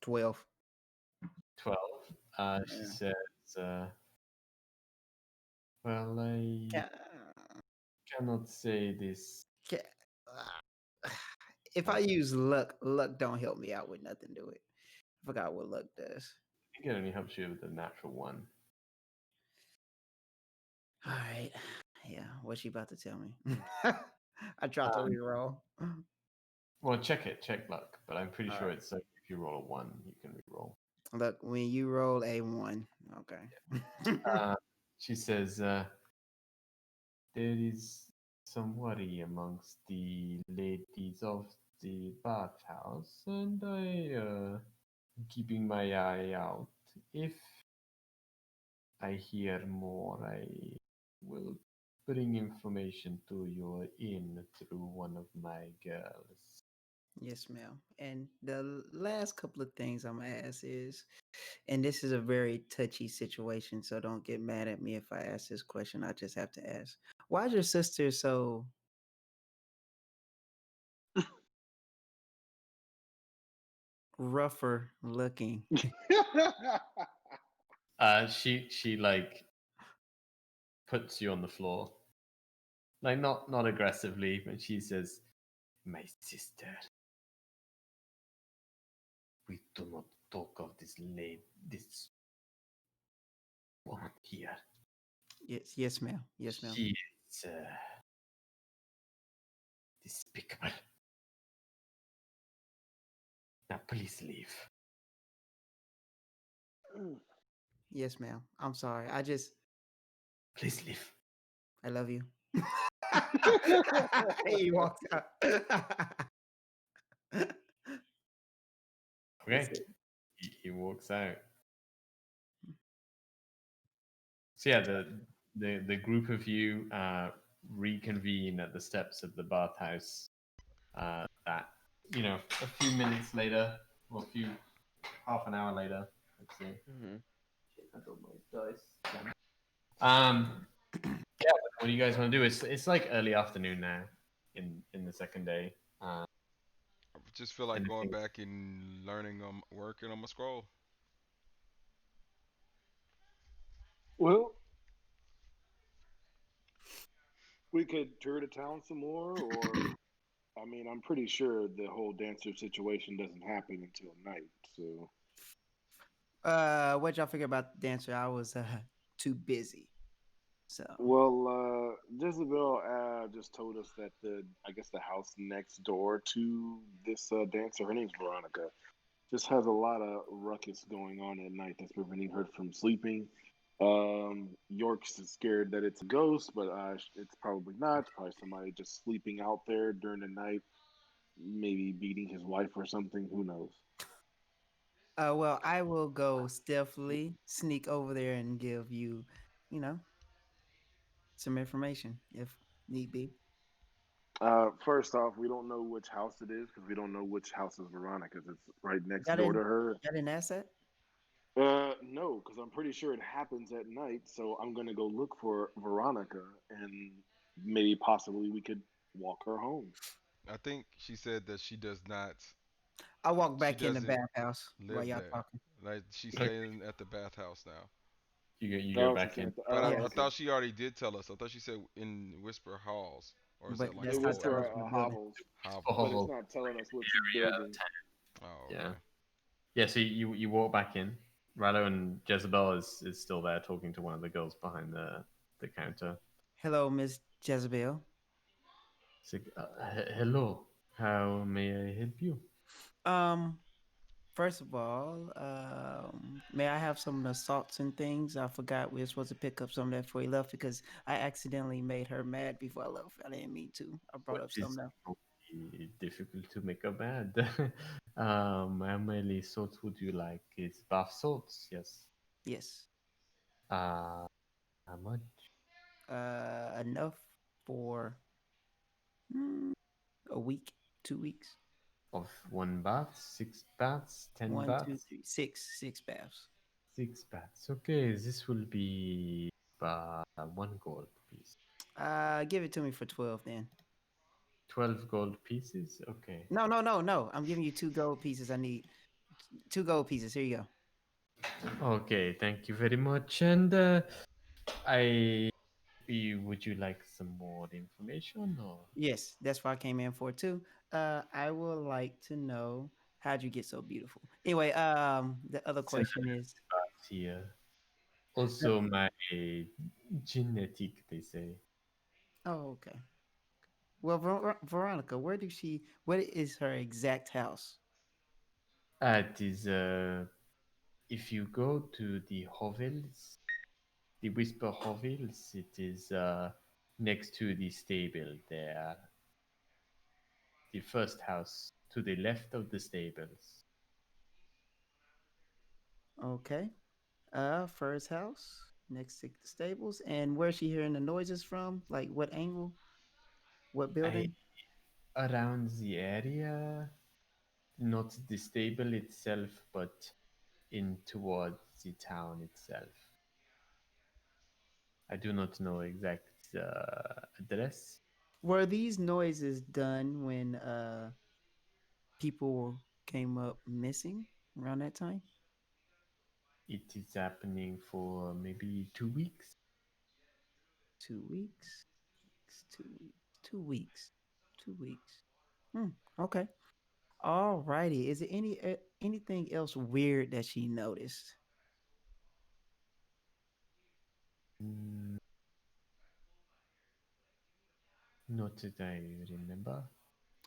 12. 12. She Yeah. says, well, I Ca- cannot say this. ca- If I use luck, luck don't help me out with nothing, do it. forgot what luck does. I think it only helps you with the natural one. All right. Yeah, what's she about to tell me? I tried to Um, reroll. Well, check luck, but I'm pretty All sure right. it's like if you roll a one, you can re-roll. Look, when you roll a one, okay. Uh, she says, there is some worry amongst the ladies of the bathhouse, and keeping my eye out. If I hear more, I will bring information to your inn through one of my girls. Yes, ma'am. And the last couple of things I'm gonna ask is, and this is a very touchy situation, so don't get mad at me if I ask this question. I just have to ask. Why is your sister so rougher looking? She like puts you on the floor, like not aggressively, but she says, "My sister, we do not talk of this woman here. Yes, yes, ma'am. Yes, ma'am. She is despicable. Now please leave. Yes, ma'am. I'm sorry. Please leave." I love you. He walks out. That's Okay, it. he walks out. So yeah, the group of you reconvene at the steps of the bathhouse. That a few minutes later, or half an hour later. Let's see. Hmm. I got my dice. Yeah. What do you guys want to do? It's like early afternoon now, in the second day. I just feel like going Anything? back and learning working on my scroll. Well, we could tour the town some more, or I mean, I'm pretty sure the whole dancer situation doesn't happen until night. So, What y'all figure about the dancer? I was too busy. So well, Jezebel just told us that I guess the house next door to this dancer, her name's Veronica, just has a lot of ruckus going on at night that's preventing her from sleeping. York's scared that it's a ghost, but it's probably not. It's probably somebody just sleeping out there during the night, maybe beating his wife or something. Who knows? well, I will go stealthily, sneak over there and give you, you know, some information if need be. First off, we don't know which house it is because we don't know which house is Veronica's. It's right next Y'all door to didn't her. y'all didn't ask that? No, because I'm pretty sure it happens at night. So I'm gonna go look for Veronica, and maybe possibly we could walk her home. I think she said that she does not. I walk She back in the doesn't bathhouse while live y'all there. talking. Like she's Okay. staying at the bathhouse now. You go Oh, she's back saying, in. But I, Yeah, I okay. thought she already did tell us. I thought she said in Whisper Halls, or is but that like It that's a was not whole telling for us what building. hovels, but it's Hovels? Oh, not telling us which area of building. town. Oh, Yeah. okay. Yeah, so you walk back in. Rallo and Jezebel is still there talking to one of the girls behind the counter. Hello, Miss Jezebel. It's like, hello, how may I help you? Um, First of all, may I have some of the salts and things? I forgot we were supposed to pick up some of that before he left because I accidentally made her mad before I left. I didn't mean to. I brought What up some is now. difficult to make a bad? How many salts would you like? It's bath salts, yes. Yes. Uh, how much? Enough for mm, a week, 2 weeks. Of one bath, 6 baths, 10 baths? 6 baths. 6 baths. Okay, this will be 1 gold piece. Give it to me for 12 then. 12 gold pieces? Okay. No, no, no, no. I'm giving you 2 gold pieces. I need 2 gold pieces. Here you go. Okay, thank you very much. And I would you like some more information or Yes, that's what I came in for too. I would like to know How'd you get so beautiful? Anyway, the other Since question is, last year. Also, my genetic, they say. oh, okay. Well, Veronica, what is her exact house? It is, if you go to the Hovels, the Whisper Hovels, it is next to the stable there. The first house to the left of the stables. Okay. First house next to the stables. And where's she hearing the noises from? Like what angle? What I building? around the area, not the stable itself, but in towards the town itself. I do not know exact address. Were these noises done when people came up missing around that time? It is happening for maybe 2 weeks. 2 weeks. 2 weeks. 2 weeks. 2 weeks. Hmm. Okay. All righty. Is there anything else weird that she noticed? Mm, not that I remember.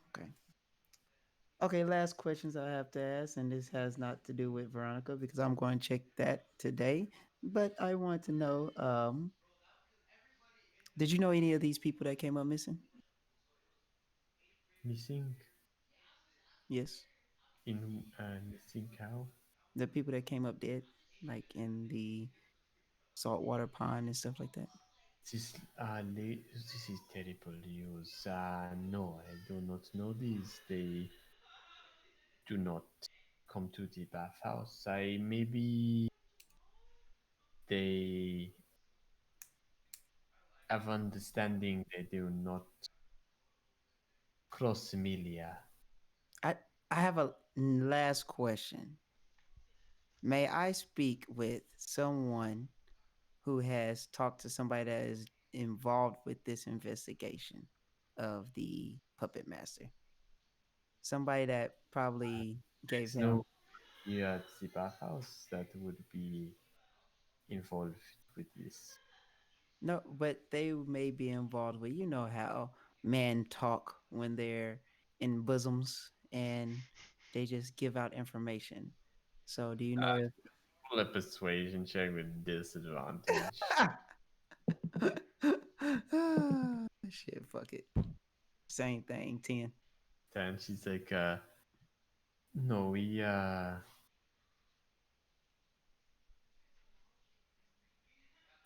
Okay. Okay, last questions I have to ask, and this has not to do with Veronica because I'm going to check that today. But I want to know, did you know any of these people that came up missing? Missing Yes, in missing cow. the people that came up dead, like in the saltwater pond and stuff like that. This is terrible news. No, I do not know these. They do not come to the bathhouse. I maybe they have understanding they do not cross milia. I I have a last question. May I speak with someone who has talked to somebody that is involved with this investigation of the puppet master? Somebody that probably gave There's no him here at the bathhouse that would be involved with this. no, but they may be involved with, you know how men talk when they're in bosoms and they just give out information. So do you know if Roll a persuasion check with disadvantage. shit, fuck it. Same thing, 10. Then she's like, no,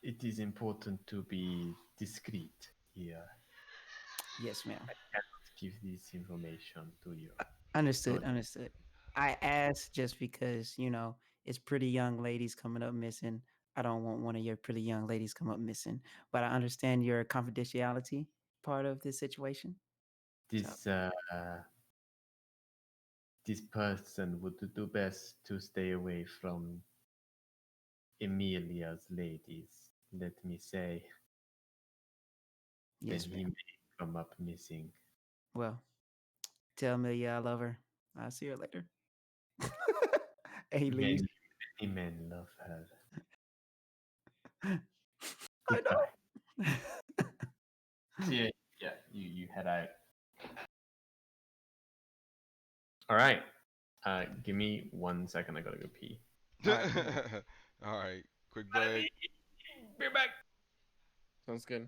it is important to be discreet here. Yes, ma'am. I cannot give this information to you. Understood, Sorry. understood. I asked just because, it's pretty young ladies coming up missing. I don't want one of your pretty young ladies come up missing, but I understand your confidentiality part of this situation. So, This this person would do best to stay away from Emilia's ladies. Let me say, then yes, he ma'am. may come up missing. Well, tell Amelia I love her. I'll see her later. He leaves. Many men love her. I Goodbye. know. Yeah, yeah, you head out. All right. Give me 1 second. I gotta go pee. All right, All right, quick break. Be back. sounds good.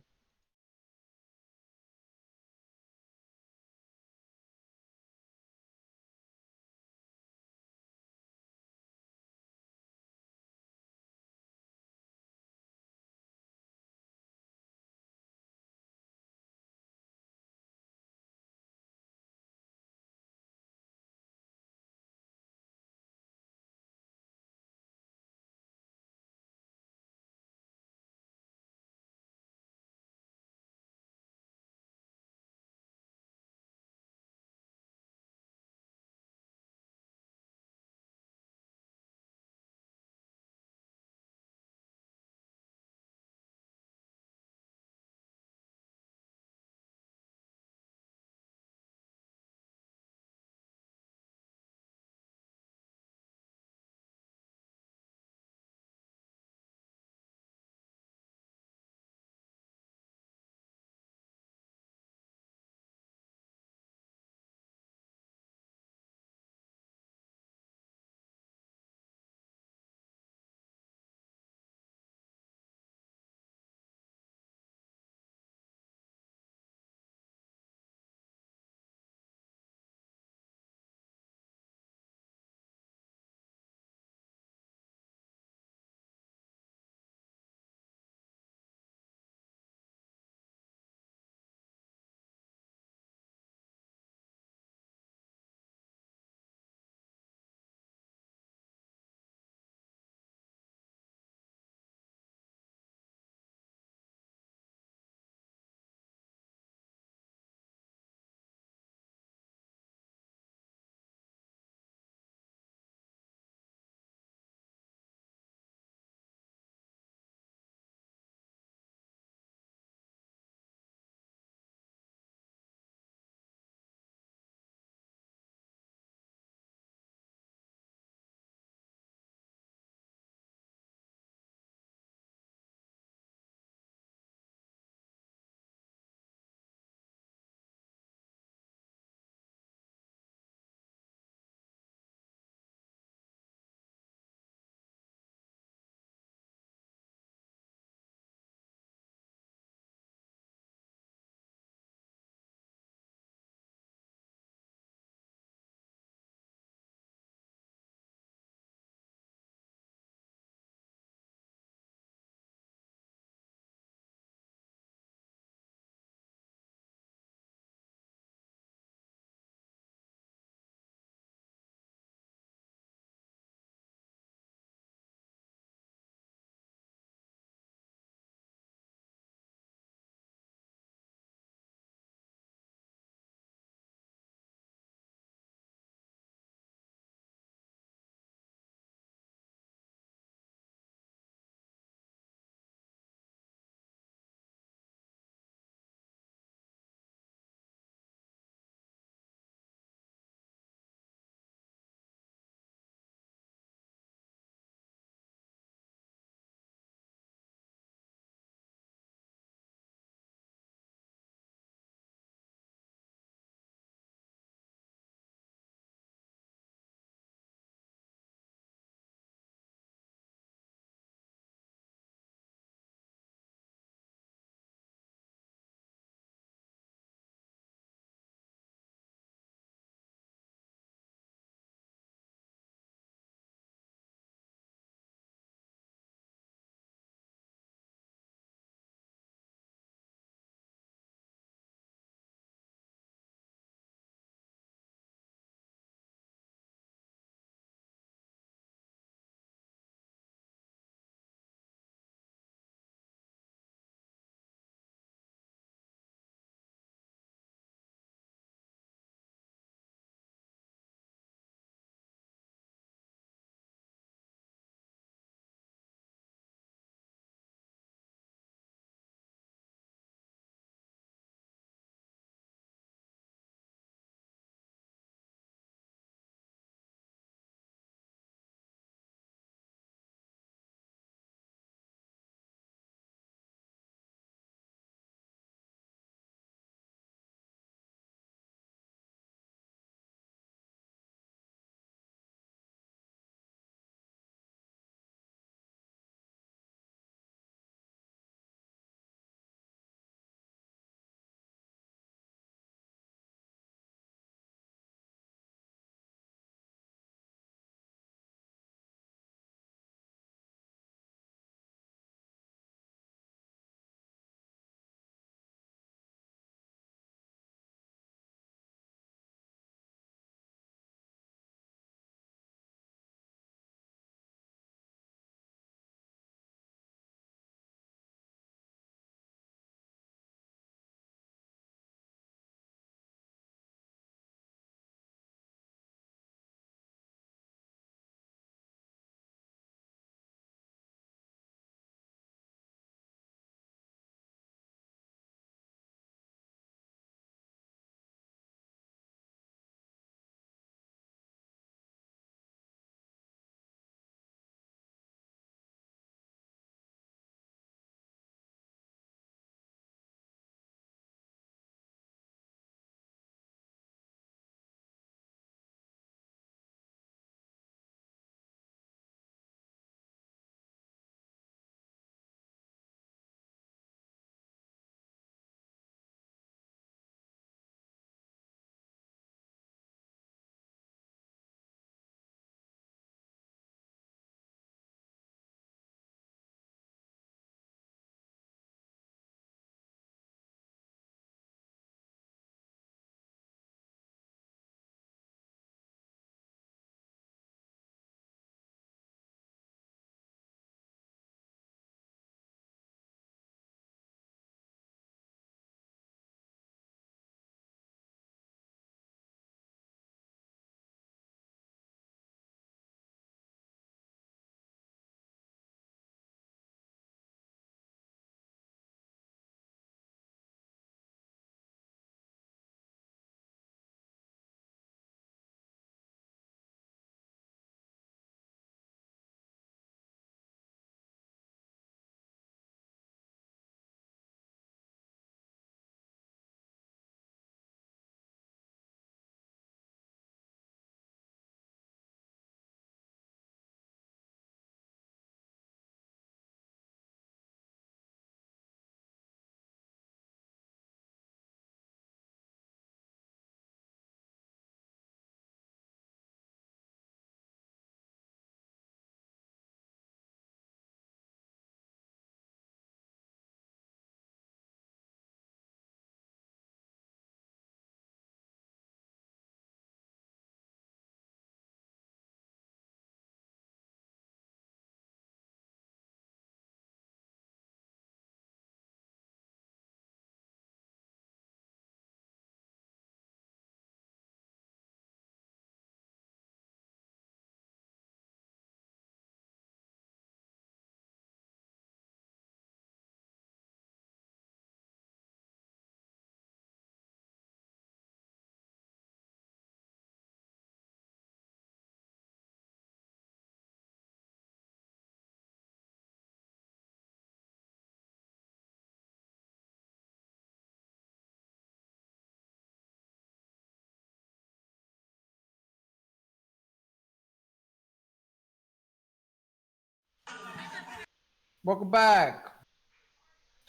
Welcome back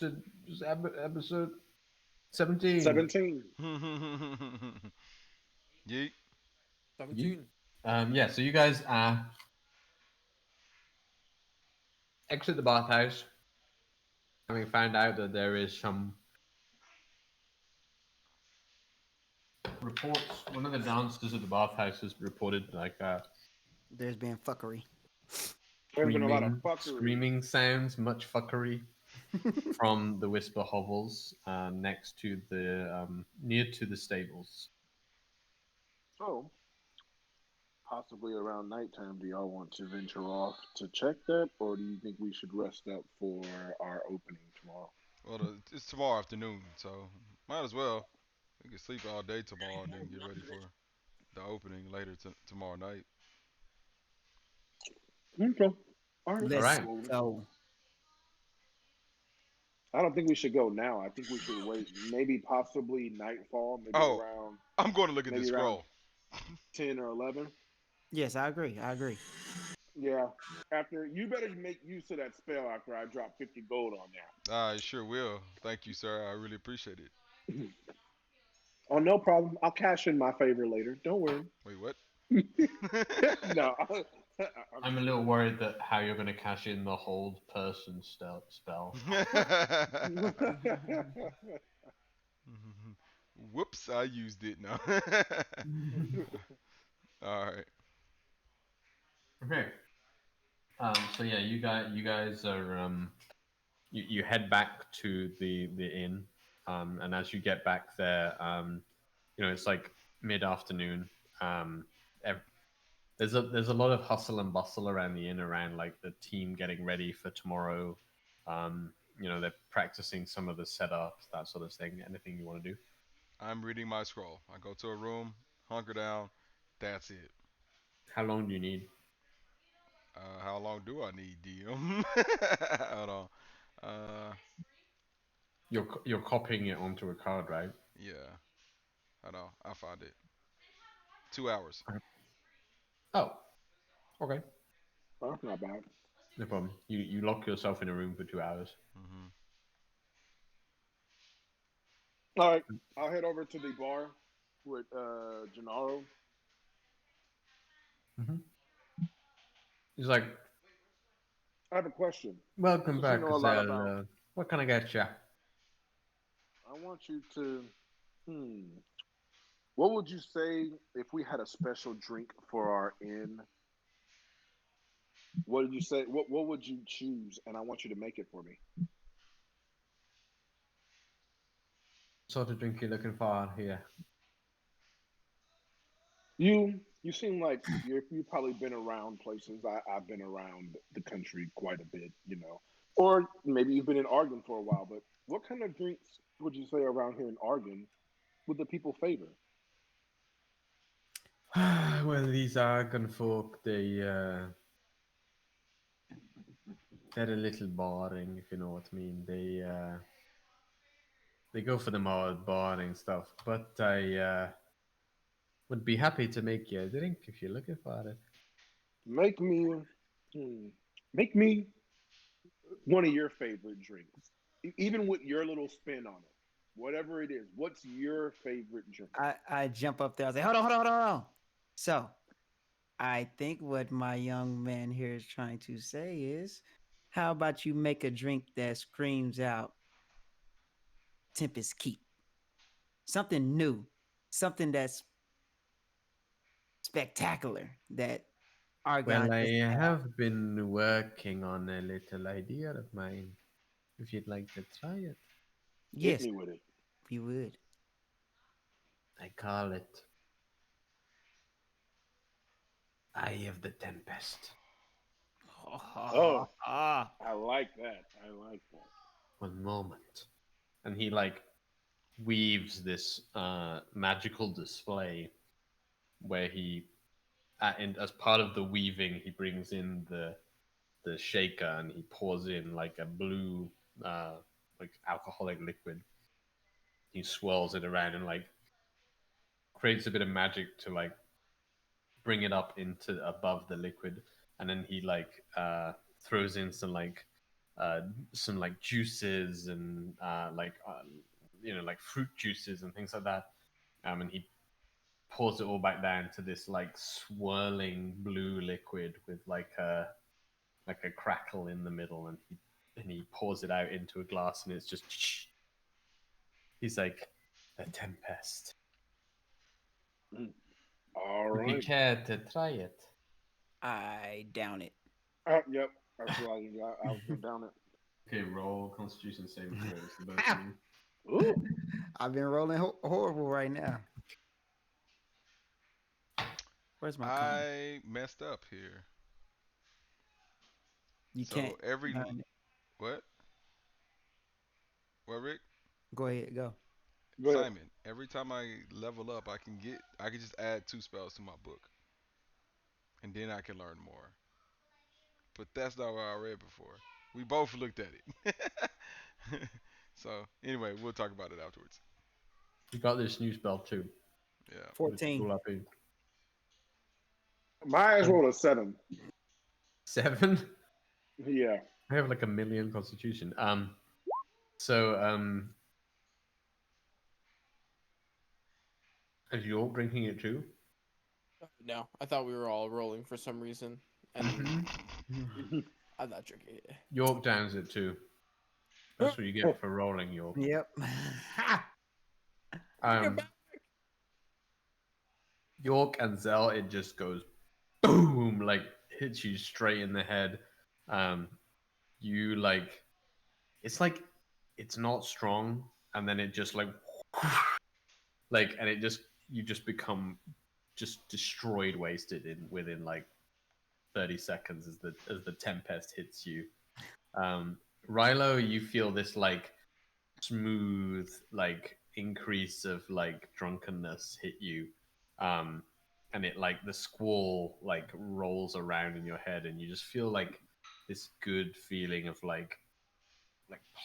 to episode 17. 17. Yeet. 17. Yeah, so you guys exit the bathhouse, having found out that there is some reports. One of the dancers at the bathhouse has reported like There's been fuckery. There's been a lot of fuckery. screaming sounds, much fuckery from the Whisper Hovels next to the near to the stables. So, possibly around nighttime, do y'all want to venture off to check that, or do you think we should rest up for our opening tomorrow? Well, it's tomorrow afternoon, so might as well. We can sleep all day tomorrow and then get ready for the opening later tomorrow night. Okay. All right. Let's right. go. I don't think we should go now. I think we should wait. Maybe possibly nightfall. Maybe Oh. around I'm going to look at Maybe the around- scroll. 10 or 11. Yes, I agree. I agree. Yeah. After you better make use of that spell after I drop 50 gold on there. I sure will. Thank you, sir. I really appreciate it. Oh, no problem. I'll cash in my favor later. Don't worry. Wait, what? No. I'm a little worried that how you're going to cash in the hold person spell. Whoops, I used it now. All right. Okay. So yeah, you guys are you head back to the inn, and as you get back there, it's like mid-afternoon. There's a lot of hustle and bustle around the inn, around like the team getting ready for tomorrow. They're practicing some of the setups, that sort of thing. Anything you want to do? I'm reading my scroll. I go to a room, hunker down. That's it. How long do you need? How long do I need, DM? Hold on. You're copying it onto a card, right? Yeah. Hold on. I'll find it. 2 hours. Oh, okay. Oh, that's not bad. No problem. You lock yourself in a room for 2 hours. Hmm. All right. I'll head over to the bar with Gennaro. He's like, I have a question. "Welcome Since back, you know a lot Gazelle. about- What can I get you?" I want you to. What would you say if we had a special drink for our inn? What did you say? What would you choose? And I want you to make it for me. What sort of drink you looking for here? You seem like you've probably been around places. I've been around the country quite a bit, or maybe you've been in Argon for a while. But what kind of drinks would you say around here in Argon would the people favor? Well, these Argon folk, they're a little boring, if you know what I mean. They go for the more boring stuff, but I would be happy to make you a drink if you're looking for it. Make me, make me one of your favorite drinks, even with your little spin on it. Whatever it is, what's your favorite drink? I jump up there. I say, hold on, hold on, hold on, hold on. So, I think what my young man here is trying to say is, how about you make a drink that screams out Tempest Keep? Something new, something that's spectacular that Argon Well, I doesn't have. have been working on a little idea of mine. If you'd like to try it, Hit Yes, me with it. we would. I call it Eye of the Tempest. Oh, I like that. I like that. One moment. And he like weaves this magical display where he, and as part of the weaving, he brings in the shaker and he pours in like a blue, like alcoholic liquid. He swirls it around and like creates a bit of magic to like bring it up into above the liquid, and then he like throws in some like some like juices and like fruit juices and things like that. And he pours it all back down to this like swirling blue liquid with like a crackle in the middle, and he pours it out into a glass, and it's just. He's like, the Tempest. All Would you right. care to try it? I down it. Yep. That's what I was gonna down it. Okay, roll Constitution saving throws for both of you. Ooh. I've been rolling horrible right now. Where's my con? I messed up here. You So can't. every burn it. what? What, Rick? Go ahead, go. Go ahead. Simon. Every time I level up, I can just add 2 spells to my book, and then I can learn more. But that's not what I read before. We both looked at it. So anyway, we'll talk about it afterwards. You got this new spell too. Yeah. Which is 14. all up in. My eyes rolled a 7. 7? Yeah. I have like a million Constitution. So is you all drinking it too? No, I thought we were all rolling for some reason, and I'm not drinking it. York downs it too. That's what you get for rolling, York. Yep. York and Zell, it just goes boom, like hits you straight in the head. You like, it's like it's not strong, and then it just like, and it just you just become just destroyed, wasted within like 30 seconds as the tempest hits you. Rilo, you feel this like smooth like increase of like drunkenness hit you, and it like the squall like rolls around in your head, and you just feel like this good feeling of like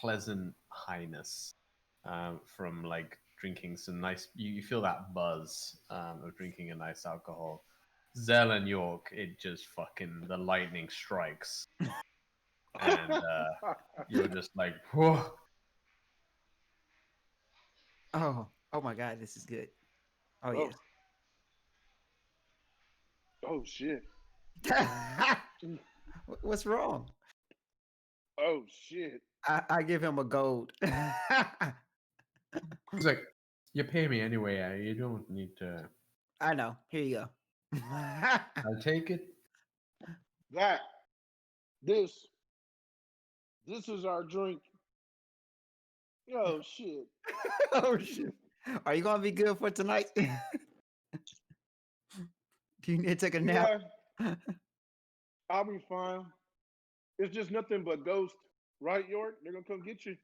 pleasant highness, from like drinking some nice. You feel that buzz, of drinking a nice alcohol. Zell and York, it just fucking the lightning strikes, and you're just like, whoa. Oh my God, this is good. Oh, Oh. Oh shit. yes. What's wrong? Oh shit. I give him a gold. He's like, you pay me anyway. You don't need to. I know. Here you go. I'll take it. This is our drink. Oh shit. Oh shit. Are you gonna be good for tonight? Do you need to take a nap? Yeah, I'll be fine. It's just nothing but ghosts, right, York? They're gonna come get you.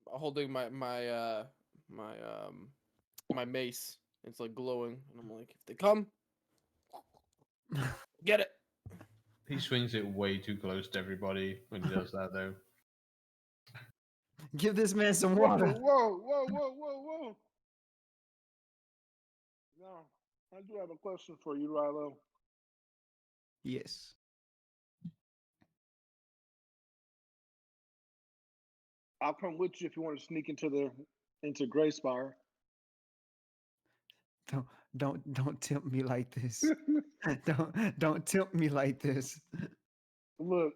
Holding my mace. It's like glowing, and I'm like, if they come, get it. He swings it way too close to everybody when he does that, though. Give this man some Whoa, water. whoa. Now, I do have a question for you, Rilo. Yes. I'll come with you if you want to sneak into Grayspire. Don't tempt me like this. Don't tempt me like this. Look,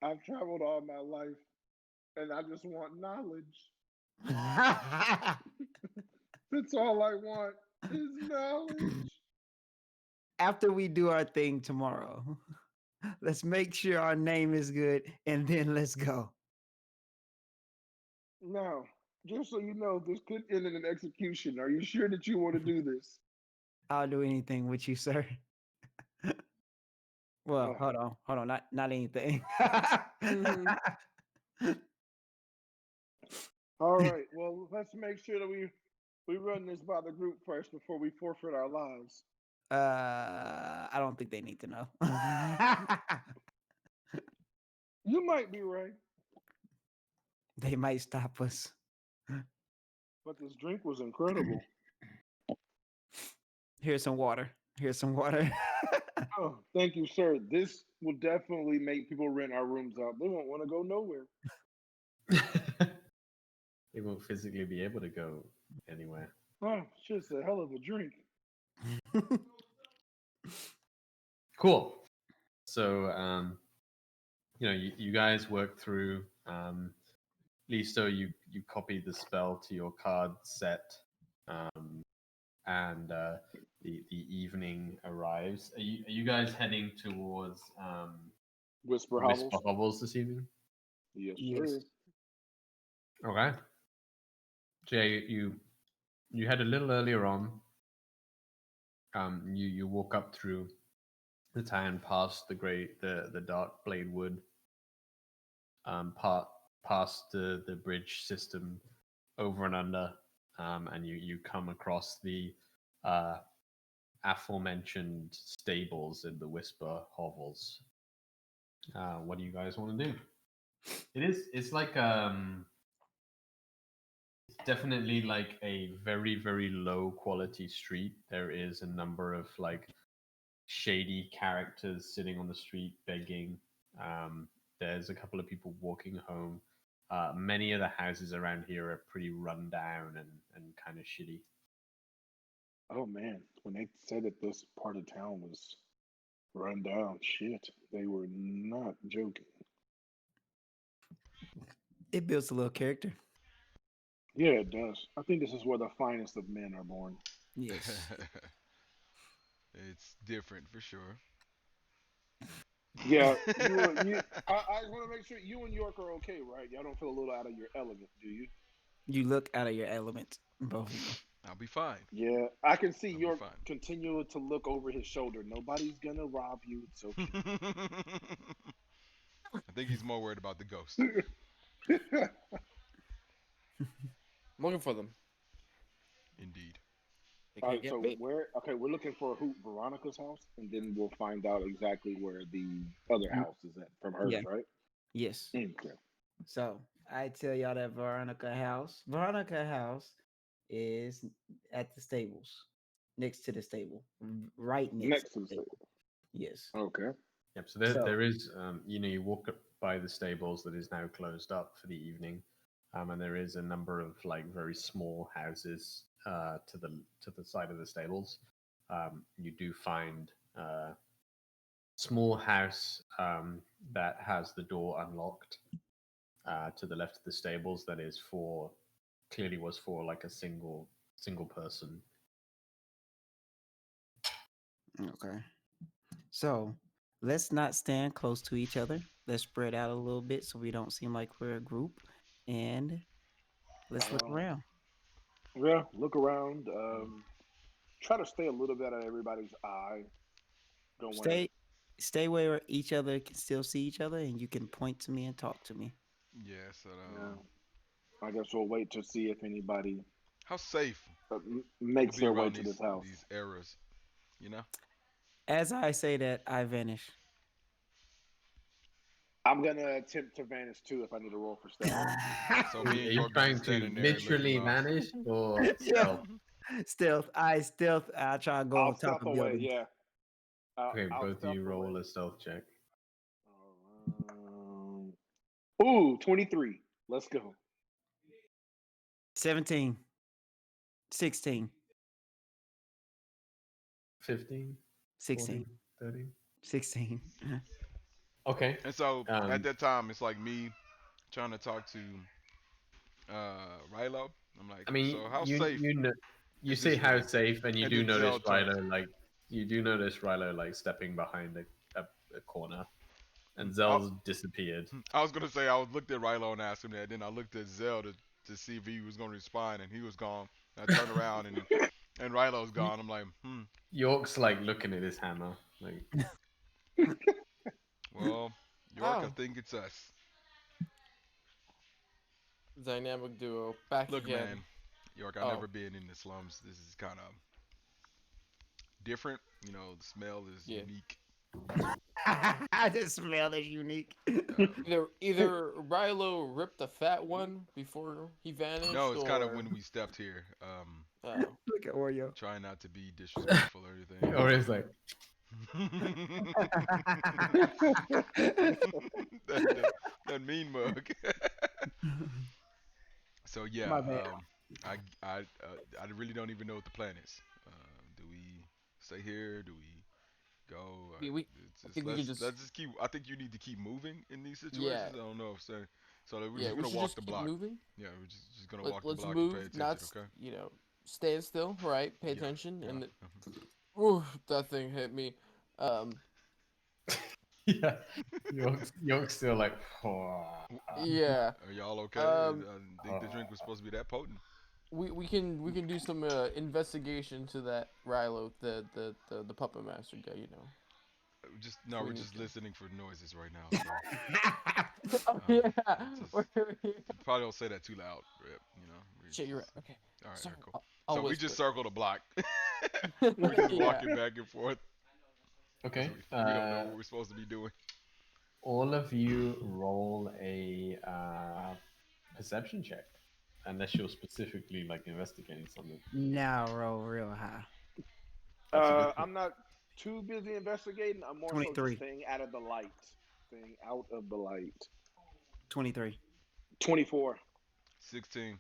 I've traveled all my life, and I just want knowledge. That's all I want is knowledge. After we do our thing tomorrow, let's make sure our name is good, and then let's go. Now, just so you know, this could end in an execution. Are you sure that you want to do this? I'll do anything with you, sir. Well, hold on, not anything. All right. Well, let's make sure that we run this by the group first before we forfeit our lives. I don't think they need to know. You might be right, They might stop us. but this drink was incredible. Here's some water. Here's some water. Oh, thank you, sir. This will definitely make people rent our rooms out. They won't want to go nowhere. They won't physically be able to go anywhere. Oh, it's just a hell of a drink. Cool. So, you guys work through. Listo, you copy the spell to your card set, and the evening arrives. Are you guys heading towards Whisper Whisper Hovels. Hovels this evening? Yes, Yes. sir. Okay. Jay, you had a little earlier on. You walk up through the town, past the dark blade wood, past the bridge system, over and under, and you come across the aforementioned stables in the Whisper Hovels. What do you guys want to do? It's like it's definitely like a very, very low quality street. There is a number of like shady characters sitting on the street begging. There's a couple of people walking home. Many of the houses around here are pretty run down and kind of shitty. Oh man, when they said that this part of town was run down, shit, they were not joking. It builds a little character. Yeah, it does. I think this is where the finest of men are born. Yes. It's different for sure. Yeah, I want to make sure you and York are okay, right? Y'all don't feel a little out of your element, do you? You look out of your element, both of you. I'll be fine. Yeah, I can see I'll be York fine. continue to look over his shoulder. Nobody's gonna rob you. It's okay. I think he's more worried about the ghost. I'm looking for them. Indeed. They All can't right, get so me. we're looking for Veronica's house, and then we'll find out exactly where the other house is at from hers, Yeah. right? Yes. Okay. So I tell y'all that Veronica house is at the stables, next to the stable, right next Next to to the the stable. stable. Yes. Okay. Yep. So there, So- there is, you walk up by the stables that is now closed up for the evening, and there is a number of like very small houses to the side of the stables. You do find a small house that has the door unlocked to the left of the stables. That is clearly was for like a single person. Okay. So let's not stand close to each other. Let's spread out a little bit so we don't seem like we're a group. And let's look around. Yeah, look around. Try to stay a little bit out of everybody's eye. Don't want to. Stay where each other can still see each other and you can point to me and talk to me. Yeah, so I guess we'll wait to see if anybody how safe will makes be their way around to these this house. these eras, you know? As I say that, I vanish. I'm gonna attempt to vanish too if I need to roll for stealth. So Are me and you York trying just to standing there literally looking lost. vanish or Yeah. stealth? Stealth. I try to go I'll on top stealth of away. buildings. Yeah. Okay, I'll both of stealth you roll away. a stealth check. Ooh, 23. Let's go. 17. 16. 15, 16. 14, 13. 16. Okay. And so Um, at that time, it's like me trying to talk to Rilo. I'm like, I mean, so how you safe you know, you is say this how room? safe, and you And do then notice Zell turns. Rilo like stepping behind a corner, and I, Zell's disappeared. I was gonna say I looked at Rilo and asked him that. Then I looked at Zell to see if he was gonna respond, and he was gone. I turned around and Rilo's Y- gone. I'm like, York's like looking at his hammer, like well, York, I Oh, think it's us. dynamic duo back Look, again. man, York, I've Oh, never been in the slums. This is kind of different. You know, the smell is yeah. unique. The smell is unique. Either Rilo ripped the fat one before he vanished, No, it's kind of or when we stepped here. oh, Look at Oreo. Trying not to be disrespectful or anything. Oreo's like, that mean mug. So yeah, My bad. I really don't even know what the plan is. Do we stay here? Do we go? I think we can just Let's just keep. I think you need to keep moving in these yeah situations. I don't know if so. So we're yeah just we gonna should walk just the keep block. moving. Yeah, we're just gonna walk the Let's block and pay move, not attention. Okay. stand still. Right, pay Yeah. attention. Yeah. And uh-huh. ooh, that thing hit me. Um, yeah. York's still like, oh. yeah. Are y'all okay? Um, I didn't think the drink was supposed to be that potent. we can do some investigation to that Rilo, the puppet master guy. Just So no, we we're need just to. listening for noises right now. So Oh yeah. probably don't say that too loud. Rip, Shit, you're right. Okay. All right, Sorry. cool. I'll So we whisper. just circled a block. We're just Yeah. walking back and forth because Okay. we don't know what we're supposed to be doing. All of you roll a perception check, unless you're specifically like investigating something. Now roll real high. That's a good. I'm not too busy investigating. I'm more so 23. just staying out of the light. Staying out of the light. 23. 24. 16.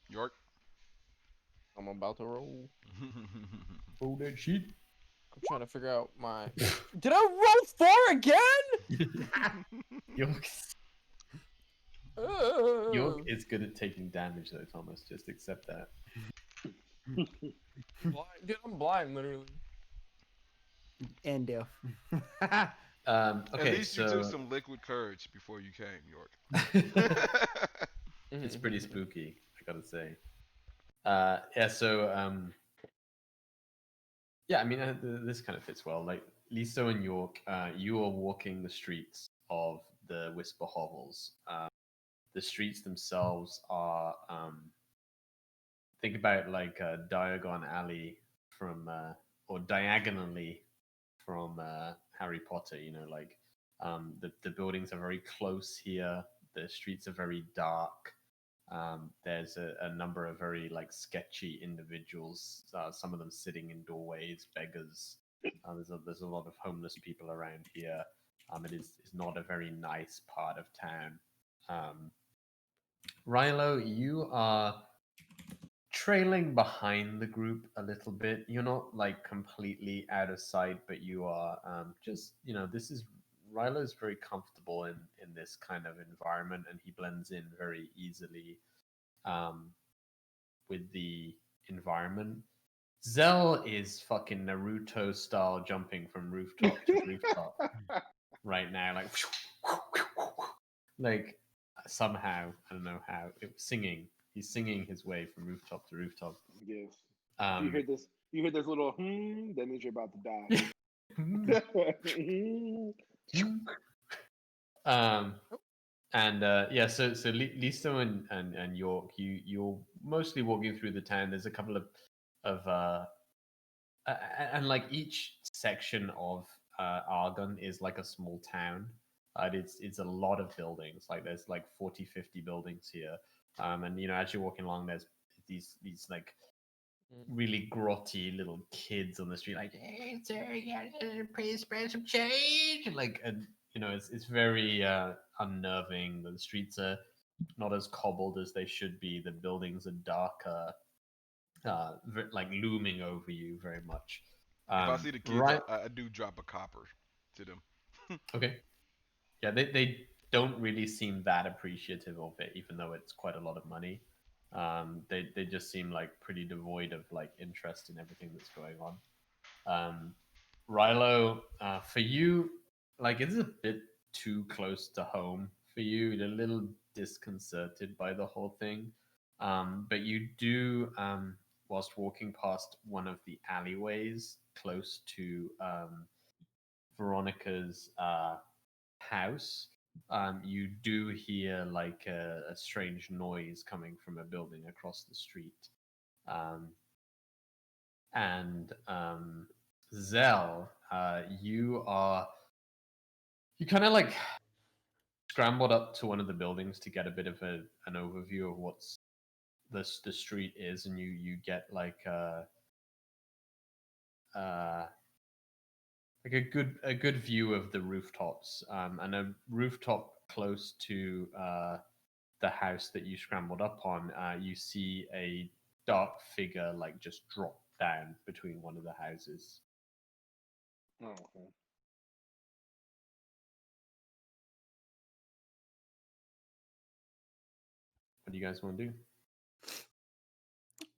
York. I'm about to roll. Oh, that shit. I'm trying to figure out my. Did I roll 4 again? York Uh, is good at taking damage though, Thomas. Just accept that. blind. Dude, I'm blind, literally. And deaf. At Okay, least so you took some liquid courage before you came, York. it's pretty spooky, I gotta say. Yeah, so yeah, I mean, this kind of fits well. Like Lisa and York, you are walking the streets of the Whisper Hovels. The streets themselves are, think about like Diagon Alley from, or diagonally from Harry Potter. Like the buildings are very close here. The streets are very dark. There's a number of very like sketchy individuals. Some of them sitting in doorways, beggars. There's a lot of homeless people around here. It's not a very nice part of town. Rilo, you are trailing behind the group a little bit. You're not like completely out of sight, but you are just this is Rilo's very comfortable in this kind of environment, and he blends in very easily with the environment. Zell is fucking Naruto style jumping from rooftop to rooftop right now, like somehow I don't know how singing. He's singing his way from rooftop to rooftop. Yes. If you hear this, little that means you're about to die. And yeah, so Listo and York, you're mostly walking through the town. There's a couple of and like each section of Argon is like a small town. It's a lot of buildings. Like there's like 40, 50 buildings here. And as you're walking along, there's these like really grotty little kids on the street, like, "Hey, sir, please spread some change." Like, and it's very unnerving. The streets are not as cobbled as they should be. The buildings are darker, like looming over you very much. If I see the kids, Right. I do drop a copper to them. Okay. Yeah, they don't really seem that appreciative of it, even though it's quite a lot of money. They just seem like pretty devoid of like interest in everything that's going on. Rilo, for you, like it's a bit too close to home for you. You're a little disconcerted by the whole thing, but you do, whilst walking past one of the alleyways close to Veronica's house, you do hear like a strange noise coming from a building across the street. And Zell, you kind of like scrambled up to one of the buildings to get a bit of an overview of what's the street is, and you get like a good view of the rooftops, and a rooftop close to the house that you scrambled up on. You see a dark figure like just drop down between one of the houses. Oh, okay. What do you guys want to do?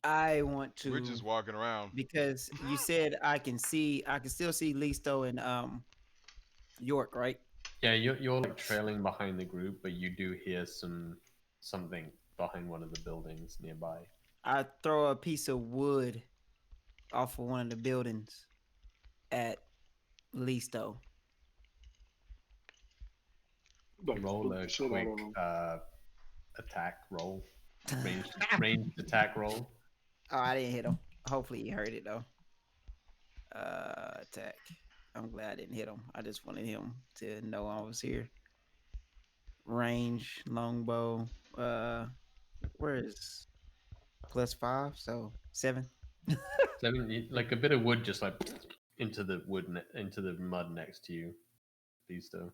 I want to We're just walking around. because you said I can still see Listo and York, right? Yeah, you're like trailing behind the group, but you do hear something behind one of the buildings nearby. I throw a piece of wood off of one of the buildings at Listo. Like, Roll spook a the shit out quick of him. attack roll, ranged attack roll. Oh, I didn't hit him. Hopefully he heard it though. Attack. I'm glad I didn't hit him. I just wanted him to know I was here. Range, longbow. Where is +5? So 7. 7, like a bit of wood, just like into the into the mud next to you. Please do.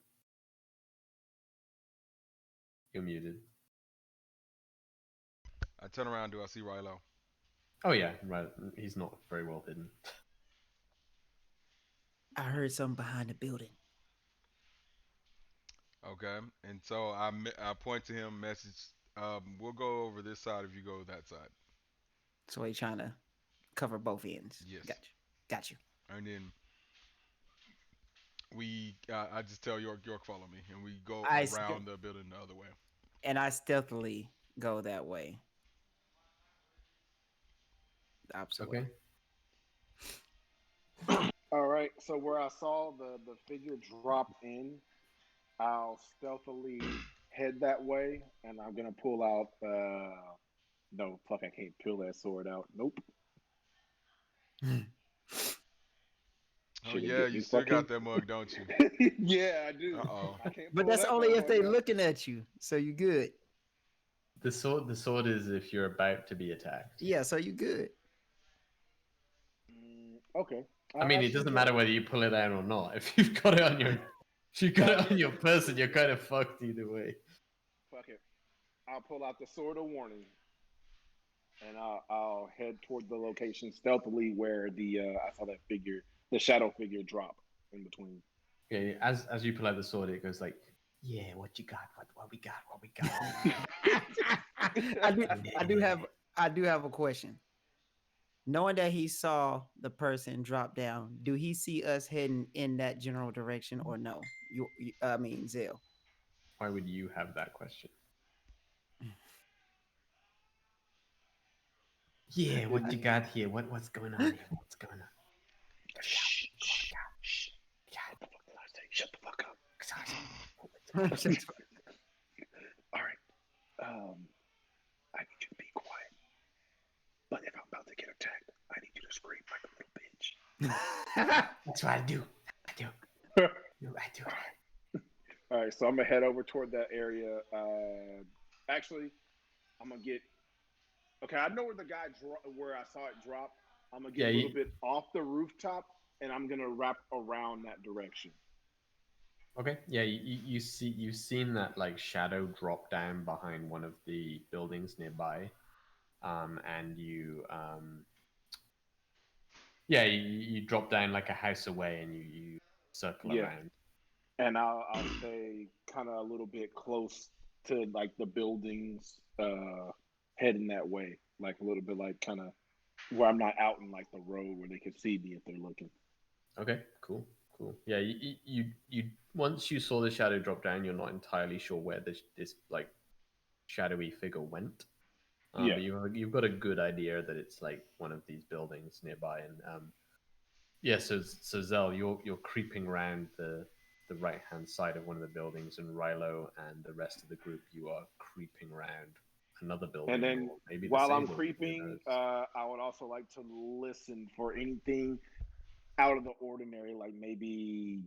You're muted. I turn around. Do I see Rilo? Oh yeah, right. He's not very well hidden. I heard something behind the building. Okay, and so I point to him. Message. We'll go over this side if you go that side. So he trying to cover both ends. Yes. Got you. And then I just tell York follow me, and we go around the building the other way. And I stealthily go that way. The opposite way. All right. So where I saw the figure drop in, I'll stealthily head that way, and I'm gonna pull out. No, fuck! I can't pull that sword out. Nope. Oh yeah, you still got that mug, don't you? Yeah, I do. Uh-oh. I can't But pull that's that only if they motherfucker out. looking at you. So you good. The sword is if you're about to be attacked. Yeah, so you good. Okay. I mean, it doesn't matter whether you pull it out or not. If you've got it on your person, you're kind of fucked either way. Fuck it. I'll pull out the sword of warning, and I'll head toward the location stealthily where I saw that figure, the shadow figure, drop in between. Okay, as you pull out the sword, it goes like, "Yeah, what you got? What we got? What we got?" I do have a question. Knowing that he saw the person drop down, do he see us heading in that general direction or no? I mean, Zell. Why would you have that question? Yeah, what you got here? What's going on here? What's going on? Shh. Shut the fuck up. All right. I need you to be quiet. But if I'm about to get attacked, I need you to scream like a little bitch. That's what I do. I do. All right, so I'm gonna head over toward that area. Actually, I'm gonna get. Okay, I know where the guy where I saw it drop. I'm gonna get a little bit off the rooftop, and I'm gonna wrap around that direction. Okay. Yeah, you've seen that like shadow drop down behind one of the buildings nearby, and you drop down like a house away, and you circle around. And I'll stay kind of a little bit close to like the buildings, heading that way, like a little bit like kind of where I'm not out in like the road where they can see me if they're looking. Okay, cool. Yeah, you once you saw the shadow drop down, you're not entirely sure where this like shadowy figure went. But you've got a good idea that it's like one of these buildings nearby, and so Zell, you're creeping around the right hand side of one of the buildings, and Rilo and the rest of the group, you are creeping around another building. And then maybe while I'm creeping, I would also like to listen for anything out of the ordinary, like maybe,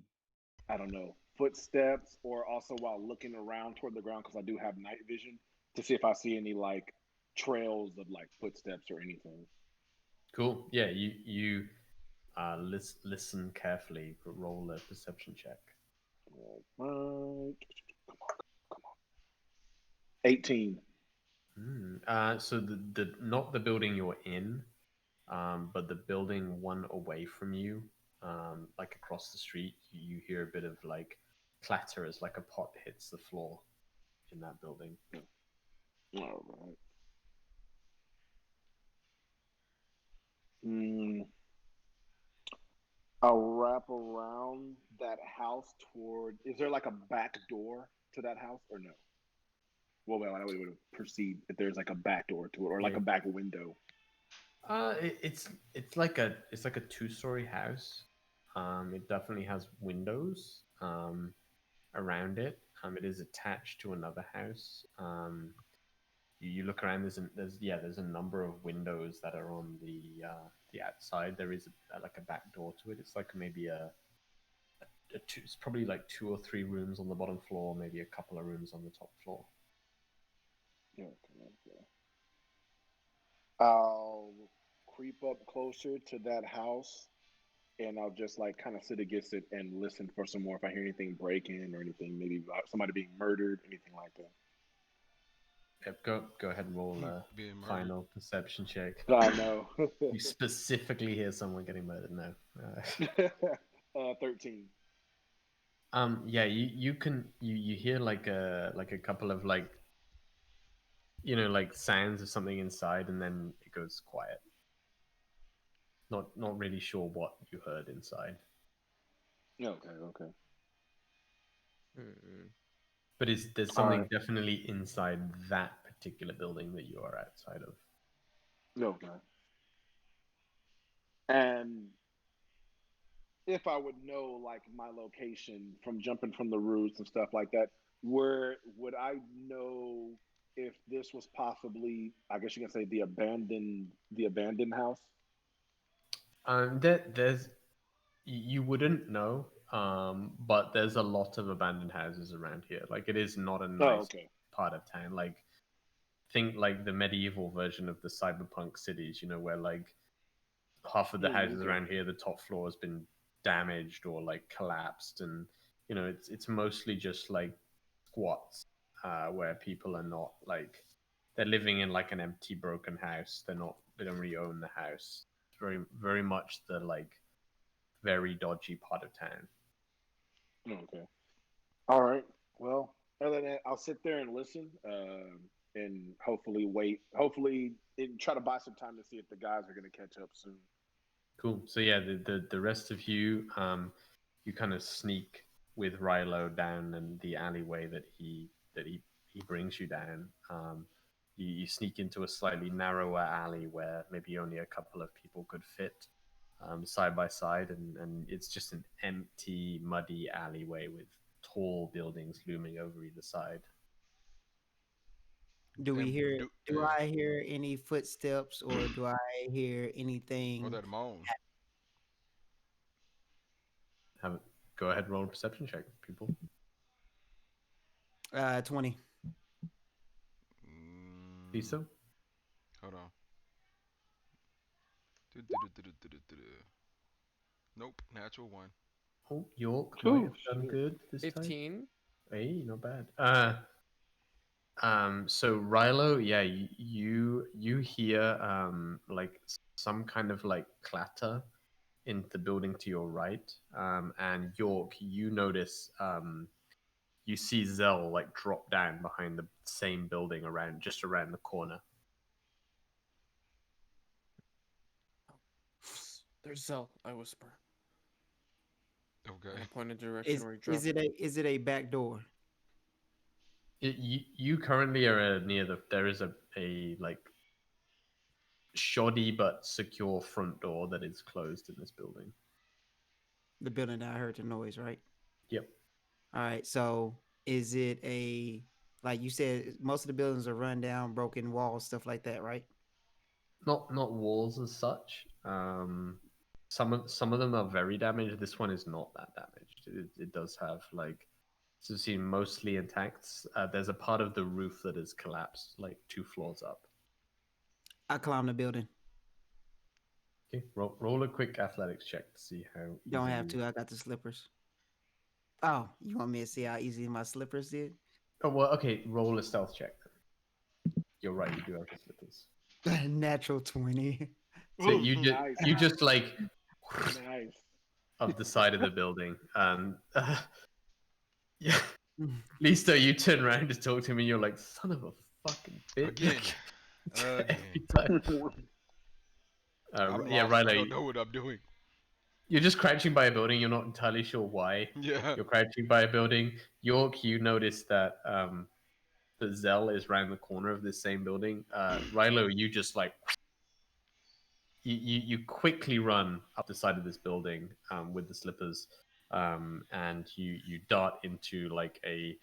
I don't know, footsteps, or also while looking around toward the ground, because I do have night vision, to see if I see any like trails of like footsteps or anything. Cool. Yeah, you listen carefully, but roll a perception check. Alright. 18. So the not the building you're in, but the building one away from you, like across the street, you hear a bit of like clatter as like a pot hits the floor in that building. All right. Mm, I'll wrap around that house toward. Is there like a back door to that house or no? Well, I would proceed if there's like a back door to it or like Yeah. a back window. It's like a two-story house. It definitely has windows around it. It is attached to another house. You look around. There's a number of windows that are on the outside. There is like a back door to it. It's like maybe it's probably like 2 or 3 rooms on the bottom floor, maybe a couple of rooms on the top floor. Okay. I'll creep up closer to that house and I'll just like kind of sit against it and listen for some more if I hear anything breaking or anything, maybe about somebody being murdered, anything like that. Yep, go ahead and roll a Being murdered. final perception check. I know. You specifically hear someone getting murdered. No. 13. Yeah, you hear like a couple of like like sounds of something inside, and then it goes quiet. Not really sure what you heard inside. Okay. But there's All something right. definitely inside that particular building that you are outside of. Okay. And if I would know like my location from jumping from the roofs and stuff like that, where would I know if this was possibly, I guess you can say the abandoned house? There's you wouldn't know, but there's a lot of abandoned houses around here. Like it is not a Oh, nice okay. part of town. Like think like the medieval version of the cyberpunk cities, where like half of the houses Okay. around here, the top floor has been damaged or like collapsed, and it's mostly just like squats, where people are not like they're living in like an empty, broken house. They don't really own the house. It's very very much the like very dodgy part of town. Okay. All right. Well, other than that, I'll sit there and listen, and hopefully wait. Hopefully, and try to buy some time to see if the guys are going to catch up soon. Cool. So yeah, the rest of you, you kind of sneak with Rilo down and the alleyway that he brings you down. You sneak into a slightly narrower alley where maybe only a couple of people could fit, side by side, and it's just an empty, muddy alleyway with tall buildings looming over either side. Do we And hear? do, Do I hear any footsteps, or do I hear or anything? that moan. Have Go ahead and roll a perception check, people. 20. Please so. Hold on. Nope, natural one. Oh, York might Oh, have done shit. good this time. 15. Hey, not bad. So Rilo, yeah, you hear like some kind of like clatter in the building to your right. And York, you notice you see Zell like drop down behind the same building just around the corner. There's Zell, I whisper. Okay. And I point in the direction Is where he dropped. is it a back door? You currently are near there is a like shoddy but secure front door that is closed in this building. The building that I heard the noise, right? Yep. All right. So is it a, like you said, most of the buildings are run down, broken walls, stuff like that, right? Not walls as such. Some of them are very damaged. This one is not that damaged. It does have like so seem mostly intact. There's a part of the roof that is collapsed, like 2 floors up. I climb the building. Okay, roll a quick athletics check to see how. Don't easy have you- to. I got the slippers. Oh, you want me to see how easy my slippers did? Oh well, okay. Roll a stealth check. You're right. You do have the slippers. Natural 20. So you just Nice. you just like Nice. of the side of the building. Yeah. Listo, you turn around to talk to me. You're like, son of a fucking bitch. Again. Every Again. time. I'm Yeah, lost. I Rilo, don't know what I'm doing. you're just crouching by a building. You're not entirely sure why. Yeah. You're crouching by a building. York, you notice that the Zell is around the corner of this same building. Rilo, you just like you quickly run up the side of this building with the slippers, and you dart into like a.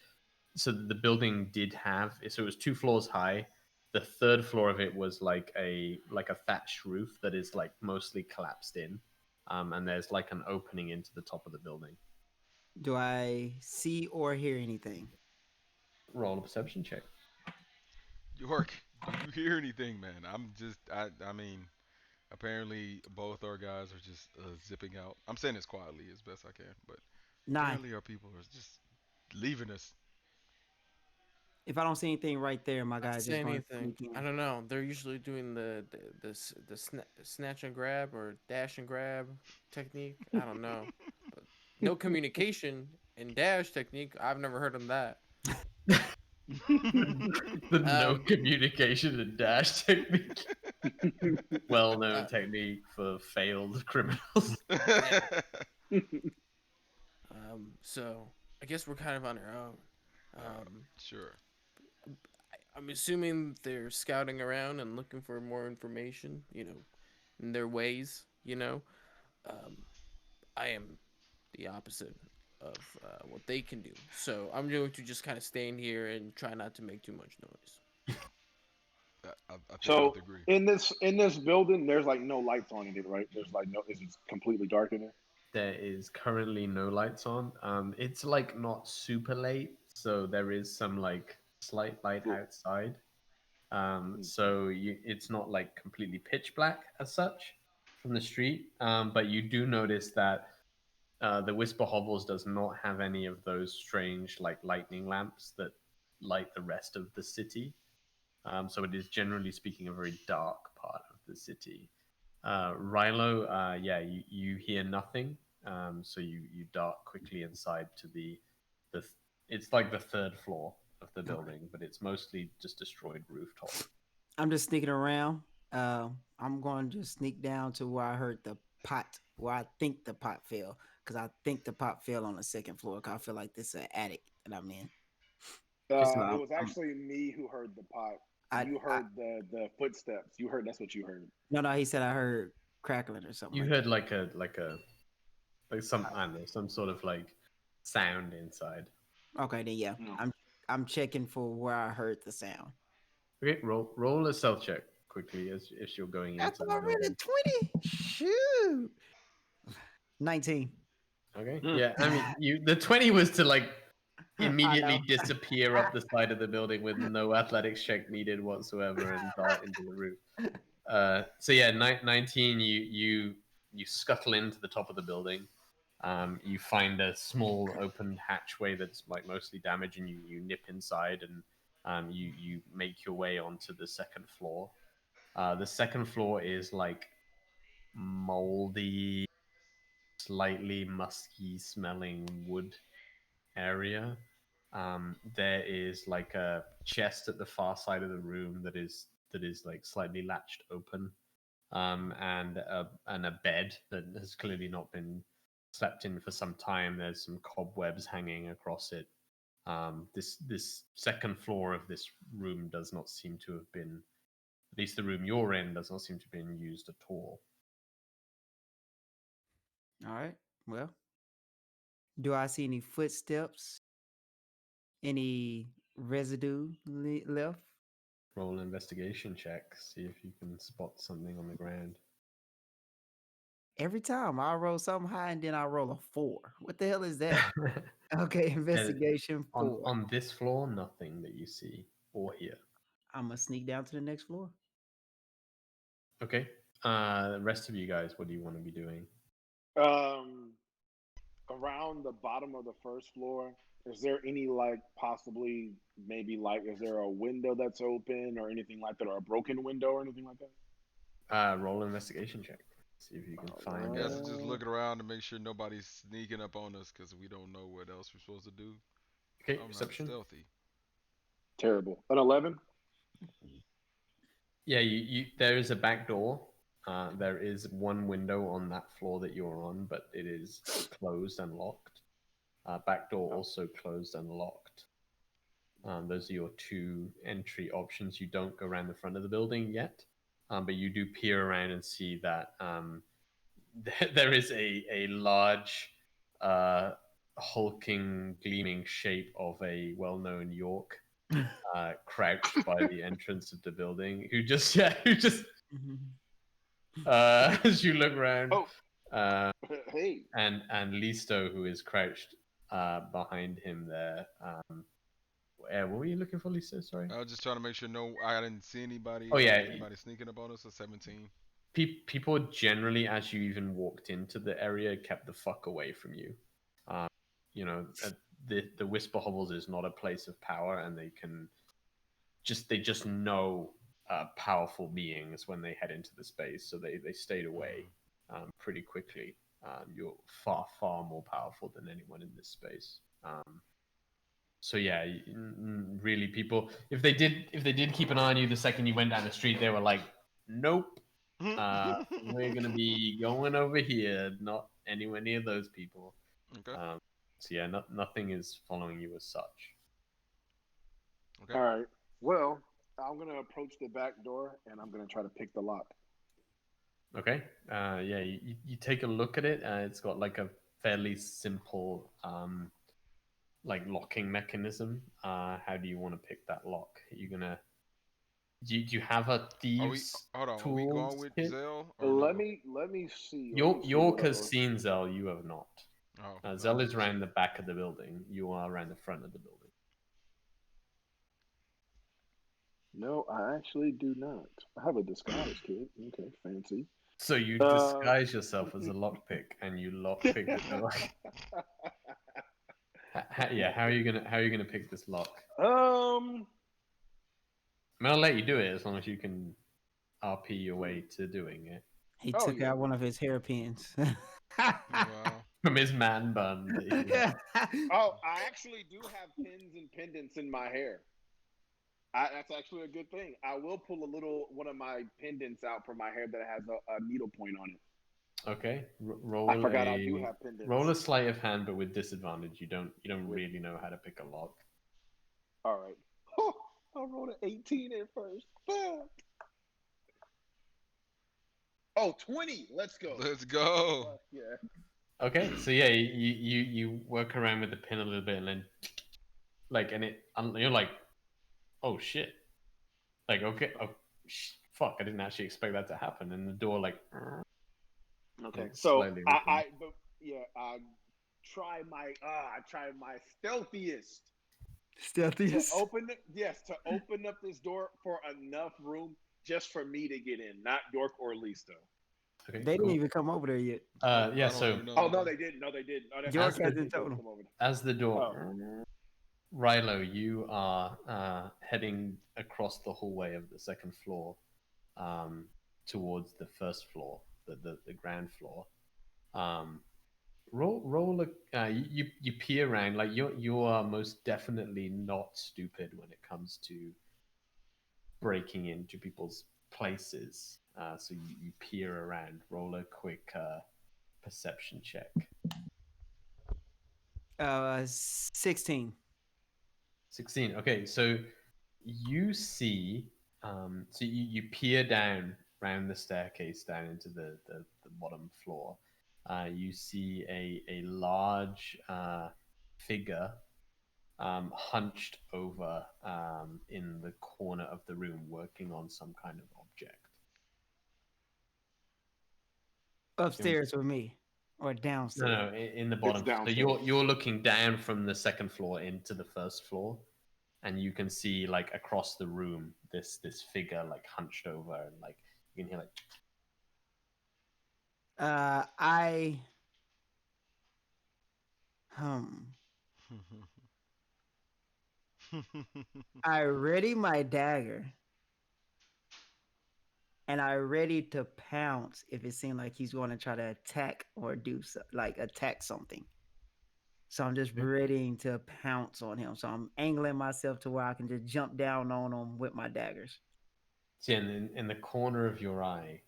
So the building did have, so it was 2 floors high. The third floor of it was like a thatched roof that is like mostly collapsed in, and there's like an opening into the top of the building. Do I see or hear anything? Roll a perception check. York, do you hear anything, man? I mean, apparently both our guys are just zipping out. I'm saying this quietly as best I can, but 9. apparently our people are just leaving us. If I don't see anything right there, my Not guy's say just going to anything. sneak in. I don't know. They're usually doing the snatch and grab or dash and grab technique. I don't know, but no communication and dash technique. I've never heard of that. The no communication and dash technique. Well-known Uh, technique for failed criminals. So I guess we're kind of on our own. Sure. I'm assuming they're scouting around and looking for more information. In their ways. I am the opposite of what they can do. So I'm going to just kind of stay in here and try not to make too much noise. I think So both agree. in this building, there's like no lights on in it, right? There's like no. It's completely dark in there. There is currently no lights on. It's like not super late, so there is some like slight light Cool. outside. So it's not like completely pitch black as such from the street. But you do notice that the Whisper Hovels does not have any of those strange like lightning lamps that light the rest of the city. So it is generally speaking a very dark part of the city. Rilo, yeah, you hear nothing. So you dart quickly inside to the it's like the third floor of the building, but it's mostly just destroyed rooftop. I'm just sneaking around. I'm going to just sneak down to where I heard the pot, where I think the pot fell, because I think the pot fell on the second floor. Cause I feel like this is an attic that I'm in. Just It was actually me who heard the pot. You heard the footsteps. You heard. That's what you heard. No, he said I heard crackling or something. You like heard like some I don't know, some sort of like sound inside. that. Okay, then yeah, No. I'm checking for where I heard the sound. Okay, roll a stealth check quickly as if you're going That's into the already building. 20. Shoot. 19. Okay. Yeah, I mean the 20 was to like immediately know. disappear up the side of the building with no athletics check needed whatsoever and dart into the roof. So yeah, 19 you scuttle into the top of the building. You find a small open hatchway that's like mostly damaged, and you nip inside and you make your way onto the second floor. The second floor is like moldy, slightly musky smelling wood area. There is like a chest at the far side of the room that is like slightly latched open, and a bed that has clearly not been slept in for some time. There's some cobwebs hanging across it. This second floor of this room does not seem to have been, at least the room you're in, does not seem to have been used at all. All right. Well, do I see any footsteps? Any residue left? Roll an investigation check, see if you can spot something on the ground. Every time I roll something high and then I roll a 4. What the hell is that? Okay, investigation 4. On this floor, nothing that you see or hear. I'm gonna sneak down to the next floor. Okay. The rest of you guys, what do you want to be doing? Around the bottom of the first floor, is there any possibly maybe is there a window that's open or anything like that, or a broken window or anything like that? Roll an investigation check. See if you can find. Yeah, so just looking around to make sure nobody's sneaking up on us because we don't know what else we're supposed to do. Okay, I'm perception. not stealthy. Terrible. An 11. Yeah, you there is a back door. There is one window on that floor that you're on, but it is closed and locked. Back door also closed and locked. Those are your two entry options. You don't go around the front of the building yet, but you do peer around and see that there is a large, hulking, gleaming shape of a well-known York crouched by the entrance of the building, who just as you look around, Hey. and Listo, who is crouched behind him there. What were you looking for, Listo? Sorry. I was just trying to make sure I didn't see anybody. Oh yeah, anybody sneaking up on us. A 17. People generally, as you even walked into the area, kept the fuck away from you. You know, the Whisper Hovels is not a place of power, and they just know powerful beings when they head into the space, so they stayed away pretty quickly. You're far more powerful than anyone in this space. So yeah, really, people, if they did keep an eye on you the second you went down the street, they were like, nope, we're gonna be going over here, not anywhere near those people. Okay. So yeah, nothing is following you as such. Okay. All right. Well, I'm gonna approach the back door and I'm gonna try to pick the lock. Okay. Yeah, you take a look at it. It's got like a fairly simple like locking mechanism. How do you want to pick that lock? Are you gonna do you have a thieves Hold on. Are we tools going with kit? Zell or Let no? me see. York has seen Zell. You have not. Oh, Zell is around the back of the building. You are around the front of the building. No, I actually do not. I have a disguise kit. Okay, fancy. So you disguise yourself as a lockpick, and you lockpick the door. Yeah, how are you gonna pick this lock? I mean, I'll let you do it as long as you can RP your way to doing it. He took out one of his hairpins. Wow. From his man bun. Oh, I actually do have pins and pendants in my hair. That's actually a good thing. I will pull one of my pendants out from my hair that has a needle point on it. Okay, I forgot I do have pendants. Roll a sleight of hand, but with disadvantage. You don't really know how to pick a lock. All right. Oh, I rolled an 18 at first. Fuck. Oh, 20. Let's go. Let's go. Yeah. Okay, so yeah, you work around with the pin a little bit, and then you're like, oh shit, like okay, fuck, I didn't actually expect that to happen, and the door like. Okay, so I try my stealthiest. Stealthiest. To open up this door for enough room just for me to get in, not York or Listo. Okay, they didn't even come over there yet. Yeah, so. Oh no, they didn't. No, they didn't. Oh, York hasn't told them. As the door. Rilo, you are heading across the hallway of the second floor, towards the first floor, the ground floor. Roll a you peer around, like you are most definitely not stupid when it comes to breaking into people's places. So you peer around. Roll a quick perception check. 16. 16. Okay, so you see, so you peer down around the staircase down into the bottom floor. You see a large figure hunched over in the corner of the room, working on some kind of object. Upstairs with me, or downstairs? No, in the bottom. So you're looking down from the second floor into the first floor, and you can see like across the room this figure like hunched over, and like You can hear like I hmm. I ready my dagger, and I ready to pounce if it seems like he's going to try to attack or do like attack something. So I'm just readying to pounce on him. So I'm angling myself to where I can just jump down on him with my daggers. see, and in the corner of your eye,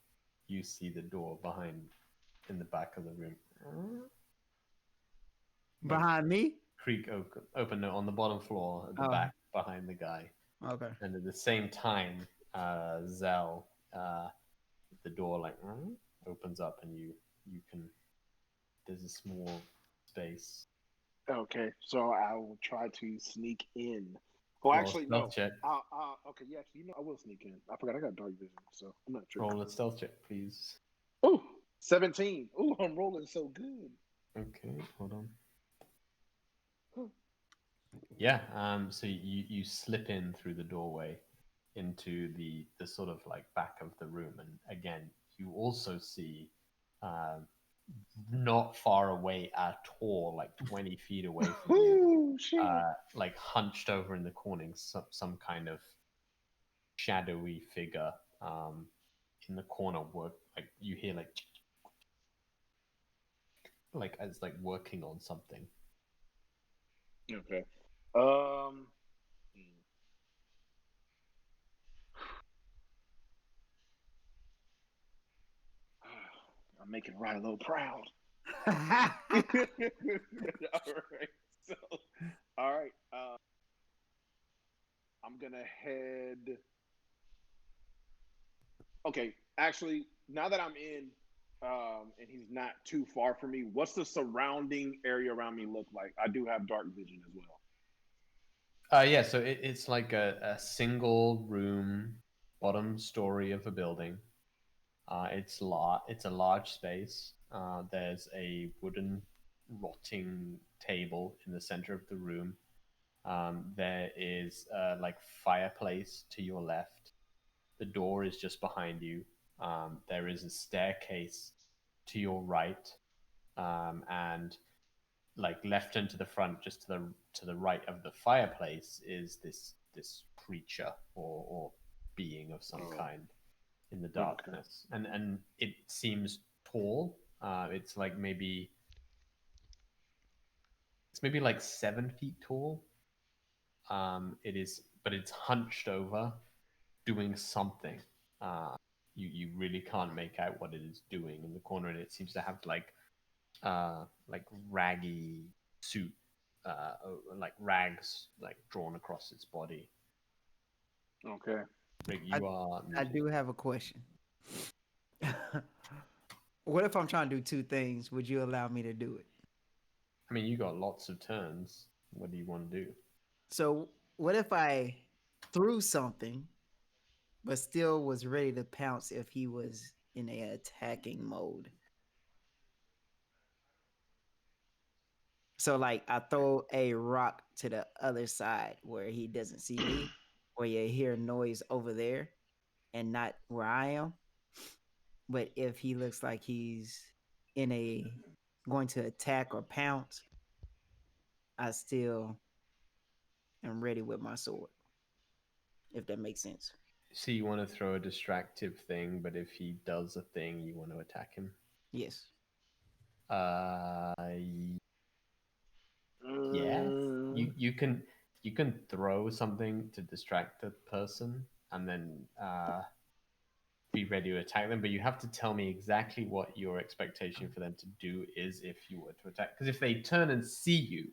you see the door behind in the back of the room. Like, Behind me? creak open no, on the bottom floor at the Oh. back behind the guy. Okay. And at the same time, Zell, the door like opens up and you can. There's a small space. Okay, so I will try to sneak in. Oh, Roll a actually, stealth no. check. Okay, yeah, actually, I will sneak in. I forgot I got dark vision, so I'm not sure. Roll a stealth check, please. Ooh, 17. Ooh, I'm rolling so good. Okay, hold on. Yeah, so you slip in through the doorway into the sort of like back of the room, and again you also see not far away at all, like 20 feet away from you, Ooh, shit. like hunched over in the corner, some kind of shadowy figure in the corner. Like you hear like as like working on something. Okay. I'm making Rilo proud. All right. So, all right. I'm gonna head. Okay. Actually, now that I'm in, and he's not too far from me, what's the surrounding area around me look like? I do have dark vision as well. Yeah, so it's like a single room, bottom story of a building. It's a large space. There's a wooden rotting table in the center of the room. There is like fireplace to your left. The door is just behind you. There is a staircase to your right, and like left and to the front, just to the right of the fireplace, is this creature or being of some kind in the darkness, and it seems tall. It's like maybe like 7 feet tall. It is, but it's hunched over, doing something. You really can't make out what it is doing in the corner, and it seems to have like raggy suit, like rags like drawn across its body. Okay. Rick, you are. I do have a question. What if I'm trying to do two things? Would you allow me to do it? I mean, you got lots of turns. What do you want to do? So, what if I threw something, but still was ready to pounce if he was in a attacking mode? So, like, I throw a rock to the other side where he doesn't see me, or you hear noise over there and not where I am. But if he looks like he's in a going to attack or pounce, I still am ready with my sword. If that makes sense. So you want to throw a distractive thing, but if he does a thing, you want to attack him. Yes. Yeah. You can throw something to distract the person, and then be ready to attack them. But you have to tell me exactly what your expectation for them to do is if you were to attack. Because if they turn and see you,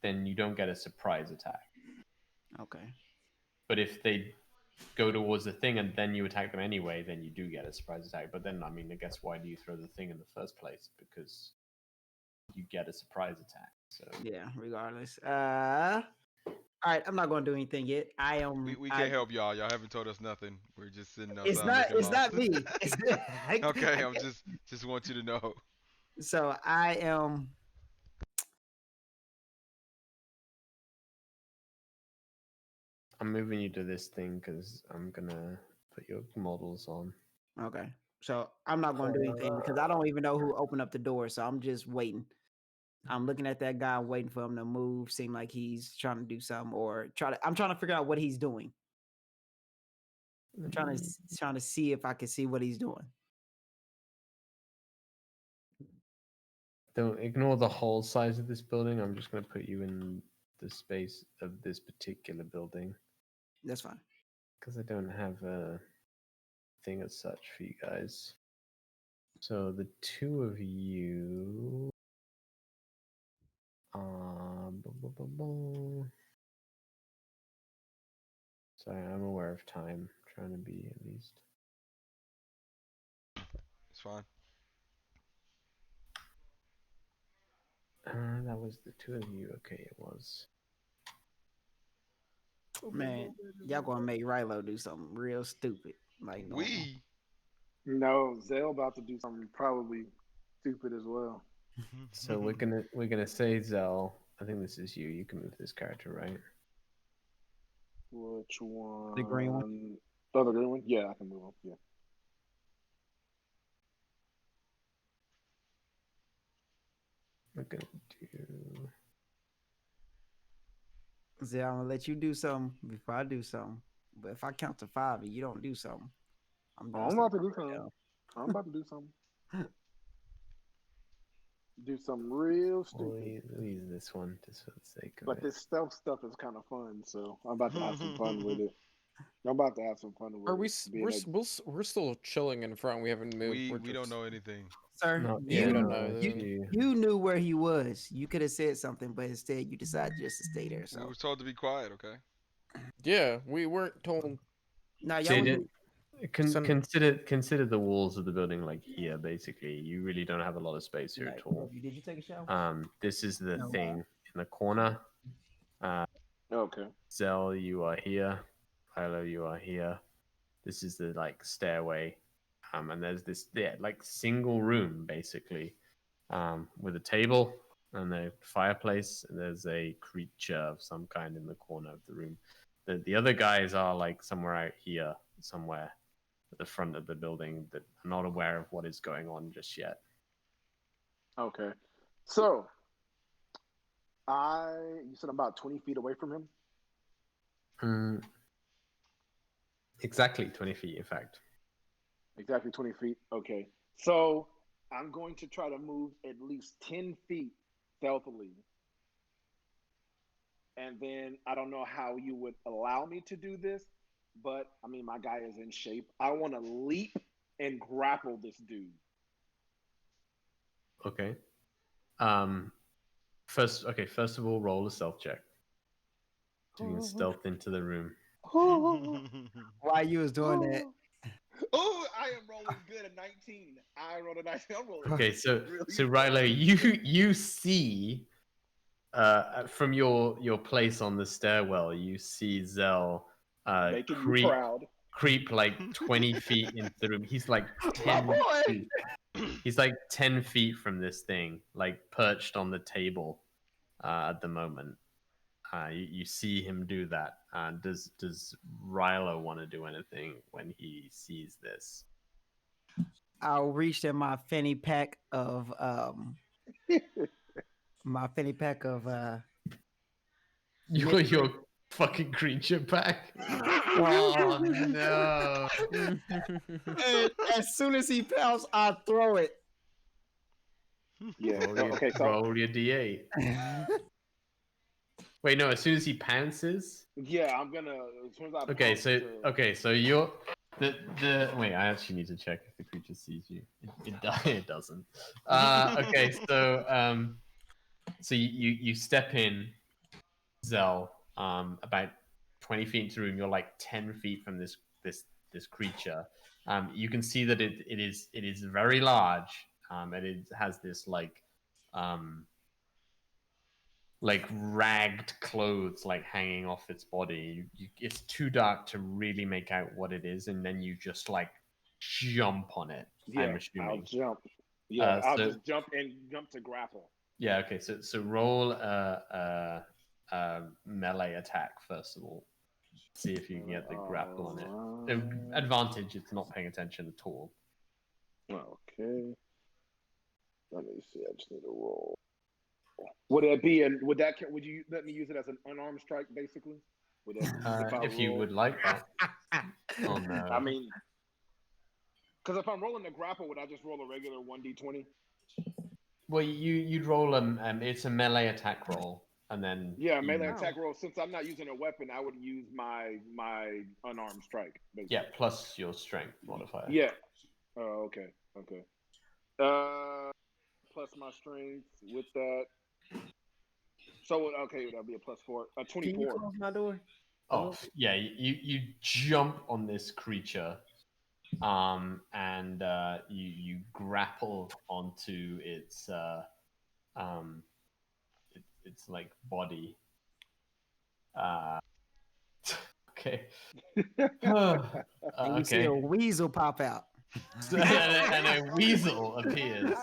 then you don't get a surprise attack. Okay. But if they go towards the thing and then you attack them anyway, then you do get a surprise attack. But then, I mean, I guess why do you throw the thing in the first place? Because you get a surprise attack. So yeah, regardless. All right, I'm not going to do anything yet. I am. We can't help y'all. Y'all haven't told us nothing. We're just sitting It's outside not. looking It's lost. not me. Okay, I'm just want you to know. So I am. I'm moving you to this thing because I'm gonna put your models on. Okay. So I'm not going to do anything because I don't even know who opened up the door. So I'm just waiting. I'm looking at that guy, waiting for him to move. Seem like he's trying to do something, or I'm trying to figure out what he's doing. I'm trying to see if I can see what he's doing. Don't ignore the whole size of this building. I'm just going to put you in the space of this particular building That's fine. because I don't have a thing as such for you guys. So the two of you. Sorry, I'm aware of time. I'm trying to be at least. It's fine. That was the two of you. Okay, it was. Man, y'all gonna make Rilo do something real stupid, like normal. We. No, Zell about to do something probably stupid as well. So we're gonna say Zell. I think this is you. You can move this character, right? Which one? The green one? Oh, the green one? Yeah, I can move him. Yeah. We're gonna do. See, I'm gonna let you do something before I do something. But if I count to 5 and you don't do something, I'm doing I'm about to something do right something. I'm about to do something. Do something real stupid. We'll use this one just for the sake of But it. this stealth stuff is kind of fun, so I'm about to have some fun with it. I'm about to have some fun with Are we? it. We're still chilling in front. We haven't moved. We don't know anything. Sir, Not Yeah, you, we don't no, know. you knew where he was. You could have said something, but instead you decided just to stay there. We So were told to be quiet, okay? Yeah, we weren't told. now So y'all you was- didn't- consider the walls of the building like here. Basically, you really don't have a lot of space here at all. Did you take a shower? This is the No. thing in the corner. Okay. Zell, you are here. Philo, you are here. This is the like stairway, and there's this like single room basically, with a table and a fireplace, and there's a creature of some kind in the corner of the room. The other guys are like somewhere out here, somewhere at the front of the building that are not aware of what is going on just yet. Okay. So, you said I'm about 20 feet away from him? Exactly 20 feet, in fact. Exactly 20 feet. Okay. So, I'm going to try to move at least 10 feet stealthily. And then I don't know how you would allow me to do this, but I mean, my guy is in shape. I want to leap and grapple this dude. Okay. First of all, roll a stealth check. So you can stealth into the room. While you was doing that, Oh, I am rolling good at 19. I rolled a 19. I'm rolling. Okay, so really so good. Rilo, you see from your place on the stairwell, you see Zell Making you proud. creep like 20 feet into the room. He's like 10 boy! feet. He's like 10 feet from this thing, like perched on the table at the moment. You see him do that. Does Rilo want to do anything when he sees this? I'll reach in my fanny pack of Your fucking creature pack. Oh no! and as soon as he pounces, I throw it. Yeah. Roll your, Okay. So roll your d8. Wait, no. As soon as he pounces. yeah, I'm gonna. As soon as I Okay, pounce so to- you're the wait. I actually need to check if the creature sees you. It doesn't. Okay, so you step in, Zell. About 20 feet into the room. You're like 10 feet from this creature. You can see that it is very large. And it has this like ragged clothes like hanging off its body. It's too dark to really make out what it is, and then you just like jump on it. yeah, I'm I'll assuming. jump. Yeah, I'll So just jump to grapple. yeah, okay. So roll a melee attack first of all. see if you can get the grapple on it. The advantage, it's not paying attention at all. Okay. Let me see. I just need to roll. Would it be? Would you let me use it as an unarmed strike, basically? Would that, If you would like that. Oh no. I mean, because if I'm rolling the grapple, would I just roll a regular 1d20? Well, you'd roll it's a melee attack roll, and then Yeah, melee attack roll. Since I'm not using a weapon, I would use my unarmed strike. Basically. Yeah, plus your strength modifier. Yeah. Oh, okay. Okay. Plus my strength with that. So okay, that'll be a +4. 24. Can you close my door? Oh yeah, you jump on this creature, and you grapple onto its its like body. Okay. And you see a weasel pop out. And a weasel appears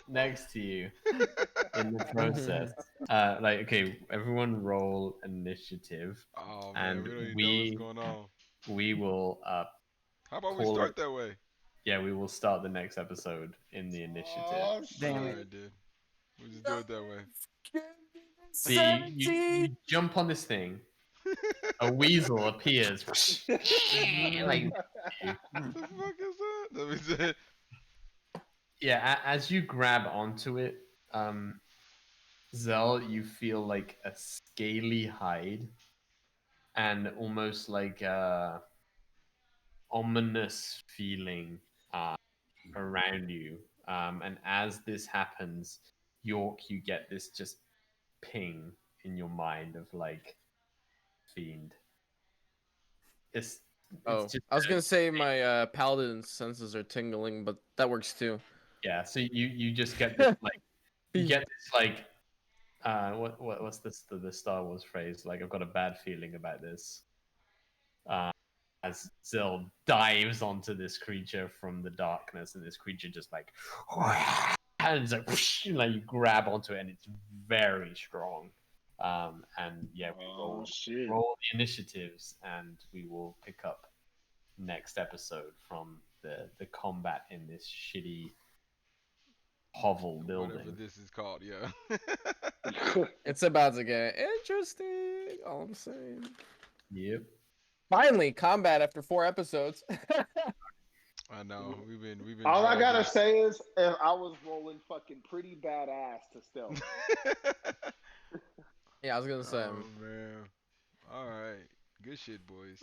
next to you in the process. Okay, everyone roll initiative. Oh and man, we don't even know what's going on. We will How about we start that way? Yeah, we will start the next episode in the initiative. Oh, damn it. Alright, dude. We'll just do it that way. See, you jump on this thing. A weasel appears. Like, What the fuck is that? Let me see. yeah, as you grab onto it, Zell, you feel like a scaly hide and almost like a ominous feeling around you. And as this happens, York, you get this just ping in your mind of like fiend. It's just I was gonna say my paladin senses are tingling, but that works too. yeah. So you just get this like you get this like what's the Star Wars phrase? Like, I've got a bad feeling about this. As Zill dives onto this creature from the darkness, and this creature just like and it's like, like you grab onto it, and it's very strong. And yeah, we roll the initiatives, and we will pick up next episode from the combat in this shitty hovel building. Whatever this is called, yeah. It's about to get interesting. All I'm saying. Yep. Finally, combat after 4 episodes. I know. We've been All I gotta say is, if I was rolling fucking pretty badass to stealth. Yeah, I was gonna say. Oh man. All right. Good shit, boys.